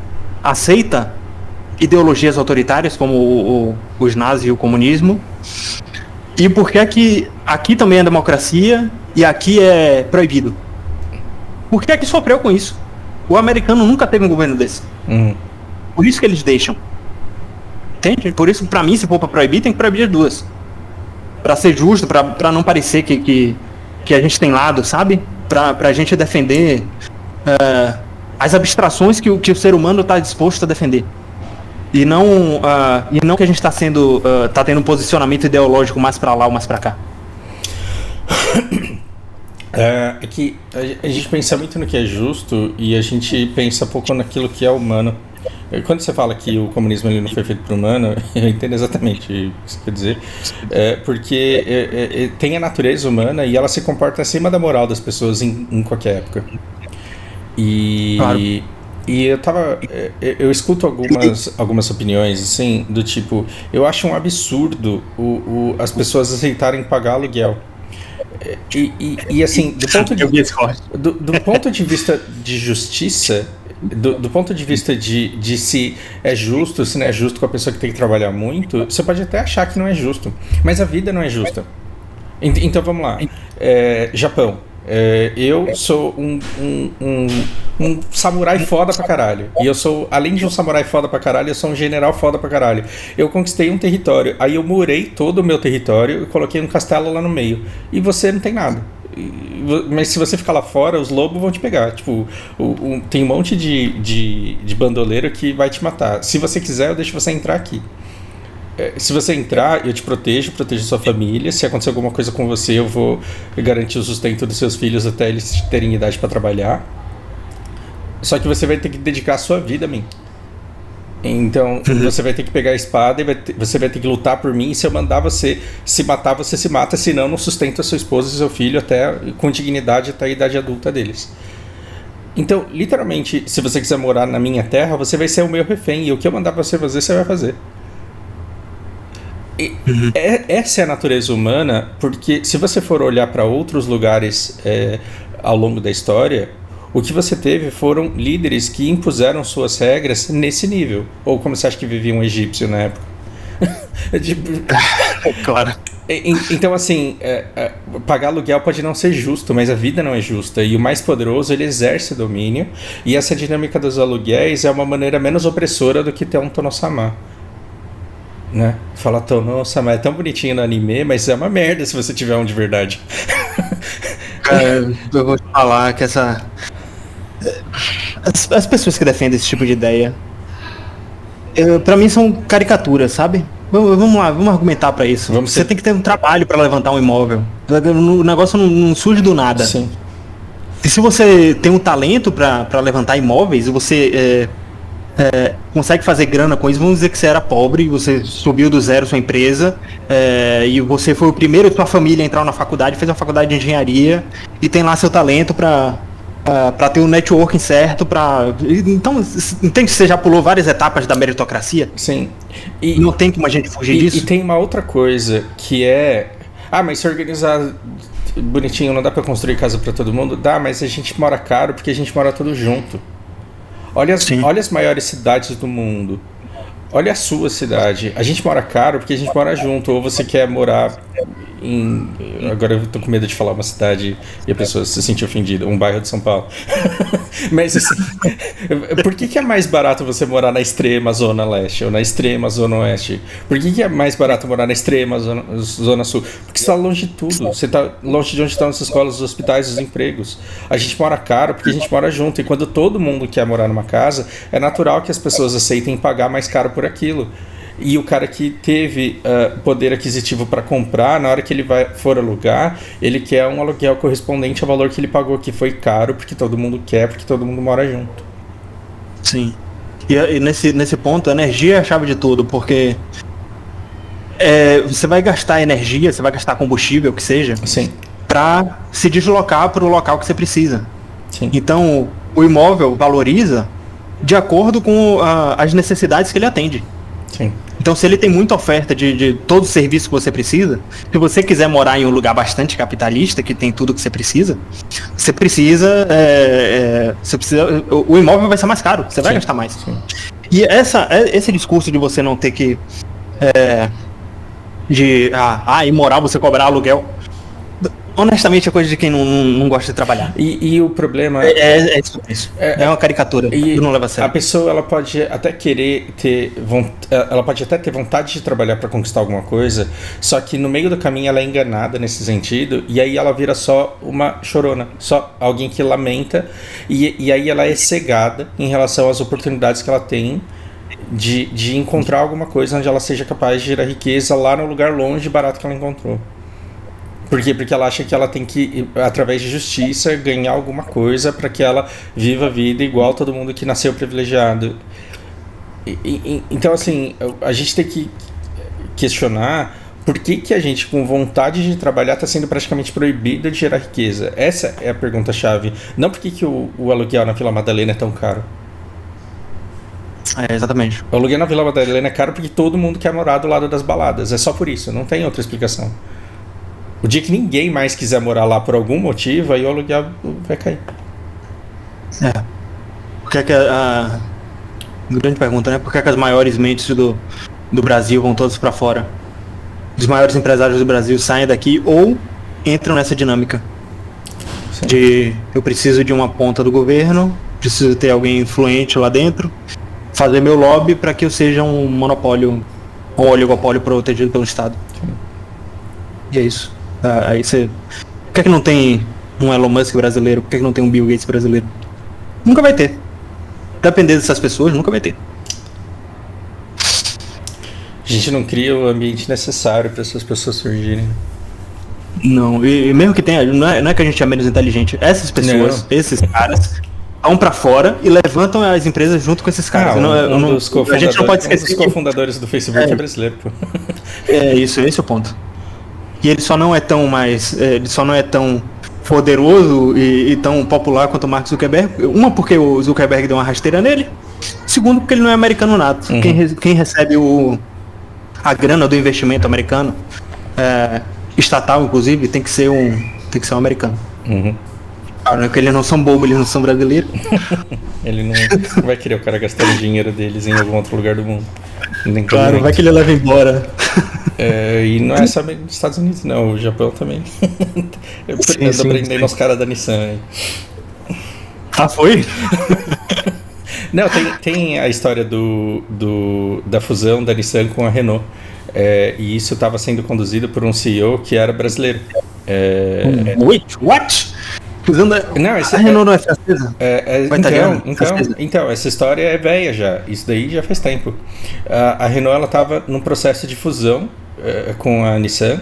S1: aceita ideologias autoritárias como os nazis e o comunismo, e por que aqui também é democracia e aqui é proibido? Por que sofreu com isso? O americano nunca teve um governo desse. Por isso que eles deixam. Entende? Por isso, pra mim, se for pra proibir, tem que proibir as duas. Pra ser justo, pra não parecer que a gente tem lado, sabe? Pra gente defender as abstrações que o ser humano tá disposto a defender. E não que a gente está tá tendo um posicionamento ideológico mais para lá ou mais para cá.
S2: É que a gente pensa muito no que é justo e a gente pensa pouco naquilo que é humano. Quando você fala que o comunismo ele não foi feito para o humano, eu entendo exatamente o que você quer dizer. Porque tem a natureza humana e ela se comporta acima da moral das pessoas em qualquer época. Claro. E eu escuto algumas opiniões assim, do tipo, eu acho um absurdo as pessoas aceitarem pagar aluguel. E assim, do ponto de vista de justiça, do ponto de vista de se é justo, se não é justo com a pessoa que tem que trabalhar muito, você pode até achar que não é justo, mas a vida não é justa. Então vamos lá. Japão. Eu sou um samurai foda pra caralho. E eu sou, além de um samurai foda pra caralho, eu sou um general foda pra caralho. Eu conquistei um território, aí eu murei todo o meu território e coloquei um castelo lá no meio. E você não tem nada. Mas se você ficar lá fora, os lobos vão te pegar. Tipo, tem um monte de bandoleiro que vai te matar. Se você quiser, eu deixo você entrar aqui. Se você entrar, eu te protejo sua família. Se acontecer alguma coisa com você, eu vou garantir o sustento dos seus filhos até eles terem idade para trabalhar. Só que você vai ter que dedicar a sua vida a mim. Então, você vai ter que pegar a espada e você vai ter que lutar por mim. E se eu mandar você se matar, você se mata. Senão, não sustenta sua esposa e seu filho até, com dignidade até a idade adulta deles. Então, literalmente, se você quiser morar na minha terra, você vai ser o meu refém. E o que eu mandar você fazer, você vai fazer. Essa é a natureza humana, porque se você for olhar para outros lugares ao longo da história, o que você teve foram líderes que impuseram suas regras nesse nível. Ou como você acha que vivia um egípcio na época?
S1: Claro.
S2: Então, assim, pagar aluguel pode não ser justo, mas a vida não é justa. E o mais poderoso, ele exerce domínio. E essa dinâmica dos aluguéis é uma maneira menos opressora do que ter um Tonosama. Né? Fala, nossa, mas é tão bonitinho no anime, mas é uma merda se você tiver um de verdade.
S1: Eu vou te falar que as pessoas que defendem esse tipo de ideia, pra mim são caricaturas, sabe? Vamos lá, vamos argumentar pra isso. Você tem que ter um trabalho pra levantar um imóvel. O negócio não surge do nada.
S2: Sim.
S1: E se você tem um talento pra levantar imóveis e você consegue fazer grana com isso, vamos dizer que você era pobre, você subiu do zero sua empresa, e você foi o primeiro de sua família a entrar na faculdade, fez uma faculdade de engenharia e tem lá seu talento para ter o networking certo, então entende que você já pulou várias etapas da meritocracia?
S2: Sim.
S1: E não tem como a gente fugir disso.
S2: E tem uma outra coisa que mas se organizar bonitinho, não dá para construir casa para todo mundo? Dá, mas a gente mora caro porque a gente mora todo junto. Olha as maiores cidades do mundo. Olha a sua cidade. A gente mora caro porque a gente mora junto. Ou você quer morar em... Agora eu tô com medo de falar uma cidade e a pessoa se sentir ofendida. Um bairro de São Paulo. Mas assim, por que é mais barato você morar na extrema zona leste ou na extrema zona oeste? Por que é mais barato morar na extrema zona sul? Porque você está longe de tudo. Você está longe de onde estão as escolas, os hospitais, os empregos. A gente mora caro porque a gente mora junto. E quando todo mundo quer morar numa casa, é natural que as pessoas aceitem pagar mais caro por aquilo. E o cara que teve poder aquisitivo para comprar, na hora que ele for alugar, ele quer um aluguel correspondente ao valor que ele pagou, que foi caro, porque todo mundo quer, porque todo mundo mora junto.
S1: Sim. E nesse ponto, a energia é a chave de tudo, porque você vai gastar energia, você vai gastar combustível, que seja, para se deslocar para o local que você precisa.
S2: Sim.
S1: Então, o imóvel valoriza de acordo com as necessidades que ele atende.
S2: Sim.
S1: Então, se ele tem muita oferta de todo o serviço que você precisa, se você quiser morar em um lugar bastante capitalista, que tem tudo que você precisa, o imóvel vai ser mais caro, você vai gastar mais.
S2: Sim.
S1: E esse discurso de você não ter que imoral você cobrar aluguel, honestamente é coisa de quem não gosta de trabalhar.
S2: E o problema
S1: isso. É uma caricatura. Eu não levo a sério.
S2: A pessoa ela pode até querer ela pode até ter vontade de trabalhar para conquistar alguma coisa, só que no meio do caminho ela é enganada nesse sentido, e aí ela vira só uma chorona, só alguém que lamenta, e aí ela é cegada em relação às oportunidades que ela tem de encontrar alguma coisa onde ela seja capaz de gerar riqueza lá no lugar longe e barato que ela encontrou. Por quê? Porque ela acha que ela tem que, através de justiça, ganhar alguma coisa para que ela viva a vida igual todo mundo que nasceu privilegiado. Então, assim, a gente tem que questionar por que a gente, com vontade de trabalhar, está sendo praticamente proibido de gerar riqueza. Essa é a pergunta-chave. Não por que o aluguel na Vila Madalena é tão caro.
S1: Exatamente.
S2: O aluguel na Vila Madalena é caro porque todo mundo quer morar do lado das baladas. É só por isso, não tem outra explicação. O dia que ninguém mais quiser morar lá por algum motivo, aí o aluguel vai cair.
S1: Por que a grande pergunta, né? Por que as maiores mentes do Brasil vão todas para fora? Os maiores empresários do Brasil saem daqui ou entram nessa dinâmica. Sim. De eu preciso de uma ponta do governo, preciso ter alguém influente lá dentro, fazer meu lobby para que eu seja um monopólio, um oligopólio protegido pelo Estado. Sim. E é isso. Aí você... Por que não tem um Elon Musk brasileiro? Por que não tem um Bill Gates brasileiro? Nunca vai ter. Depender dessas pessoas, nunca vai ter.
S2: A gente não cria o ambiente necessário para essas pessoas surgirem.
S1: Não, e mesmo que tenha, não é que a gente é menos inteligente. Essas pessoas, esses caras, vão pra fora e levantam as empresas junto com esses caras.
S2: A gente não pode esquecer. Um dos cofundadores do Facebook é brasileiro, pô.
S1: Esse é o ponto. E ele só não é tão poderoso e tão popular quanto o Mark Zuckerberg. Uma, porque o Zuckerberg deu uma rasteira nele. Segundo, porque ele não é americano nato. Uhum. Quem recebe a grana do investimento americano, estatal inclusive, tem que ser um americano.
S2: Uhum.
S1: Claro, porque eles não são bobos, eles não são brasileiros.
S2: Ele não vai querer o cara gastar o dinheiro deles em algum outro lugar do mundo.
S1: Claro, vai que ele leva embora.
S2: E não é só nos Estados Unidos, não, o Japão também. Eu tô aprendendo os caras da Nissan.
S1: Foi?
S2: Não, tem a história da fusão da Nissan com a Renault. E isso estava sendo conduzido por um CEO que era brasileiro.
S1: Wait, what?
S2: Não,
S1: a Renault não é francesa?
S2: Então, essa história é velha já. Isso daí já faz tempo. A Renault ela estava num processo de fusão com a Nissan.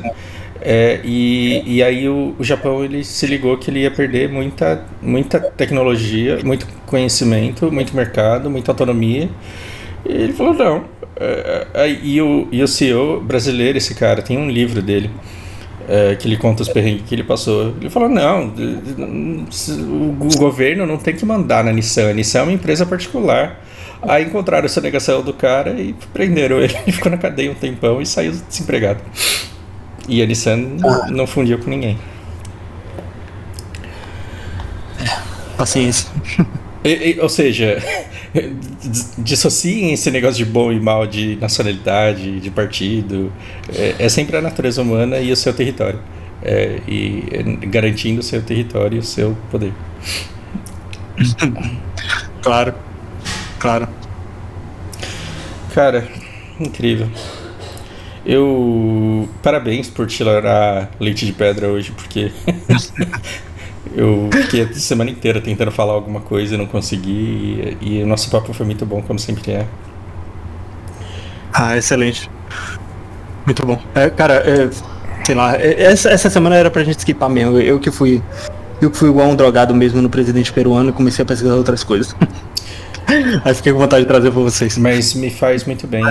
S2: E aí o Japão ele se ligou que ele ia perder muita tecnologia, muito conhecimento, muito mercado, muita autonomia. E ele falou não. E o CEO brasileiro, esse cara, tem um livro dele. Que ele conta os perrengues que ele passou. Ele falou, não, o governo não tem que mandar na Nissan. A Nissan é uma empresa particular. Aí encontraram essa negação do cara e prenderam ele. Ele ficou na cadeia um tempão e saiu desempregado. E a Nissan não fundiu com ninguém.
S1: Paciência.
S2: Ou seja, dissociem esse negócio de bom e mal, de nacionalidade, de partido. É sempre a natureza humana e o seu território. Garantindo o seu território e o seu poder.
S1: Claro.
S2: Cara, incrível. Parabéns por tirar leite de pedra hoje, porque eu fiquei a semana inteira tentando falar alguma coisa e não consegui, e o nosso papo foi muito bom, como sempre é.
S1: Excelente. Muito bom. Sei lá, essa semana era pra gente esquipar mesmo. Eu que fui igual um drogado mesmo no presidente peruano e comecei a pesquisar outras coisas. Aí fiquei com vontade de trazer pra vocês.
S2: Mas me faz muito bem.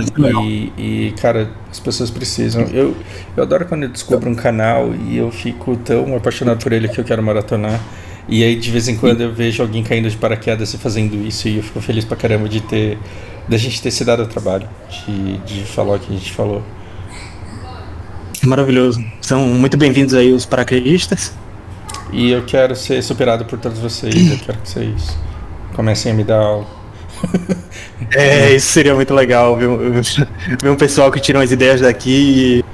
S2: E cara, as pessoas precisam. Eu adoro quando eu descubro um canal e eu fico tão apaixonado por ele que eu quero maratonar. E aí de vez em quando eu vejo alguém caindo de paraquedas e fazendo isso, e eu fico feliz pra caramba da gente ter se dado o trabalho de falar o que a gente falou.
S1: Maravilhoso. São muito bem-vindos aí os paraquedistas.
S2: E eu quero ser superado por todos vocês. Eu quero que vocês comecem a me dar aula.
S1: Isso seria muito legal, ver um pessoal que tira umas ideias daqui e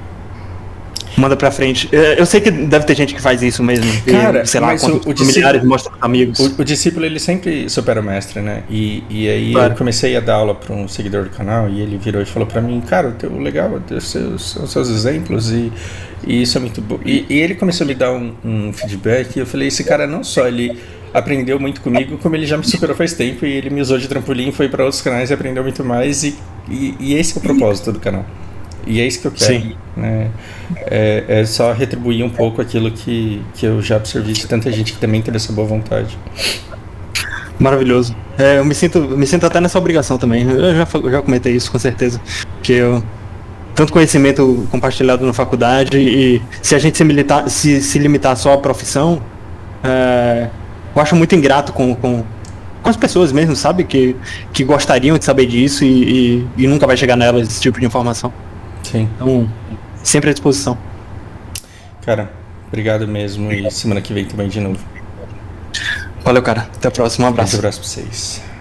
S1: manda pra frente. Eu sei que deve ter gente que faz isso mesmo.
S2: Cara,
S1: sei lá,
S2: mas
S1: familiares mostram amigos.
S2: O discípulo, ele sempre supera o mestre, né? E aí eu comecei a dar aula pra um seguidor do canal e ele virou e falou pra mim, cara, o legal é os seus exemplos e isso é muito bom. E ele começou a me dar um feedback e eu falei, esse cara não só ele aprendeu muito comigo, como ele já me superou faz tempo e ele me usou de trampolim, foi para outros canais e aprendeu muito mais. E esse é o propósito do canal. E é isso que eu quero.
S1: Sim.
S2: Né? É só retribuir um pouco aquilo que eu já absorvi de tanta gente que também teve essa boa vontade.
S1: Maravilhoso. Eu me sinto até nessa obrigação também. Eu já comentei isso, com certeza. Que tanto conhecimento compartilhado na faculdade e se a gente se limitar só à profissão, eu acho muito ingrato com as pessoas mesmo, sabe? Que gostariam de saber disso e nunca vai chegar nelas esse tipo de informação.
S2: Sim.
S1: Então, sempre à disposição.
S2: Cara, obrigado mesmo e semana que vem também de novo.
S1: Valeu, cara. Até a próxima. Um abraço.
S2: Um abraço pra vocês.